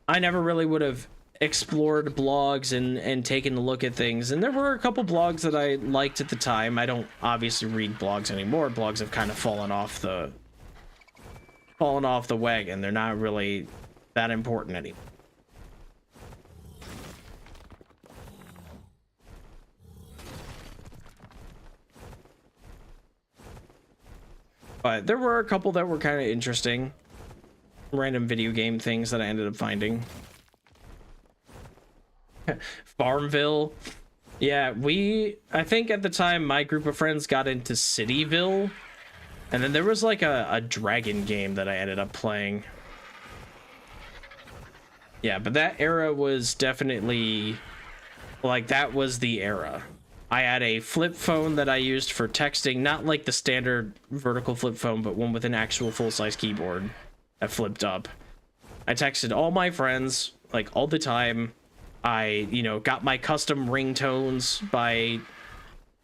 I never really would have explored blogs and taken a look at things, and there were a couple blogs that I liked at the time. I don't obviously read blogs anymore. Blogs have kind of fallen off the wagon. They're not really that important anymore. But there were a couple that were kind of interesting. Random video game things that I ended up finding. Farmville. Yeah, I think at the time my group of friends got into Cityville, and then there was like a dragon game that I ended up playing. Yeah, but that era was definitely, like, that was the era. I had a flip phone that I used for texting, not like the standard vertical flip phone, but one with an actual full-size keyboard that flipped up. I texted all my friends, like, all the time. I, you know, got my custom ringtones by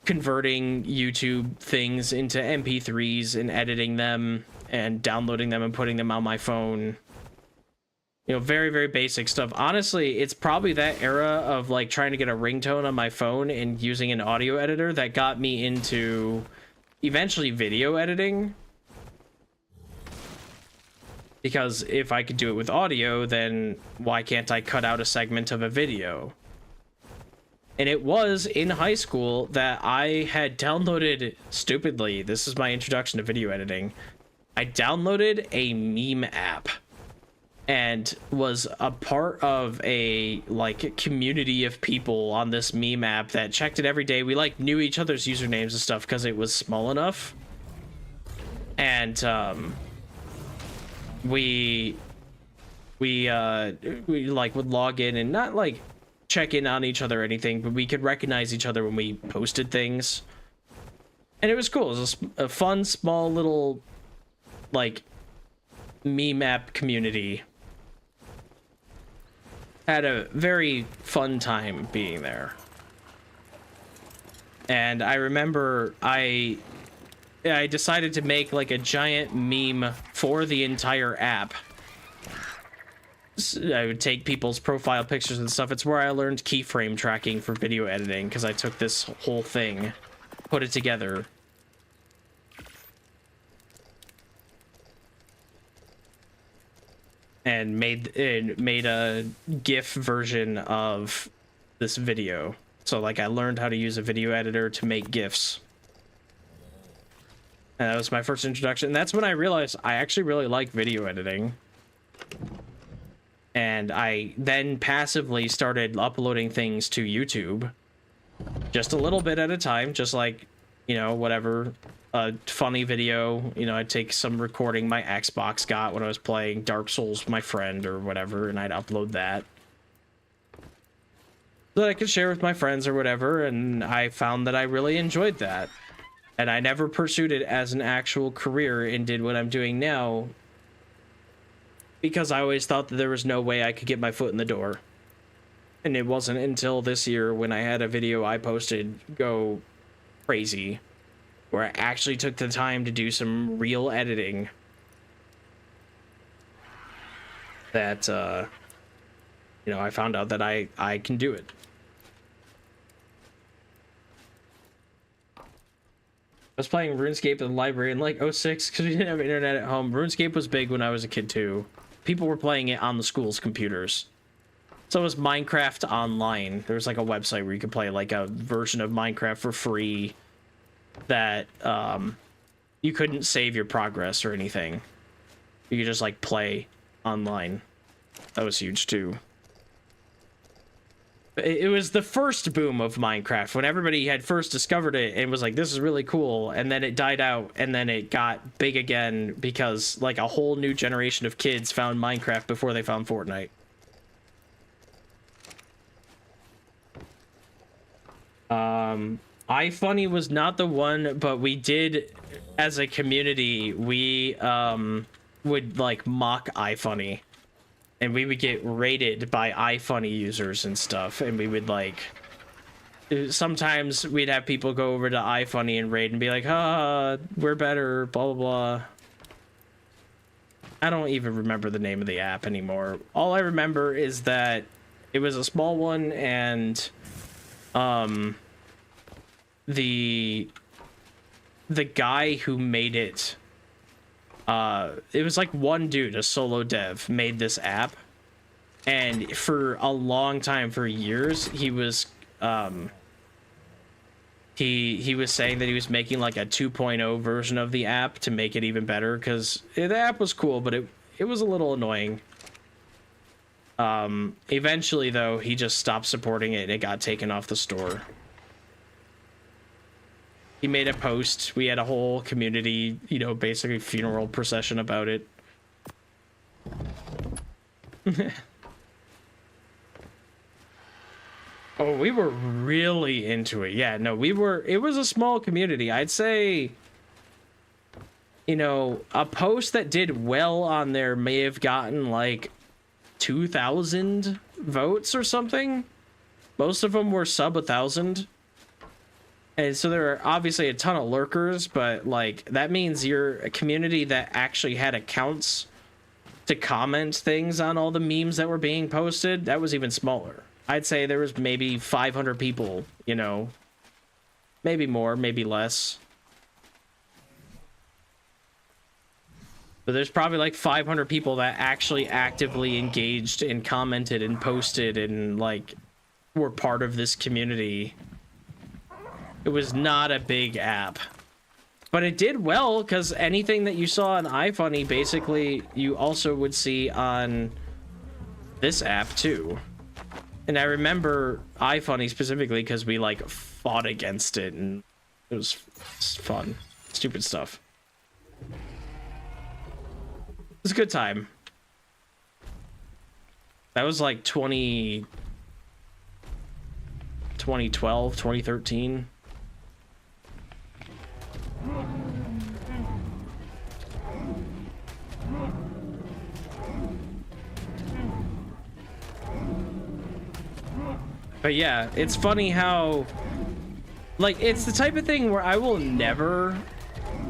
converting YouTube things into MP3s and editing them and downloading them and putting them on my phone. You know, very, very basic stuff. Honestly, it's probably that era of, like, trying to get a ringtone on my phone and using an audio editor that got me into eventually video editing. Because if I could do it with audio, then why can't I cut out a segment of a video? And it was in high school that I had downloaded, stupidly, this is my introduction to video editing, I downloaded a meme app and was a part of a like community of people on this meme app that checked it every day. We like knew each other's usernames and stuff because it was small enough. And we like would log in and not like check in on each other or anything, but we could recognize each other when we posted things. And it was cool. It was a fun, small little like meme app community. Had a very fun time being there. And I remember I decided to make like a giant meme for the entire app. I would take people's profile pictures and stuff. It's where I learned keyframe tracking for video editing, because I took this whole thing, put it together. And made a GIF version of this video. So like I learned how to use a video editor to make GIFs. And that was my first introduction. And that's when I realized I actually really like video editing. And I then passively started uploading things to YouTube. Just a little bit at a time, just like, you know, whatever. A funny video, you know, I'd take some recording my Xbox got when I was playing Dark Souls with my friend or whatever, and I'd upload that. So that I could share with my friends or whatever, and I found that I really enjoyed that. And I never pursued it as an actual career and did what I'm doing now, because I always thought that there was no way I could get my foot in the door. And it wasn't until this year when I had a video I posted go crazy, where I actually took the time to do some real editing, that, you know, I found out that I can do it. I was playing RuneScape in the library in like 06 because we didn't have internet at home. RuneScape was big when I was a kid too. People were playing it on the school's computers. So was Minecraft Online. There was like a website where you could play like a version of Minecraft for free that you couldn't save your progress or anything. You could just like play online. That was huge too. It was the first boom of Minecraft when everybody had first discovered it and was like, this is really cool, and then it died out, and then it got big again because like a whole new generation of kids found Minecraft before they found Fortnite. iFunny was not the one, but we did, as a community, we would like mock iFunny, and we would get raided by iFunny users and stuff, and we would like, sometimes we'd have people go over to iFunny and raid and be like, we're better, blah blah blah. I don't even remember the name of the app anymore. All I remember is that it was a small one, and the guy who made it, it was like one dude, a solo dev, made this app, and for a long time, for years, he was he was saying that he was making like a 2.0 version of the app to make it even better, because the app was cool, but it was a little annoying. Eventually though, he just stopped supporting it and it got taken off the store. He made a post. We had a whole community, you know, basically funeral procession about it. Oh, we were really into it. Yeah, no, it was a small community. I'd say, you know, a post that did well on there may have gotten like 2,000 votes or something. Most of them were sub 1,000. And so there are obviously a ton of lurkers, but like that means you're a community that actually had accounts to comment things on all the memes that were being posted. That was even smaller. I'd say there was maybe 500 people, you know, maybe more, maybe less. But there's probably like 500 people that actually actively engaged and commented and posted and like were part of this community. It was not a big app, but it did well because anything that you saw on iFunny, basically you also would see on this app too. And I remember iFunny specifically because we like fought against it and it was fun. Stupid stuff. It was a good time. That was like 2012, 2013. But yeah, it's funny how, like, it's the type of thing where I will never,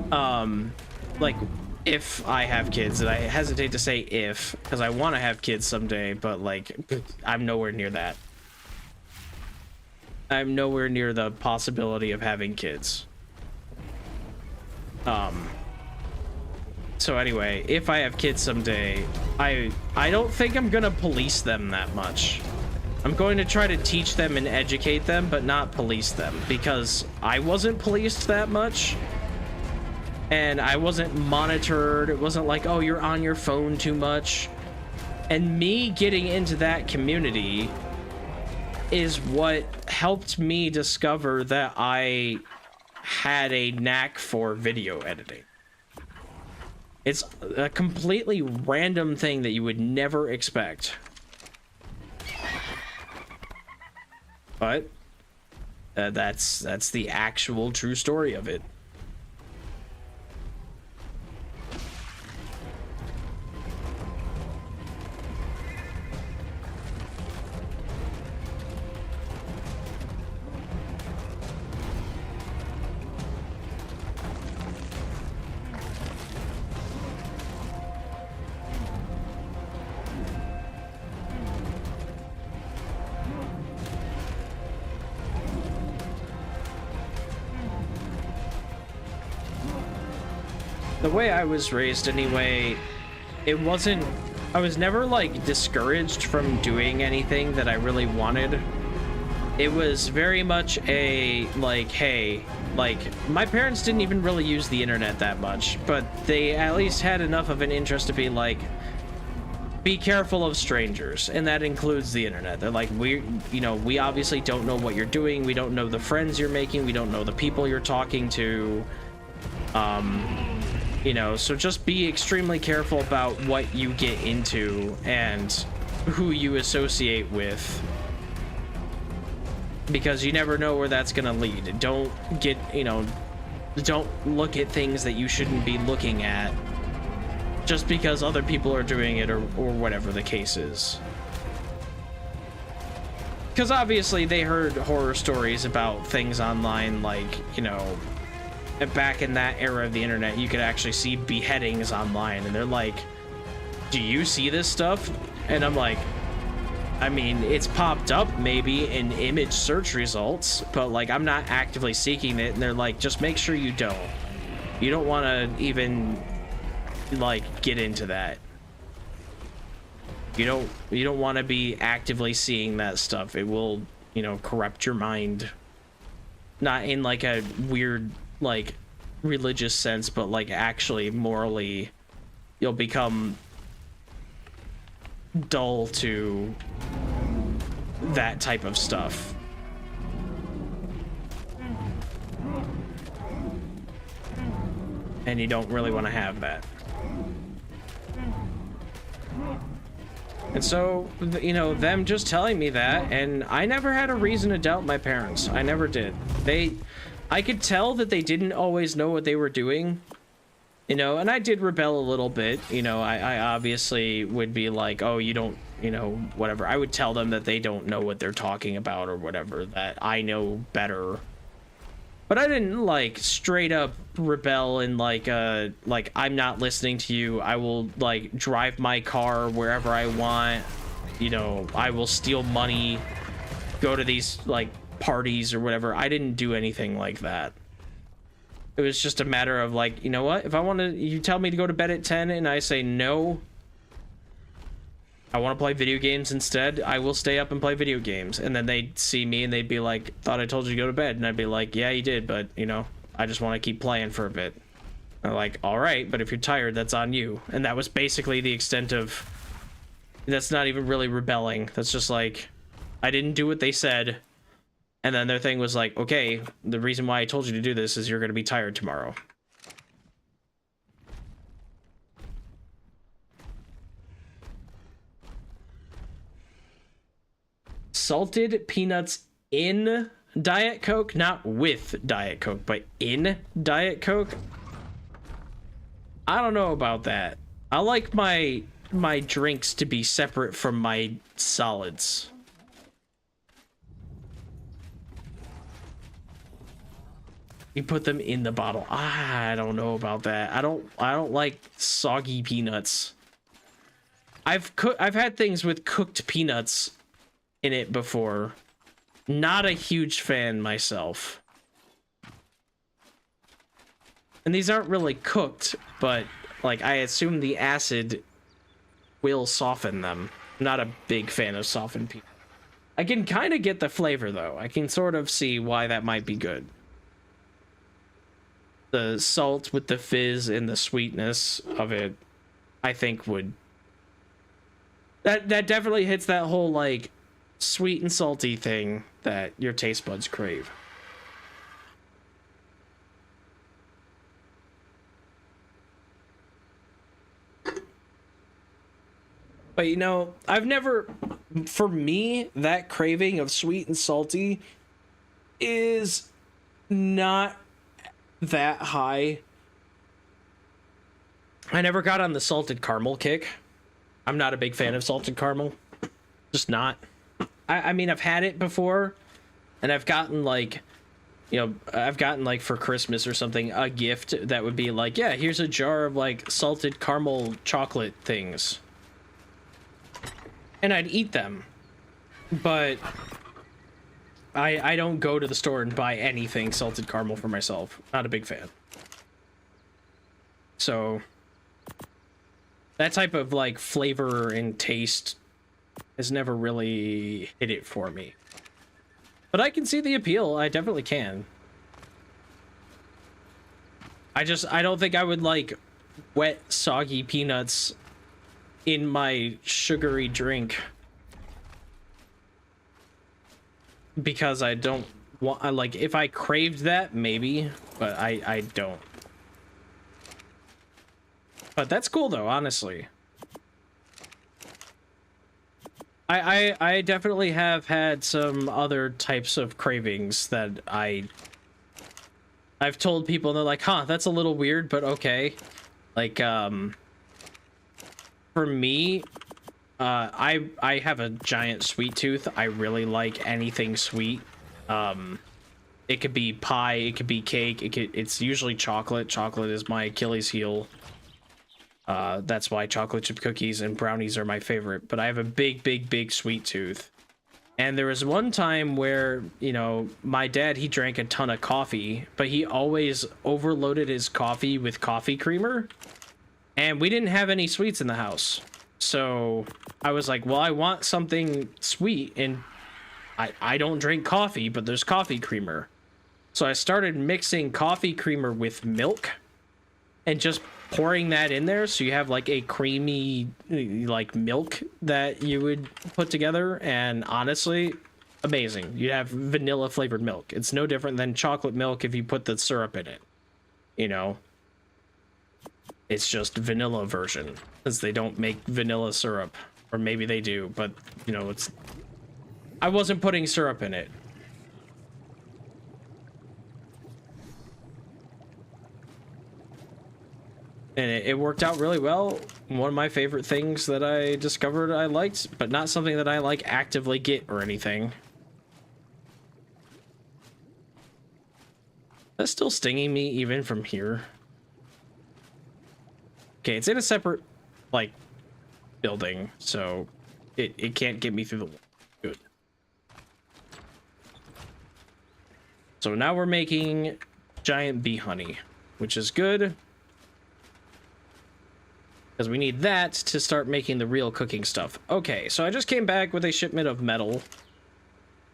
like, if I have kids, and I hesitate to say if, because I want to have kids someday, but, like, I'm nowhere near that. I'm nowhere near the possibility of having kids. So anyway, if I have kids someday, I don't think I'm gonna police them that much. I'm going to try to teach them and educate them, but not police them, because I wasn't policed that much. And I wasn't monitored. It wasn't like, oh, you're on your phone too much. And me getting into that community is what helped me discover that I had a knack for video editing. It's a completely random thing that you would never expect. But that's the actual true story of it. The way I was raised anyway, it wasn't, I was never like discouraged from doing anything that I really wanted. It was very much a like, hey, like my parents didn't even really use the internet that much, but they at least had enough of an interest to be like, be careful of strangers, and that includes the internet. They're like, we obviously don't know what you're doing, we don't know the friends you're making, we don't know the people you're talking to. So just be extremely careful about what you get into and who you associate with, because you never know where that's gonna lead. Don't get, don't look at things that you shouldn't be looking at just because other people are doing it or whatever the case is. Because obviously they heard horror stories about things online, like, back in that era of the internet, you could actually see beheadings online, and they're like, do you see this stuff? And I'm like, I mean, it's popped up maybe in image search results, but like, I'm not actively seeking it. And they're like, just make sure you don't want to even like get into that. You don't want to be actively seeing that stuff. It will, corrupt your mind, not in like a weird like religious sense, but like actually morally you'll become dull to that type of stuff. And you don't really want to have that. And so, them just telling me that, and I never had a reason to doubt my parents. I never did. I could tell that they didn't always know what they were doing, and I did rebel a little bit. I obviously would be like, oh, you don't, whatever. I would tell them that they don't know what they're talking about or whatever, that I know better. But I didn't like straight up rebel and like I'm not listening to you. I will like drive my car wherever I want. I will steal money, go to these like parties or whatever. I didn't do anything like that. It was just a matter of like, you know what? If I want to, you tell me to go to bed at 10 and I say no, I want to play video games instead, I will stay up and play video games. And then they'd see me and they'd be like, thought I told you to go to bed. And I'd be like, yeah, you did, but you know, I just want to keep playing for a bit. And they're like, all right, but if you're tired, that's on you. And that was basically the extent of, that's not even really rebelling. That's just like, I didn't do what they said. And then their thing was like, okay, the reason why I told you to do this is you're going to be tired tomorrow. Salted peanuts in Diet Coke, not with Diet Coke, but in Diet Coke. I don't know about that. I like my drinks to be separate from my solids. You put them in the bottle. I don't know about that. I don't like soggy peanuts. I've had things with cooked peanuts in it before. Not a huge fan myself. And these aren't really cooked, but like I assume the acid will soften them. Not a big fan of softened peanuts. I can kind of get the flavor though. I can sort of see why that might be good. The salt with the fizz and the sweetness of it, I think would... That definitely hits that whole, like, sweet and salty thing that your taste buds crave. But, you know, I've never... For me, that craving of sweet and salty is not that high. I never got on the salted caramel kick. I'm not a big fan of salted caramel. Just not. I mean, I've had it before, and I've gotten like, you know, I've gotten like for Christmas or something, a gift that would be like, yeah, here's a jar of like salted caramel chocolate things. And I'd eat them. But I don't go to the store and buy anything salted caramel for myself. Not a big fan. So that type of like flavor and taste has never really hit it for me. But I can see the appeal. I definitely can. I don't think I would like wet soggy peanuts in my sugary drink. Because I don't want, like, if I craved that, maybe, but I don't. But that's cool though, honestly. I definitely have had some other types of cravings that I've told people and they're like, huh, that's a little weird, but okay. Like, for me, I have a giant sweet tooth. I really like anything sweet. It could be pie, it could be cake, it's usually chocolate. Chocolate is my Achilles heel. That's why chocolate chip cookies and brownies are my favorite. But I have a big sweet tooth. And there was one time where, you know, my dad, he drank a ton of coffee, but he always overloaded his coffee with coffee creamer. And we didn't have any sweets in the house. So I was like, well, I want something sweet, and I don't drink coffee, but there's coffee creamer. So I started mixing coffee creamer with milk and just pouring that in there, so you have like a creamy like milk that you would put together. And honestly, amazing. You have vanilla flavored milk. It's no different than chocolate milk if you put the syrup in it, you know. It's just vanilla version, because they don't make vanilla syrup, or maybe they do, but you know, it's, I wasn't putting syrup in it. And it worked out really well. One of my favorite things that I discovered I liked, but not something that I like actively get or anything. That's still stinging me even from here. Okay, it's in a separate, like, building, so it can't get me through the wall. Good. So now we're making giant bee honey, which is good. Because we need that to start making the real cooking stuff. Okay, so I just came back with a shipment of metal.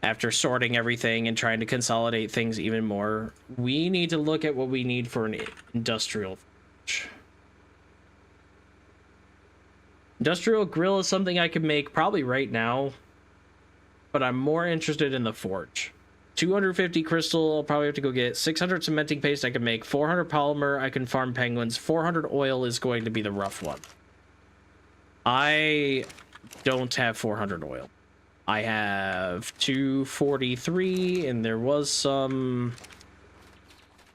After sorting everything and trying to consolidate things even more. We need to look at what we need for an industrial forge. Industrial grill is something I could make probably right now. But I'm more interested in the forge. 250 crystal, I'll probably have to go get 600 cementing paste I can make, 400 polymer, I can farm penguins, 400 oil is going to be the rough one. I don't have 400 oil. I have 243, and there was some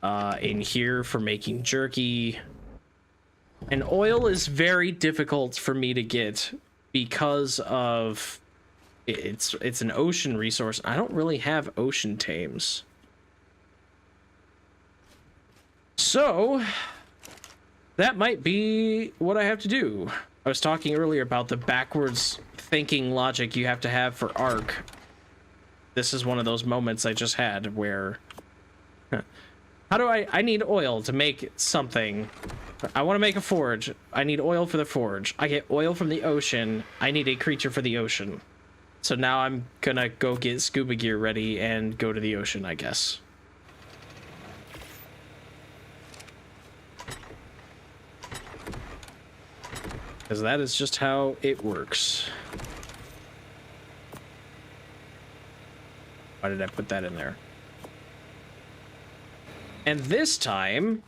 in here for making jerky. And oil is very difficult for me to get because of it's an ocean resource. I don't really have ocean tames. So that might be what I have to do. I was talking earlier about the backwards thinking logic you have to have for Ark. This is one of those moments I just had where how do I need oil to make something. I want to make a forge. I need oil for the forge. I get oil from the ocean. I need a creature for the ocean. So now I'm gonna go get scuba gear ready and go to the ocean, I guess. Because that is just how it works. Why did I put that in there? And this time,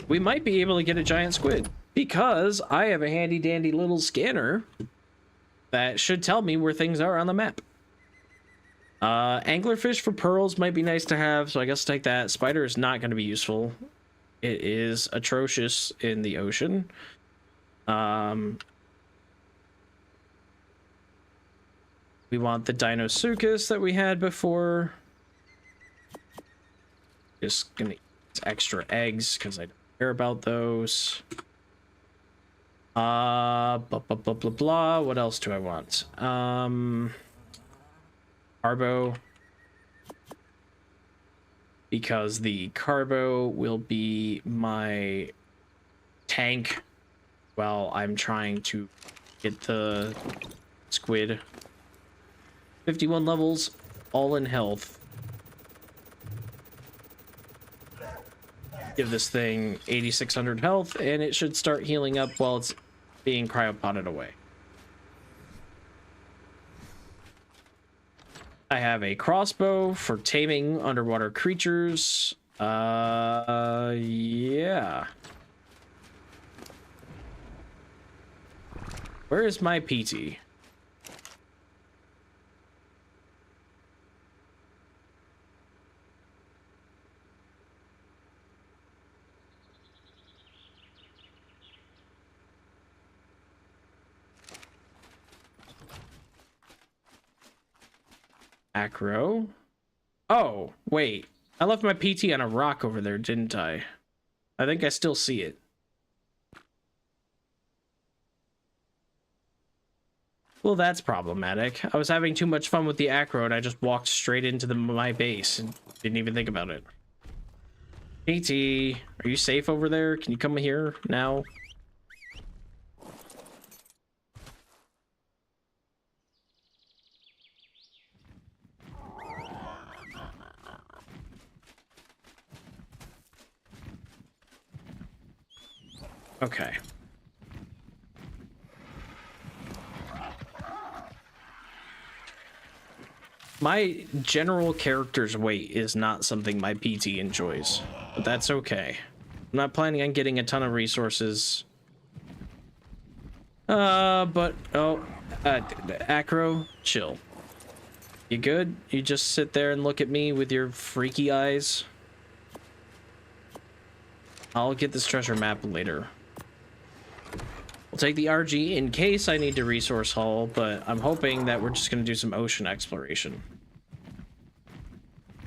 we might be able to get a giant squid. Because I have a handy dandy little scanner that should tell me where things are on the map. Anglerfish for pearls might be nice to have, so I guess take that. Spider is not going to be useful. It is atrocious in the ocean. We want the Dinosuchus that we had before. Just gonna eat extra eggs because I don't care about those. Blah, blah, blah, blah, blah. What else do I want? Carbo. Because the carbo will be my tank while I'm trying to get the squid. 51 levels, all in health. Give this thing 8,600 health, and it should start healing up while it's being cryopotted away. I have a crossbow for taming underwater creatures. Yeah. Where is my PT? Acro. Oh, wait. I left my PT on a rock over there, didn't I? I think I still see it. Well, that's problematic. I was having too much fun with the acro and I just walked straight into my base and didn't even think about it. PT, are you safe over there? Can you come here now? Okay. My general character's weight is not something my PT enjoys, but that's okay. I'm not planning on getting a ton of resources. Acro, chill. You good? You just sit there and look at me with your freaky eyes? I'll get this treasure map later. We'll take the RG in case I need to resource haul, but I'm hoping that we're just going to do some ocean exploration.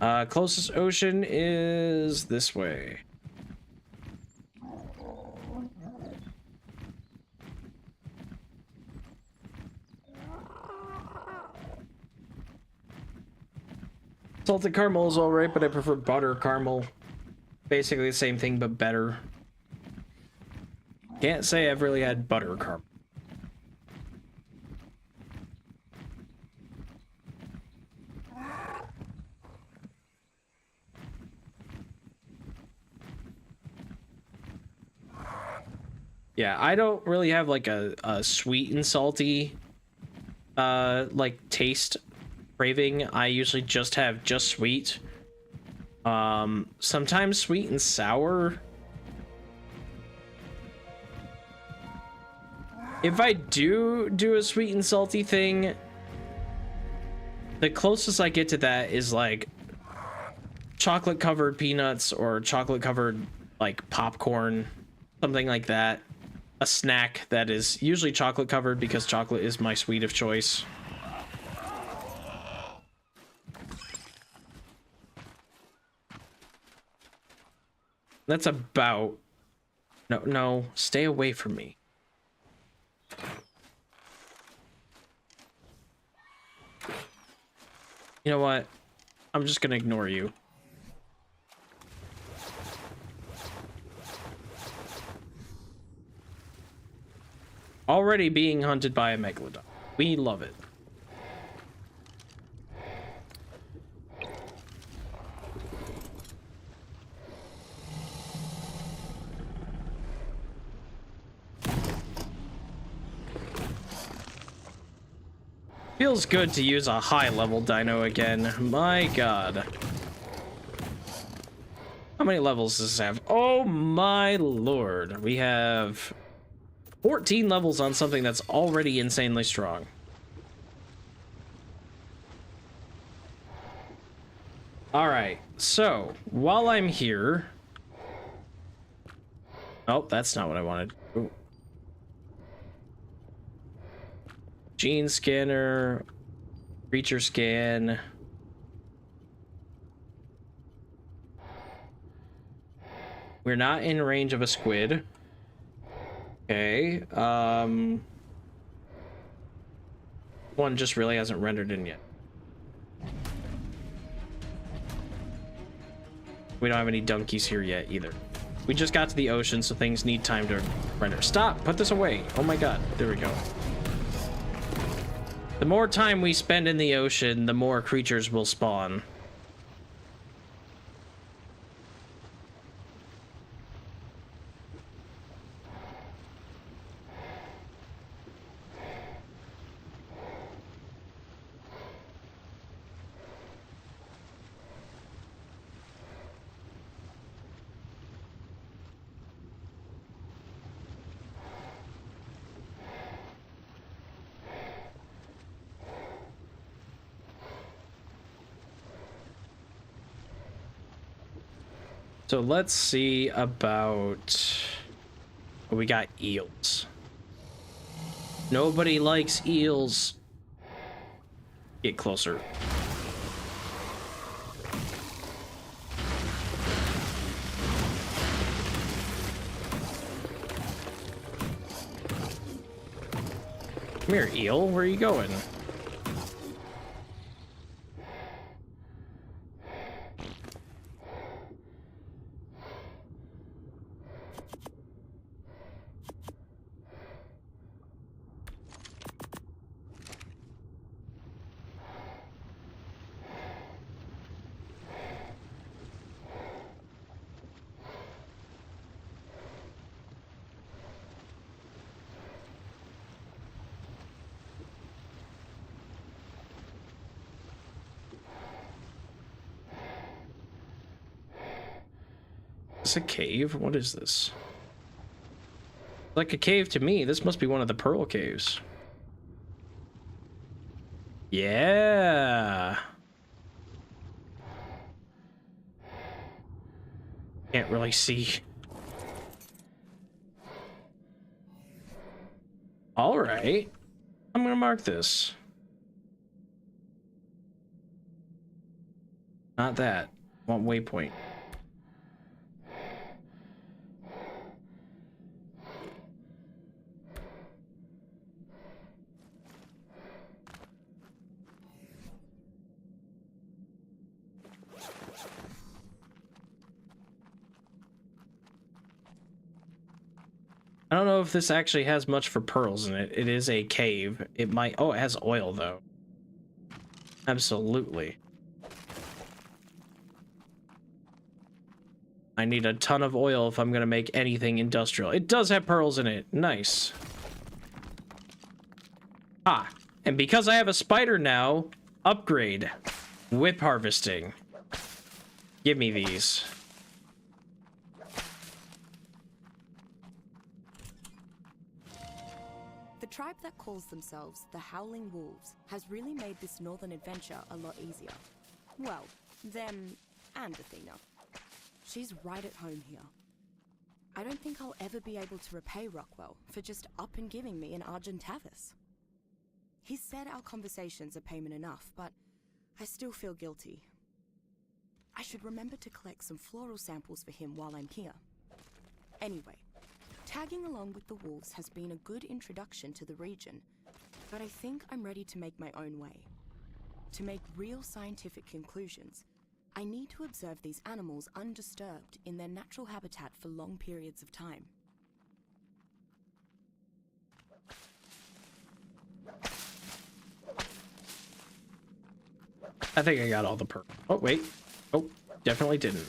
Closest ocean is this way. Salted caramel is alright, but I prefer butter caramel. Basically the same thing, but better. Can't say I've really had butter caramel. Yeah, I don't really have like a sweet and salty like taste craving. I usually just have just sweet. Sometimes sweet and sour. If I do a sweet and salty thing, the closest I get to that is like chocolate covered peanuts or chocolate covered like popcorn, something like that. A snack that is usually chocolate covered because chocolate is my sweet of choice. That's about... No, stay away from me. You know what? I'm just gonna ignore you. Already being hunted by a megalodon. We love it. Feels good to use a high-level dino again. My god. How many levels does this have? Oh my lord. We have 14 levels on something that's already insanely strong. Alright, so while I'm here... Oh, that's not what I wanted. Ooh. Gene scanner, creature scan. We're not in range of a squid. Okay, one just really hasn't rendered in yet. We don't have any donkeys here yet either. We just got to the ocean, so things need time to render. Stop! Put this away! Oh my god, there we go. The more time we spend in the ocean, the more creatures will spawn. So let's see about... We got eels. Nobody likes eels. Get closer. Come here, eel. Where are you going? Is this a cave? What is this? Like a cave to me. This must be one of the pearl caves. Yeah. Can't really see. All right. I'm gonna mark this. Not that. Want waypoint. I don't know if this actually has much for pearls in it. It is a cave. It might... Oh, it has oil, though. Absolutely. I need a ton of oil if I'm going to make anything industrial. It does have pearls in it. Nice. Ah, and because I have a spider now, upgrade. Whip harvesting. Give me these.
The tribe that calls themselves the Howling Wolves has really made this northern adventure a lot easier. Well, them and Athena. She's right at home here. I don't think I'll ever be able to repay Rockwell for just up and giving me an Argentavis. He said our conversations are payment enough, but I still feel guilty. I should remember to collect some floral samples for him while I'm here. Anyway, tagging along with the wolves has been a good introduction to the region, but I think I'm ready to make my own way. To make real scientific conclusions, I need to observe these animals undisturbed in their natural habitat for long periods of time.
I think I got all the pearls. Oh, wait. Oh, definitely didn't.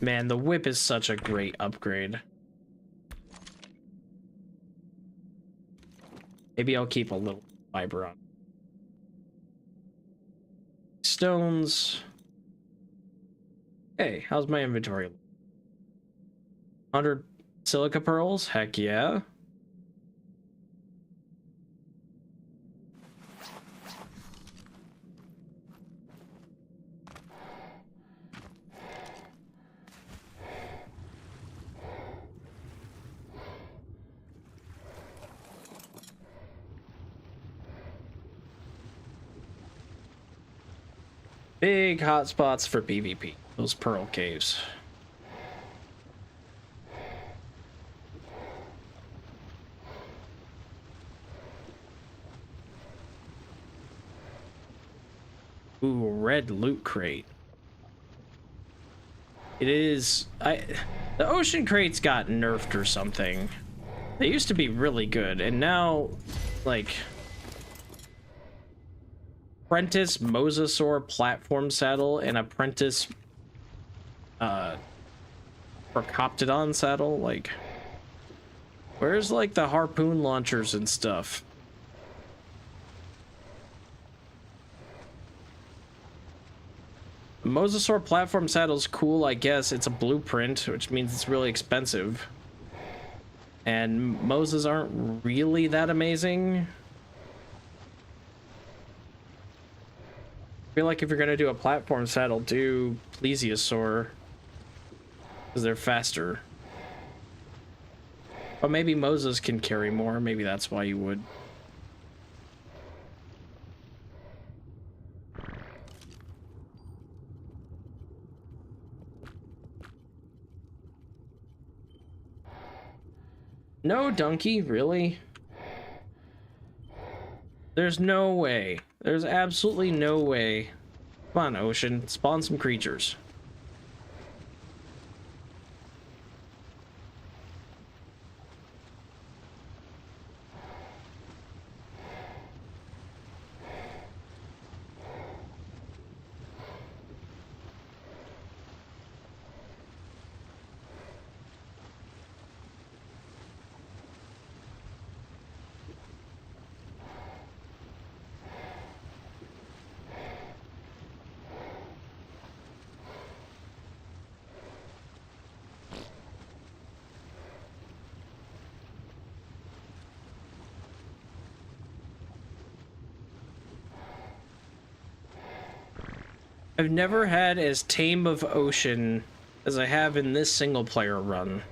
Man, the whip is such a great upgrade. Maybe I'll keep a little fiber on. Stones. Hey, how's my inventory? 100 silica pearls? Heck yeah. Big hotspots for PvP. Those pearl caves. Ooh, red loot crate. It is... The ocean crates got nerfed or something. They used to be really good, and now, like... Apprentice Mosasaur platform saddle and Apprentice... Procoptodon saddle, like... Where's, like, the harpoon launchers and stuff? Mosasaur platform saddle's cool, I guess. It's a blueprint, which means it's really expensive. And Moses aren't really that amazing. I feel like if you're gonna do a platform saddle, do Plesiosaur. Because they're faster. But maybe Moses can carry more. Maybe that's why you would. No, donkey, really? There's no way. There's absolutely no way. Come on, ocean. Spawn some creatures. I've never had as tame of ocean as I have in this single player run.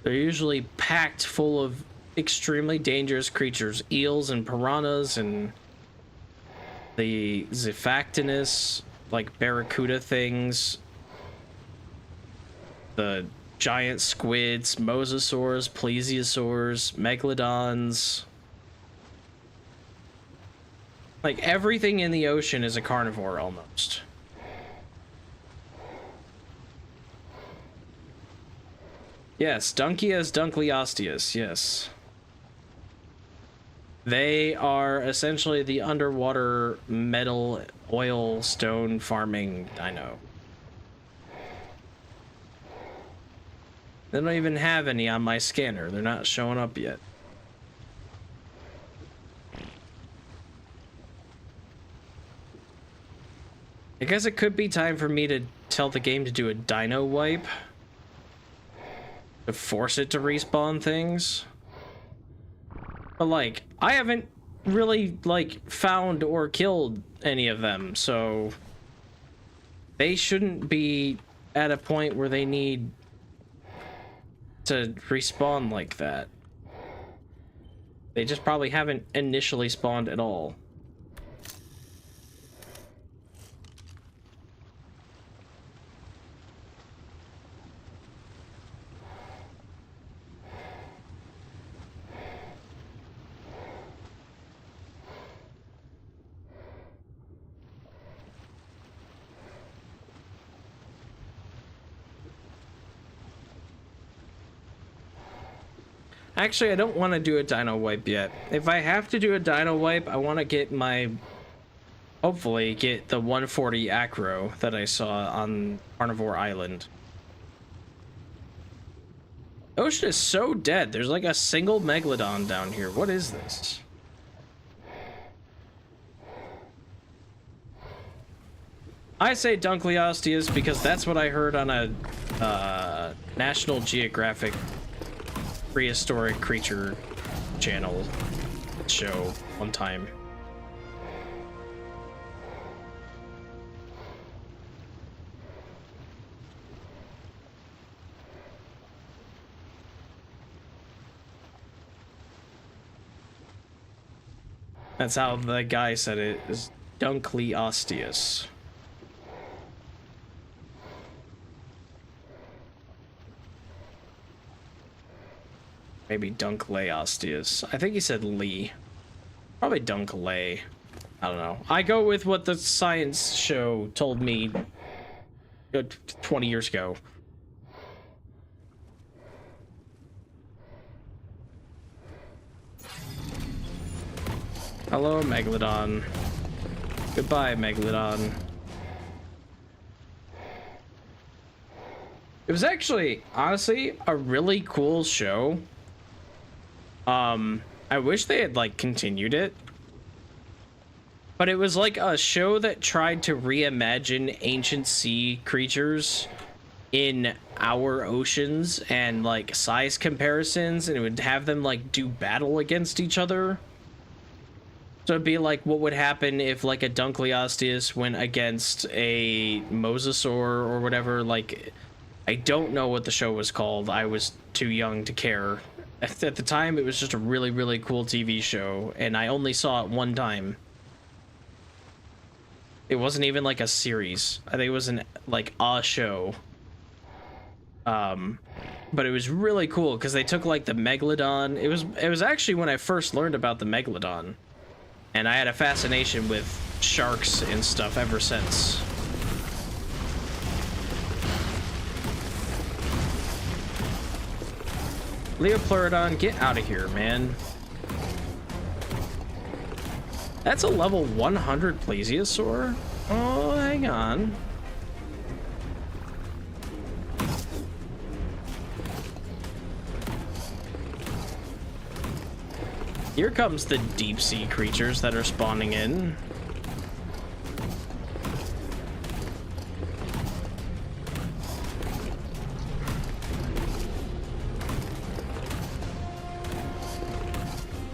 They're usually packed full of extremely dangerous creatures, eels and piranhas and the Zephactinus, like barracuda things, the giant squids, mosasaurs, plesiosaurs, megalodons. Like, everything in the ocean is a carnivore, almost. Yes, Dunkias dunkleosteus, yes. They are essentially the underwater metal, oil, stone farming dino. They don't even have any on my scanner. They're not showing up yet. I guess it could be time for me to tell the game to do a dino wipe. To force it to respawn things. But, like, I haven't really, like, found or killed any of them, so... They shouldn't be at a point where they need to respawn like that. They just probably haven't initially spawned at all. Actually, I don't want to do a dino wipe yet. If I have to do a dino wipe, I want to get my... Hopefully get the 140 acro that I saw on Carnivore Island. Ocean is so dead. There's like a single megalodon down here. What is this? I say Dunkleosteus because that's what I heard on a National Geographic prehistoric creature channel show one time. That's how the guy said it, is Dunkleosteus. Maybe Dunkleosteus. I think he said Lee. Probably Dunkley. I don't know. I go with what the science show told me 20 years ago. Hello, Megalodon. Goodbye, Megalodon. It was actually, honestly, a really cool show. I wish they had, like, continued it. But it was like a show that tried to reimagine ancient sea creatures in our oceans and, like, size comparisons, and it would have them, like, do battle against each other. So it'd be like what would happen if, like, a Dunkleosteus went against a mosasaur or whatever. Like, I don't know what the show was called. I was too young to care. At the time, it was just a really, really cool TV show, and I only saw it one time. It wasn't even like a series. I think it was like a show. But it was really cool because they took, like, the Megalodon. It was actually when I first learned about the Megalodon. And I had a fascination with sharks and stuff ever since. Leopleurodon, get out of here, man. That's a level 100 plesiosaur? Oh, hang on. Here comes the deep sea creatures that are spawning in.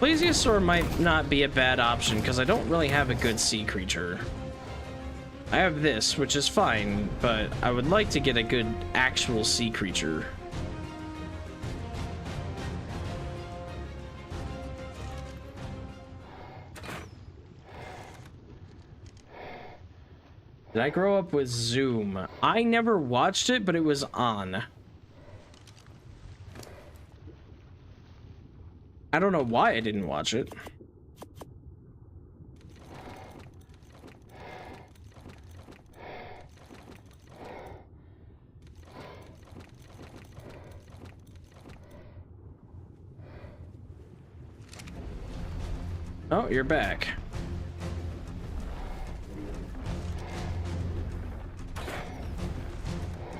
Plesiosaur might not be a bad option because I don't really have a good sea creature. I have this, which is fine, but I would like to get a good actual sea creature. Did I grow up with Zoom? I never watched it, but it was on. don't know why I didn't watch it. Oh, you're back.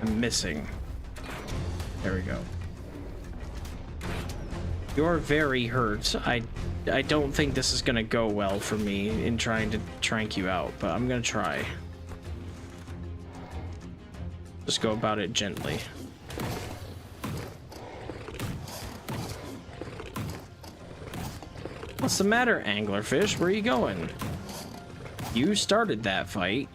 I'm missing. There we go. You're very hurt. I don't think this is gonna go well for me in trying to trank you out, but I'm gonna try. Just go about it gently. What's the matter, anglerfish? Where are you going? You started that fight.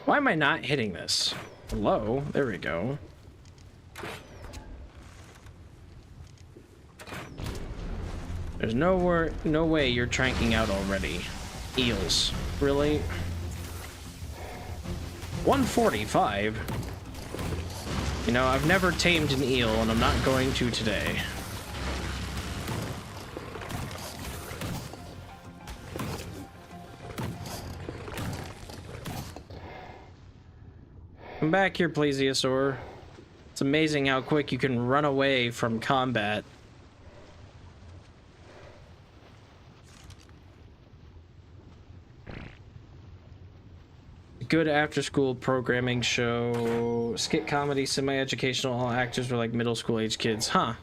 Why am I not hitting this? Hello? There we go. There's no way you're tranking out already. Eels. Really? 145? You know, I've never tamed an eel, and I'm not going to today. Come back here, plesiosaur. It's amazing how quick you can run away from combat. Good after-school programming show. Skit comedy, semi-educational. All actors were like middle school age kids. Huh.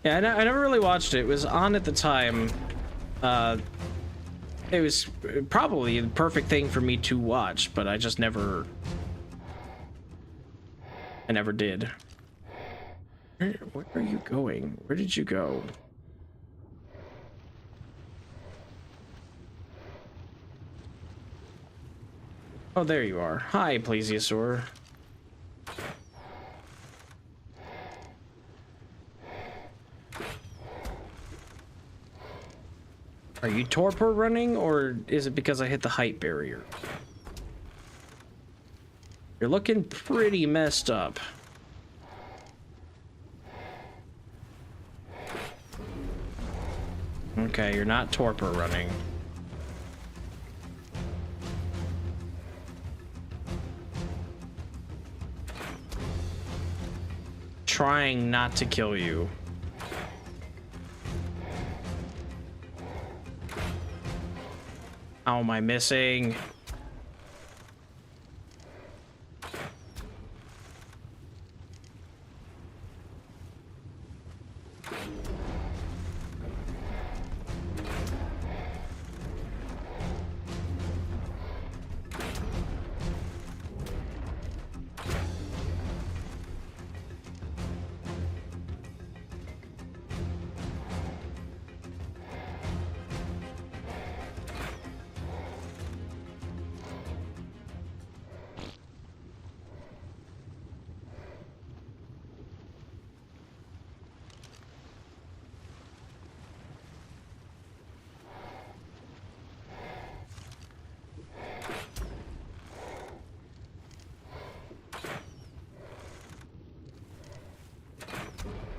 Yeah, I never really watched it. It was on at the time. It was probably the perfect thing for me to watch, but I just never... I never did. Where are you going? Where did you go? Oh, there you are. Hi, plesiosaur. Are you torpor running, or is it because I hit the height barrier? You're looking pretty messed up. Okay, you're not torpor running. Trying not to kill you. How am I missing?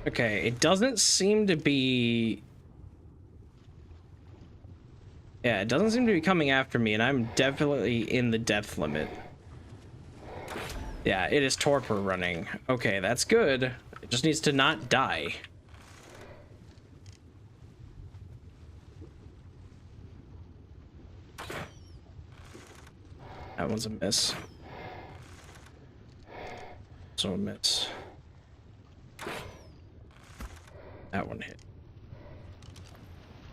Okay, it doesn't seem to be... Yeah, it doesn't seem to be coming after me, and I'm definitely in the depth limit. Yeah, it is torpor running. Okay, that's good. It just needs to not die. That one's a miss. So a miss. That one hit.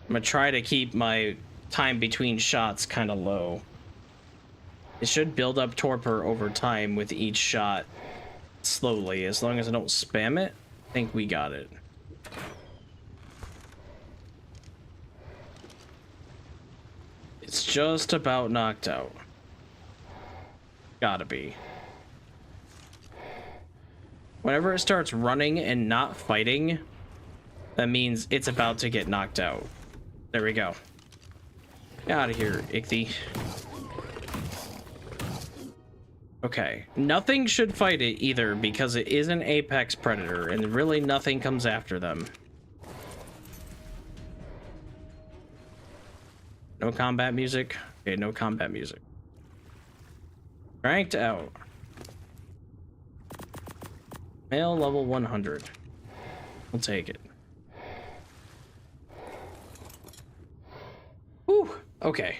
I'm gonna try to keep my time between shots kind of low. It should build up torpor over time with each shot slowly. As long as I don't spam it, I think we got it. It's just about knocked out. Gotta be. Whenever it starts running and not fighting, that means it's about to get knocked out. There we go. Get out of here, Ichthy. Okay. Nothing should fight it either because it is an apex predator and really nothing comes after them. No combat music? Okay, no combat music. Cranked out. Male level 100. We'll take it. Whew. Okay.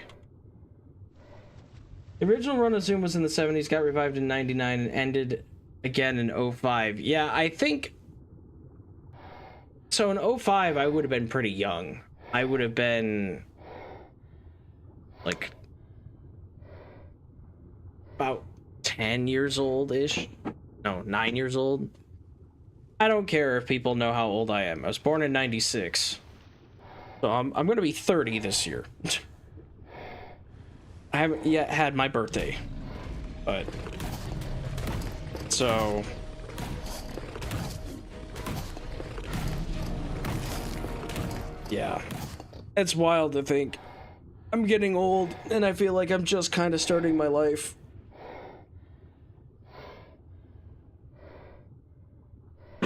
The original run of Zoom was in the 70s, got revived in 99, and ended again in 05. Yeah, I think... So in 05, I would have been pretty young. I would have been... like... about 10 years old-ish. No, 9 years old. I don't care if people know how old I am. I was born in 96. So I'm going to be 30 this year. I haven't yet had my birthday. But... So... Yeah. It's wild to think I'm getting old and I feel like I'm just kind of starting my life.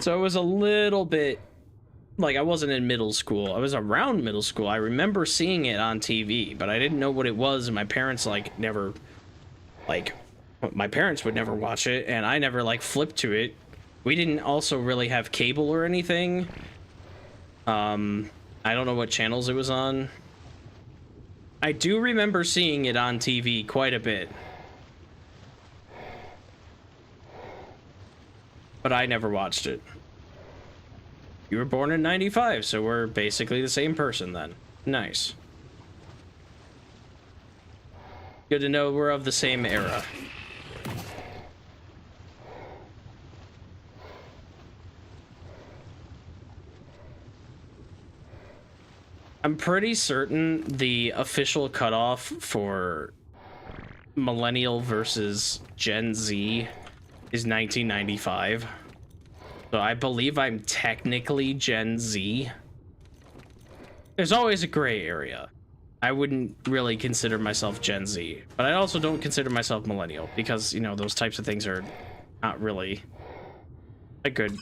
So it was a little bit like I wasn't in middle school. I was around middle school. I remember seeing it on TV, but I didn't know what it was, and my parents never my parents would never watch it, and I never flipped to it. We didn't also really have cable or anything. I don't know what channels it was on. I do remember seeing it on TV quite a bit. But I never watched it. You were born in 95, so we're basically the same person then. Nice. Good to know we're of the same era. I'm pretty certain the official cutoff for Millennial versus Gen Z is 1995. So I believe I'm technically Gen Z. There's always a gray area. I wouldn't really consider myself Gen Z, but I also don't consider myself Millennial because, you know, those types of things are not really a good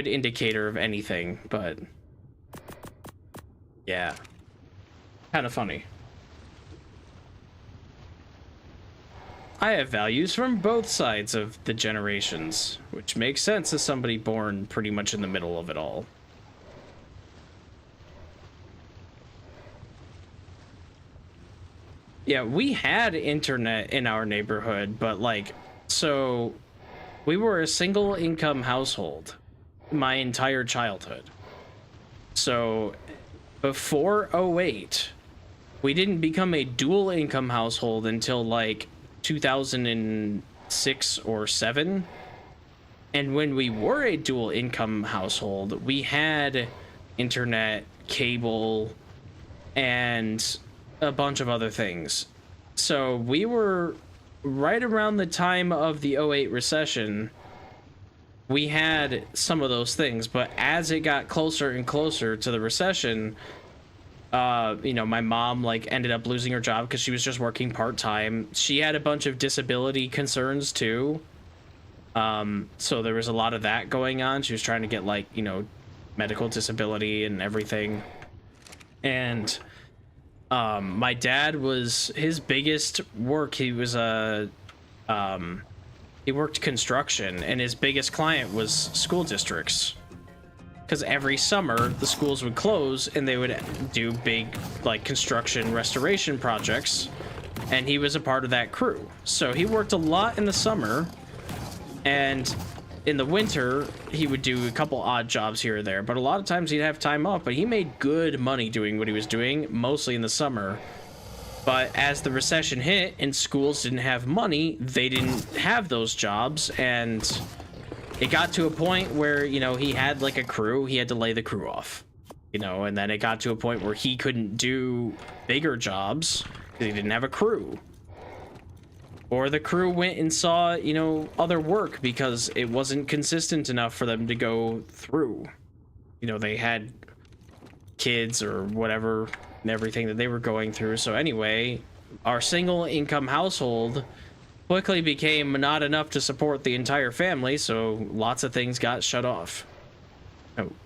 indicator of anything, but yeah, kind of funny. I have values from both sides of the generations, which makes sense as somebody born pretty much in the middle of it all. Yeah, we had internet in our neighborhood, but so we were a single income household my entire childhood. So before 08, we didn't become a dual income household until 2006 or 7. And when we were a dual income household, we had internet, cable, and a bunch of other things. So we were right around the time of the 08 recession. We had some of those things, but as it got closer and closer to the recession, you know, my mom ended up losing her job because she was just working part-time. She had a bunch of disability concerns too. So there was a lot of that going on. She was trying to get you know, medical disability and everything. And my dad was his biggest work. He was he worked construction, and his biggest client was school districts. Because every summer the schools would close and they would do big construction restoration projects, and he was a part of that crew. So he worked a lot in the summer, and in the winter he would do a couple odd jobs here or there, but a lot of times he'd have time off. But he made good money doing what he was doing, mostly in the summer. But as the recession hit and schools didn't have money, they didn't have those jobs, and it got to a point where, you know, he had a crew. He had to lay the crew off, you know, and then it got to a point where he couldn't do bigger jobs because he didn't have a crew. Or the crew went and saw, you know, other work because it wasn't consistent enough for them to go through. You know, they had kids or whatever and everything that they were going through. So anyway, our single income household quickly became not enough to support the entire family, so lots of things got shut off.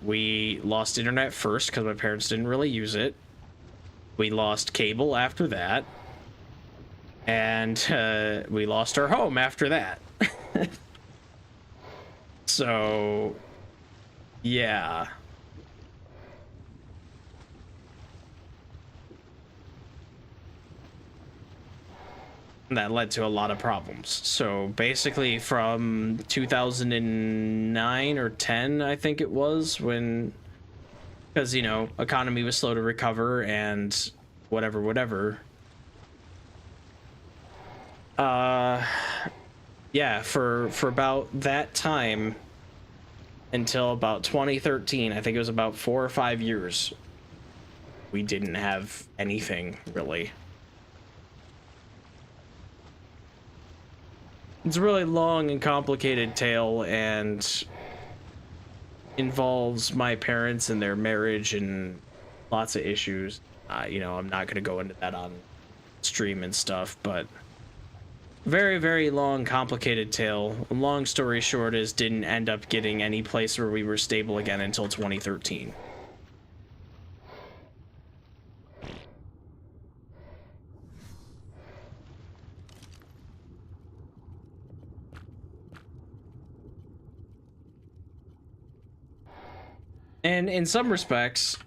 We lost internet first because my parents didn't really use it. We lost cable after that. And we lost our home after that. So, yeah. That led to a lot of problems. So basically from 2009 or 10, I think it was, when, because, you know, economy was slow to recover and whatever. Yeah, for about that time until about 2013, I think it was about 4 or 5 years, we didn't have anything really. It's a really long and complicated tale and involves my parents and their marriage and lots of issues. You know, I'm not going to go into that on stream and stuff, but very, very long, complicated tale. Long story short is didn't end up getting any place where we were stable again until 2013. And in some respects,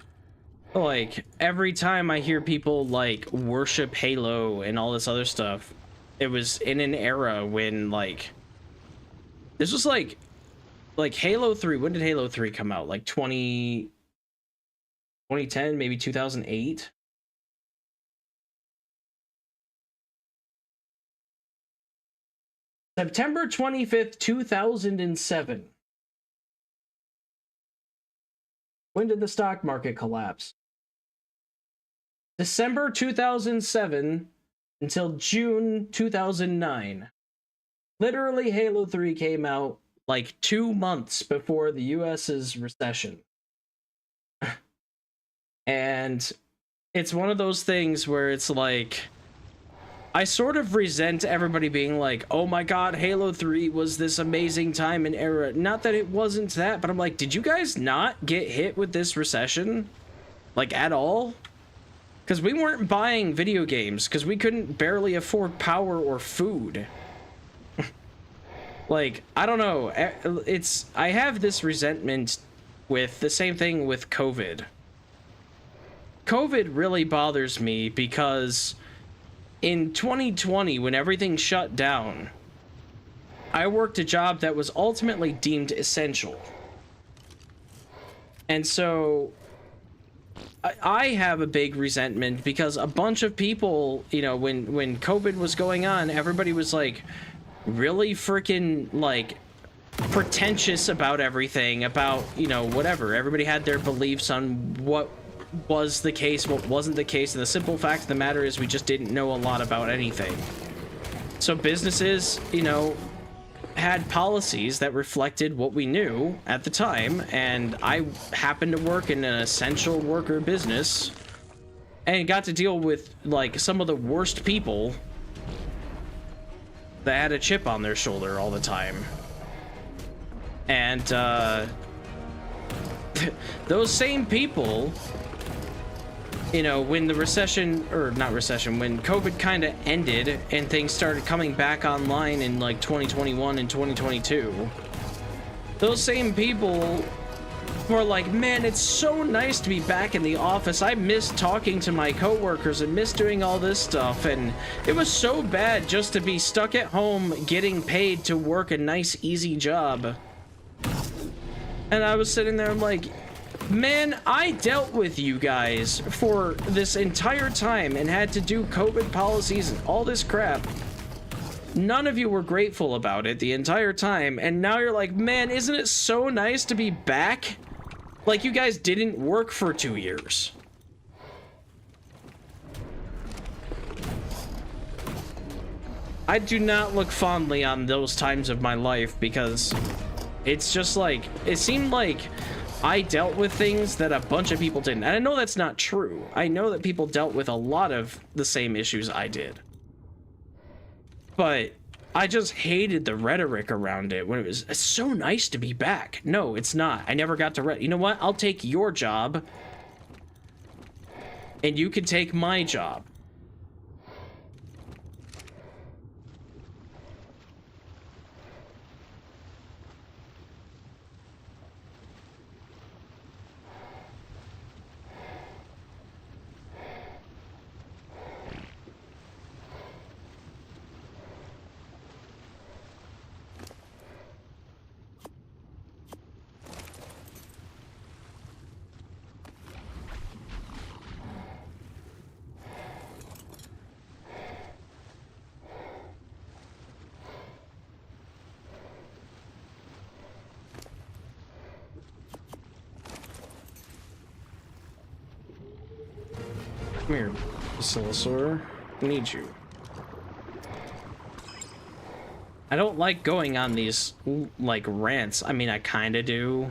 like, every time I hear people, like, worship Halo and all this other stuff, it was in an era when, like, this was, like Halo 3, when did Halo 3 come out? Like, 2010, maybe 2008? September 25th, 2007. When did the stock market collapse? December 2007 until June 2009. Literally, Halo 3 came out like 2 months before the US's recession. And it's one of those things where it's like, I sort of resent everybody being like, oh my god, Halo 3 was this amazing time and era. Not that it wasn't that, but I'm like, did you guys not get hit with this recession? Like, at all? Because we weren't buying video games, because we couldn't barely afford power or food. Like, I don't know. I have this resentment with the same thing with COVID. COVID really bothers me because in 2020, when everything shut down, I worked a job that was ultimately deemed essential. And so I have a big resentment because a bunch of people, you know, when COVID was going on, everybody was like really freaking like pretentious about everything, about, you know, whatever. Everybody had their beliefs on what was the case, what wasn't the case, and the simple fact of the matter is we just didn't know a lot about anything. So businesses, you know, had policies that reflected what we knew at the time, and I happened to work in an essential worker business and got to deal with like some of the worst people that had a chip on their shoulder all the time. And those same people, you know, when the recession, or not recession, when COVID kind of ended and things started coming back online in like 2021 and 2022, those same people were like, man, it's so nice to be back in the office. I miss talking to my coworkers and miss doing all this stuff. And it was so bad just to be stuck at home getting paid to work a nice, easy job. And I was sitting there, I'm like, man, I dealt with you guys for this entire time and had to do COVID policies and all this crap. None of you were grateful about it the entire time, and now you're like, man, isn't it so nice to be back? Like you guys didn't work for 2 years. I do not look fondly on those times of my life because it's just like, it seemed like I dealt with things that a bunch of people didn't. And I know that's not true. I know that people dealt with a lot of the same issues I did. But I just hated the rhetoric around it when it's so nice to be back. No, it's not. I never got to you know what? I'll take your job and you can take my job. Come here, Basilosaur. I need you. I don't like going on these, like, rants. I mean, I kind of do.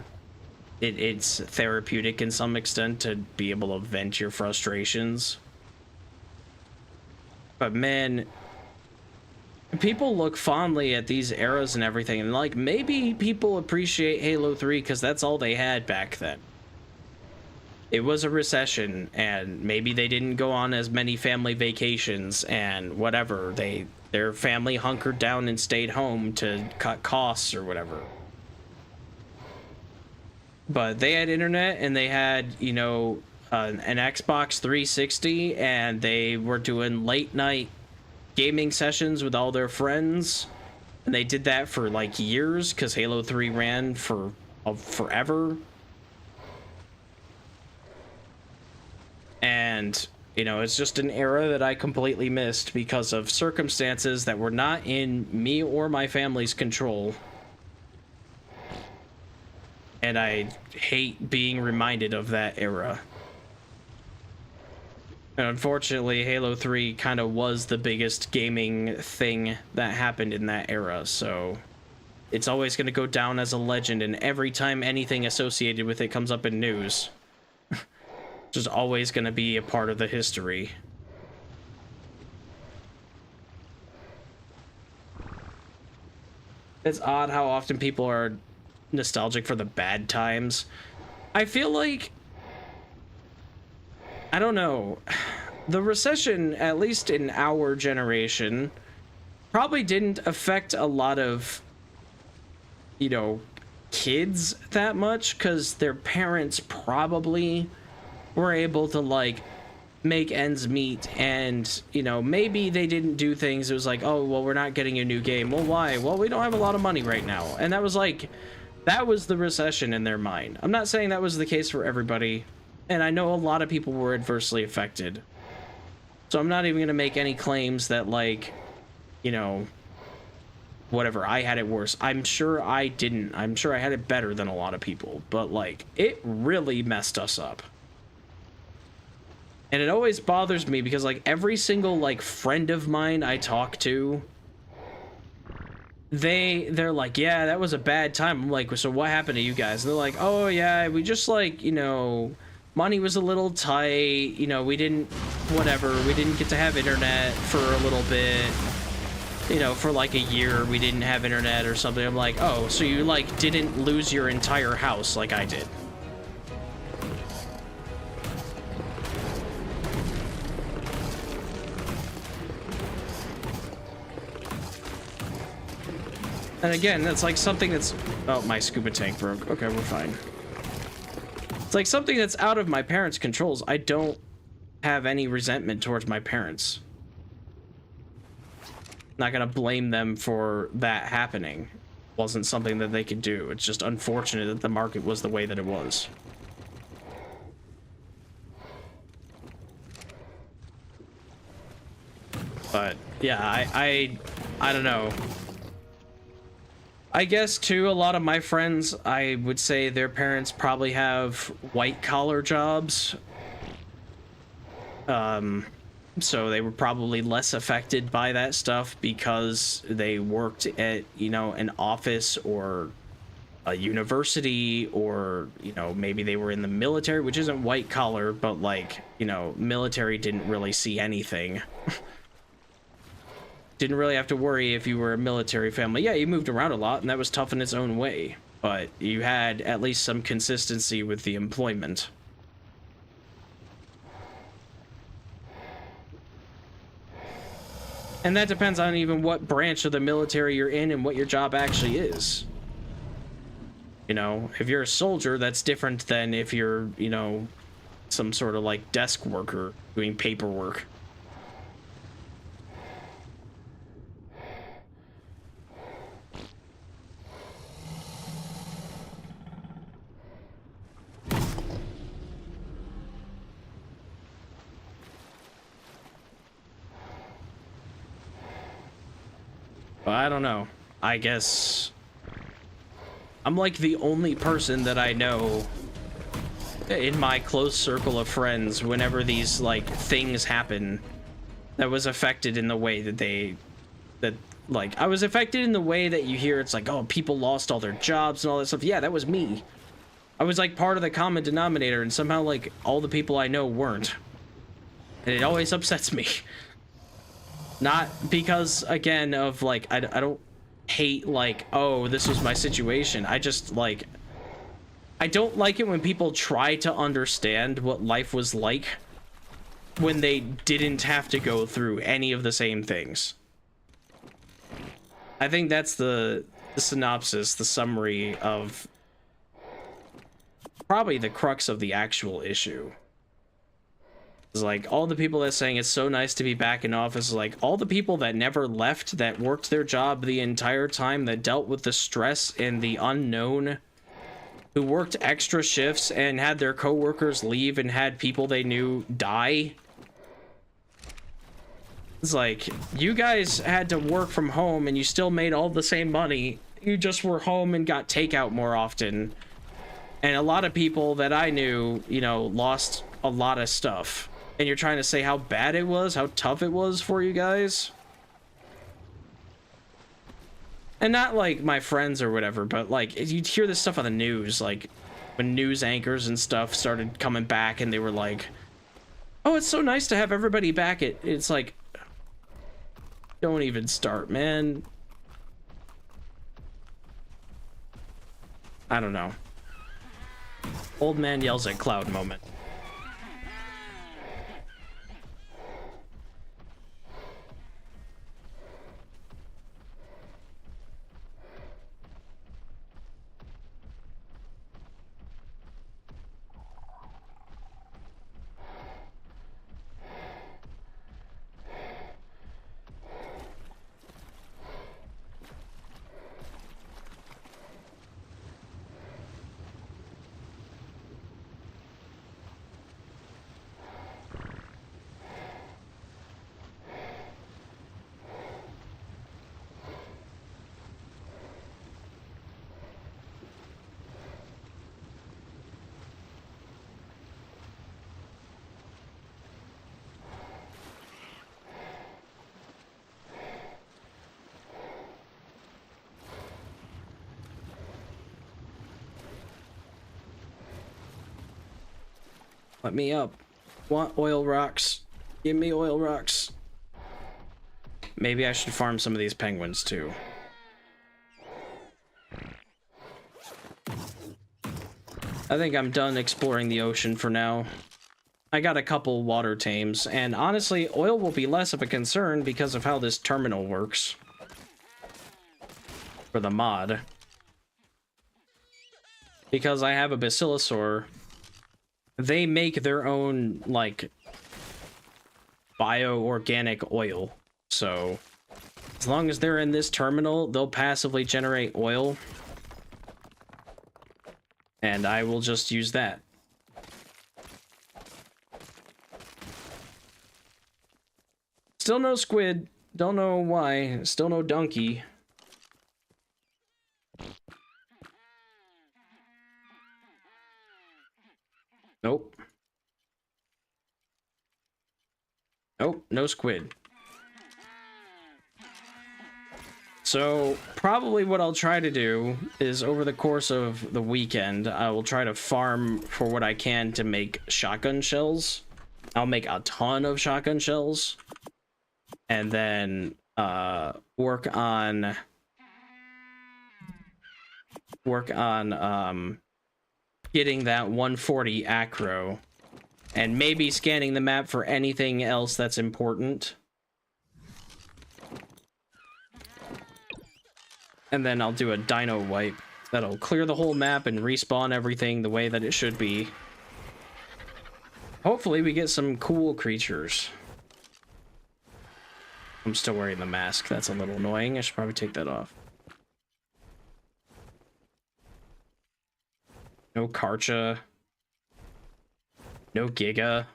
It's therapeutic in some extent to be able to vent your frustrations. But man, people look fondly at these eras and everything, and like, maybe people appreciate Halo 3 because that's all they had back then. It was a recession, and maybe they didn't go on as many family vacations and whatever. Their family hunkered down and stayed home to cut costs or whatever. But they had internet, and they had, you know, an Xbox 360, and they were doing late night gaming sessions with all their friends. And they did that for like years because Halo 3 ran for forever. And, you know, it's just an era that I completely missed because of circumstances that were not in me or my family's control. And I hate being reminded of that era. And unfortunately, Halo 3 kind of was the biggest gaming thing that happened in that era, so it's always going to go down as a legend, and every time anything associated with it comes up in news, just always going to be a part of the history. It's odd how often people are nostalgic for the bad times. I feel like, I don't know, the recession, at least in our generation, probably didn't affect a lot of, you know, kids that much because their parents probably were able to like make ends meet, and you know, maybe they didn't do things. It was like, oh well, we're not getting a new game. Well, why? Well, we don't have a lot of money right now. And that was like, that was the recession in their mind. I'm not saying that was the case for everybody, and I know a lot of people were adversely affected, so I'm not even gonna make any claims that, like, you know, whatever, I had it worse. I'm sure I didn't. I'm sure I had it better than a lot of people, but like, it really messed us up. And it always bothers me because like every single like friend of mine I talk to, they're like, yeah, that was a bad time. I'm like, so what happened to you guys? And they're like, oh yeah, we just like, you know, money was a little tight, you know, we didn't get to have internet for a little bit, you know, for like a year we didn't have internet or something. I'm like, oh, so you like didn't lose your entire house like I did. And again, that's like something that's... Oh, my scuba tank broke. Okay, we're fine. It's like something that's out of my parents' controls. I don't have any resentment towards my parents. Not gonna blame them for that happening. It wasn't something that they could do. It's just unfortunate that the market was the way that it was. But yeah, I don't know. I guess too, a lot of my friends, I would say their parents probably have white collar jobs. So they were probably less affected by that stuff because they worked at, you know, an office or a university, or, you know, maybe they were in the military, which isn't white collar, but like, you know, military didn't really see anything. Didn't really have to worry if you were a military family. Yeah, you moved around a lot, and that was tough in its own way, but you had at least some consistency with the employment. And that depends on even what branch of the military you're in and what your job actually is. You know, if you're a soldier, that's different than if you're, you know, some sort of like desk worker doing paperwork. But I don't know. I guess I'm like the only person that I know in my close circle of friends whenever these like things happen that was affected in the way that like I was affected in the way that you hear it's like, oh, people lost all their jobs and all that stuff. Yeah, that was me. I was like part of the common denominator, and somehow like all the people I know weren't. And it always upsets me. Not because, again, of like, I don't hate like, oh, this was my situation. I just like, I don't like it when people try to understand what life was like when they didn't have to go through any of the same things. I think that's the synopsis, the summary of probably the crux of the actual issue. It's like all the people that saying it's so nice to be back in office, like all the people that never left, that worked their job the entire time, that dealt with the stress and the unknown, who worked extra shifts and had their coworkers leave and had people they knew die. It's like, you guys had to work from home and you still made all the same money. You just were home and got takeout more often. And a lot of people that I knew, you know, lost a lot of stuff. And you're trying to say how bad it was, how tough it was for you guys. And not like my friends or whatever, but like you'd hear this stuff on the news, like when news anchors and stuff started coming back and they were like, oh, it's so nice to have everybody back. It's like, don't even start, man. I don't know. Old man yells at cloud moment. Let me up. Want oil rocks? Give me oil rocks. Maybe I should farm some of these penguins too. I think I'm done exploring the ocean for now. I got a couple water tames, and honestly, oil will be less of a concern because of how this terminal works. For the mod. Because I have a basilosaur, they make their own, like, bio-organic oil. So, as long as they're in this terminal, they'll passively generate oil. And I will just use that. Still no squid. Don't know why. Still no donkey. Nope. Oh, no squid. So probably what I'll try to do is over the course of the weekend, I will try to farm for what I can to make shotgun shells. I'll make a ton of shotgun shells and then work on getting that 140 acro and maybe scanning the map for anything else that's important. And then I'll do a dino wipe that'll clear the whole map and respawn everything the way that it should be. Hopefully we get some cool creatures. I'm still wearing the mask. That's a little annoying. I should probably take that off. No Karcha. No Giga.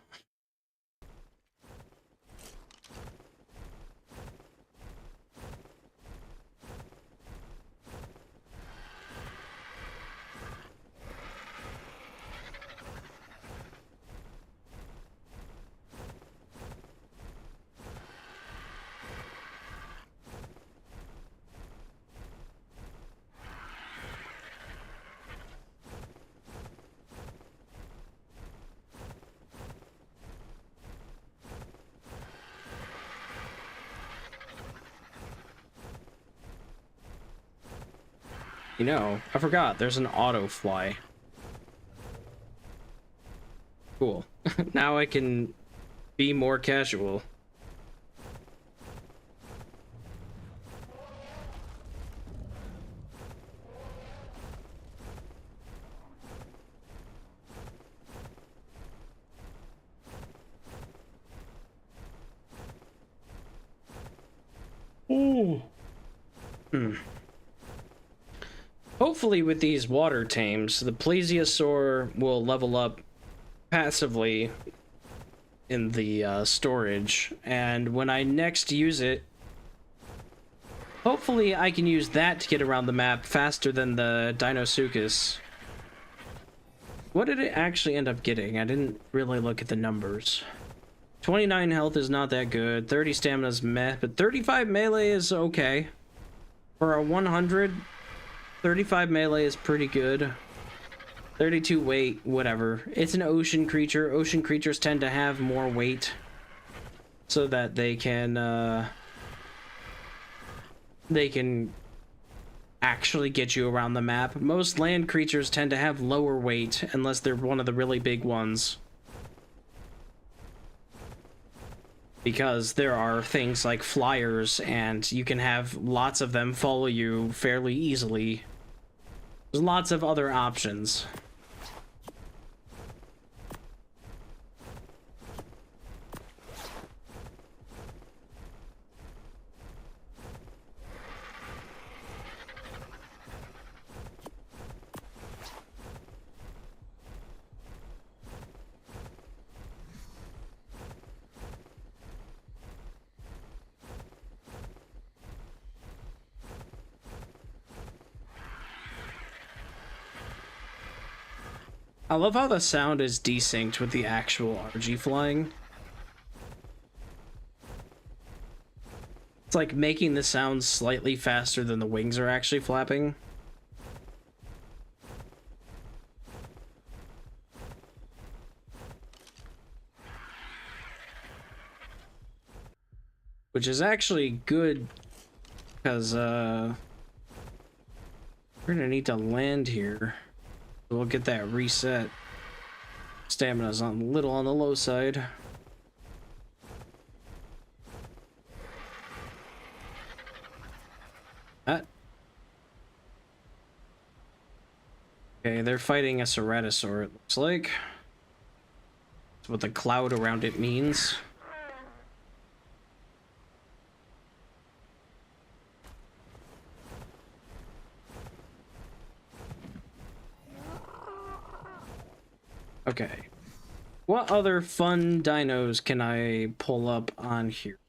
You know, I forgot, there's an auto fly. Cool. Now I can be more casual. Ooh. Hopefully with these water tames, the plesiosaur will level up passively in the storage, and when I next use it, hopefully I can use that to get around the map faster than the Deinosuchus. What did it actually end up getting? I didn't really look at the numbers. 29 health is not that good, 30 stamina is meh, but 35 melee is okay. For a 100, 35 melee is pretty good. 32 weight, whatever. It's an ocean creature. Ocean creatures tend to have more weight so that they can actually get you around the map. Most land creatures tend to have lower weight unless they're one of the really big ones. Because there are things like flyers and you can have lots of them follow you fairly easily. There's lots of other options. I love how the sound is desynced with the actual RG flying. It's like making the sound slightly faster than the wings are actually flapping. Which is actually good, because we're gonna need to land here. We'll get that reset. Stamina's a little on the low side. That. Okay, they're fighting a Ceratosaur, it looks like. That's what the cloud around it means. Okay. What other fun dinos can I pull up on here?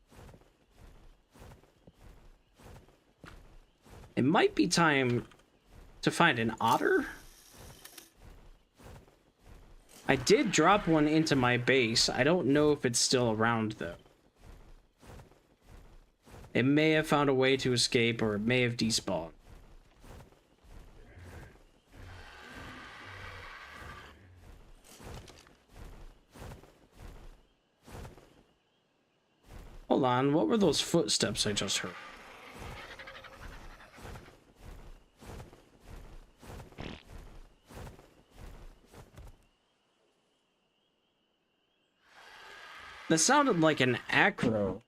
It might be time to find an otter. I did drop one into my base. I don't know if it's still around, though. It may have found a way to escape, or it may have despawned. Hold on, what were those footsteps I just heard? That sounded like an acro,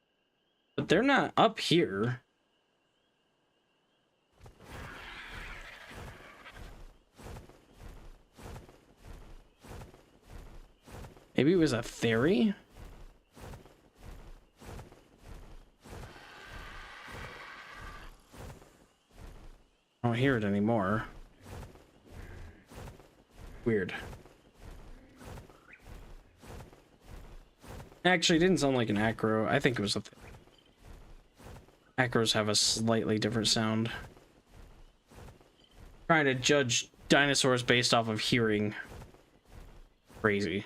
but they're not up here. Maybe it was a theory? I don't hear it anymore. Weird. Actually, it didn't sound like an acro. I think it was a acros have a slightly different sound. Trying to judge dinosaurs based off of hearing. Crazy.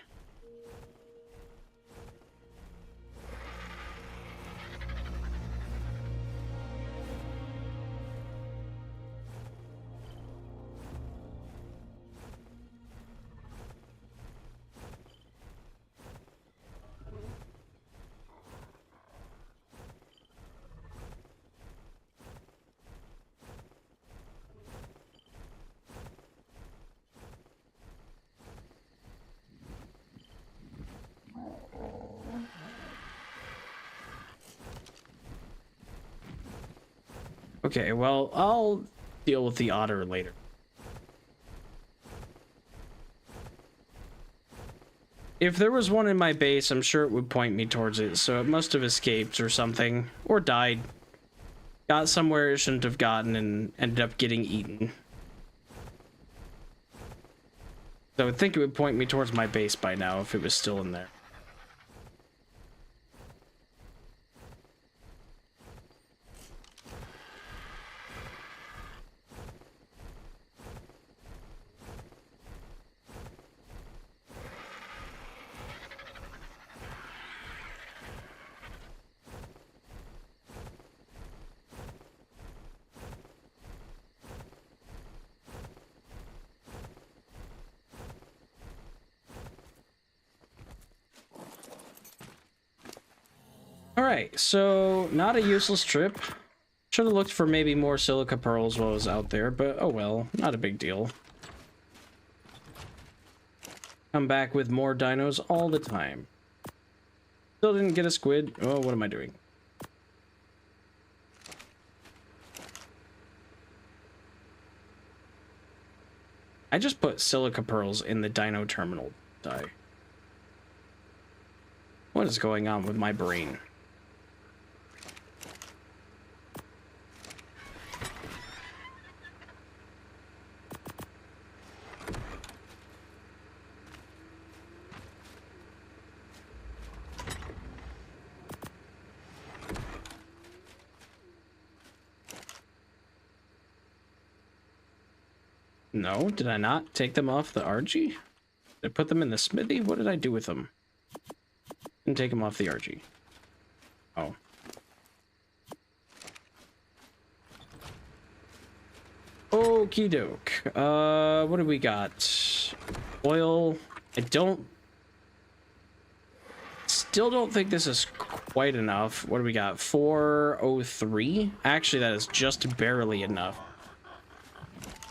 Okay, well, I'll deal with the otter later. If there was one in my base, I'm sure it would point me towards it, so it must have escaped or something, or died. Got somewhere it shouldn't have gotten and ended up getting eaten. So I would think it would point me towards my base by now if it was still in there. Alright, so not a useless trip. Should have looked for maybe more silica pearls while I was out there, but oh well, not a big deal. Come back with more dinos all the time. Still didn't get a squid. Oh, what am I doing? I just put silica pearls in the dino terminal. Die. What is going on with my brain? No, did I not take them off the RG? Did I put them in the smithy? What did I do with them? Didn't take them off the RG. Oh. Okie doke. What do we got? Oil. Still don't think this is quite enough. What do we got? 403? Actually, that is just barely enough.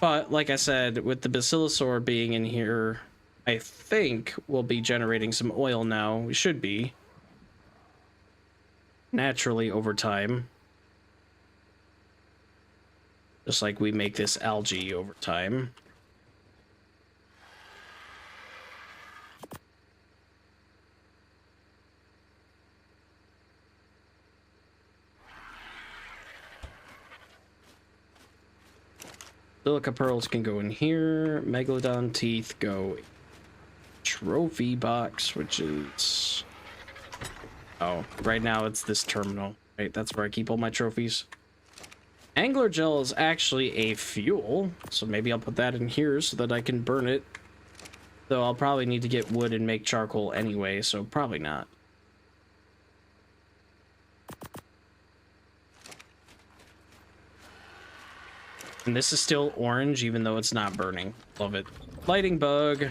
But, like I said, with the Basilosaur being in here, I think we'll be generating some oil now. We should be. Naturally, over time. Just like we make this algae over time. Silica pearls can go in here. Megalodon teeth go in trophy box, which is... Oh, right now it's this terminal. Right, that's where I keep all my trophies. Angler gel is actually a fuel, so maybe I'll put that in here so that I can burn it. Though I'll probably need to get wood and make charcoal anyway, so probably not. And this is still orange, even though it's not burning. Love it. Lighting bug.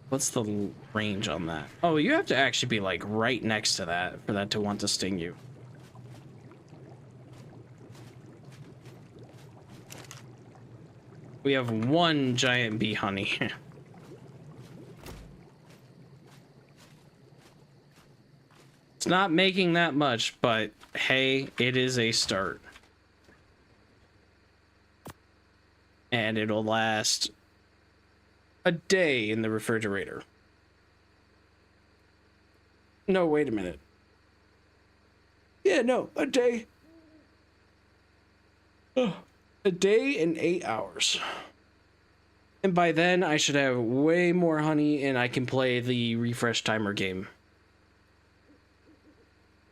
What's the range on that? Oh, you have to actually be like right next to that for that to want to sting you. We have one giant bee honey. It's not making that much, but hey, it is a start. And it'll last a day in the refrigerator. No, wait a minute. Yeah, no, a day. Ugh. A day and 8 hours. And by then, I should have way more honey and I can play the refresh timer game.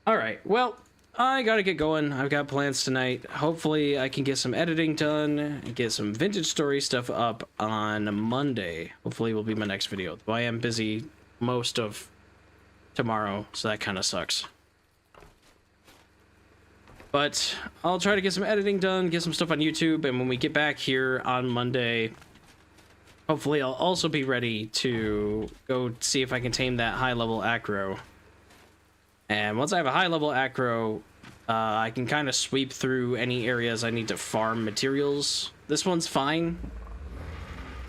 Alright, well, I gotta get going. I've got plans tonight. Hopefully, I can get some editing done and get some vintage story stuff up on Monday. Hopefully, will be my next video. Though I am busy most of tomorrow, so that kind of sucks. But I'll try to get some editing done, get some stuff on YouTube, and when we get back here on Monday, hopefully I'll also be ready to go see if I can tame that high-level acro. And once I have a high-level acro, I can kind of sweep through any areas I need to farm materials. This one's fine,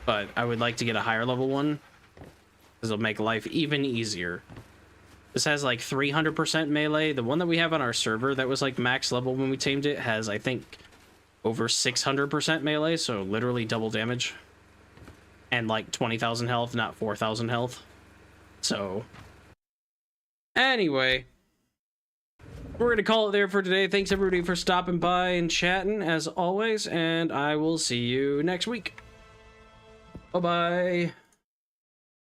but I would like to get a higher-level one, because it'll make life even easier. This has like 300% melee. The one that we have on our server that was like max level when we tamed it has, I think, over 600% melee, so literally double damage. And like 20,000 health, not 4,000 health. So, anyway, we're going to call it there for today. Thanks everybody for stopping by and chatting as always, and I will see you next week. Bye-bye.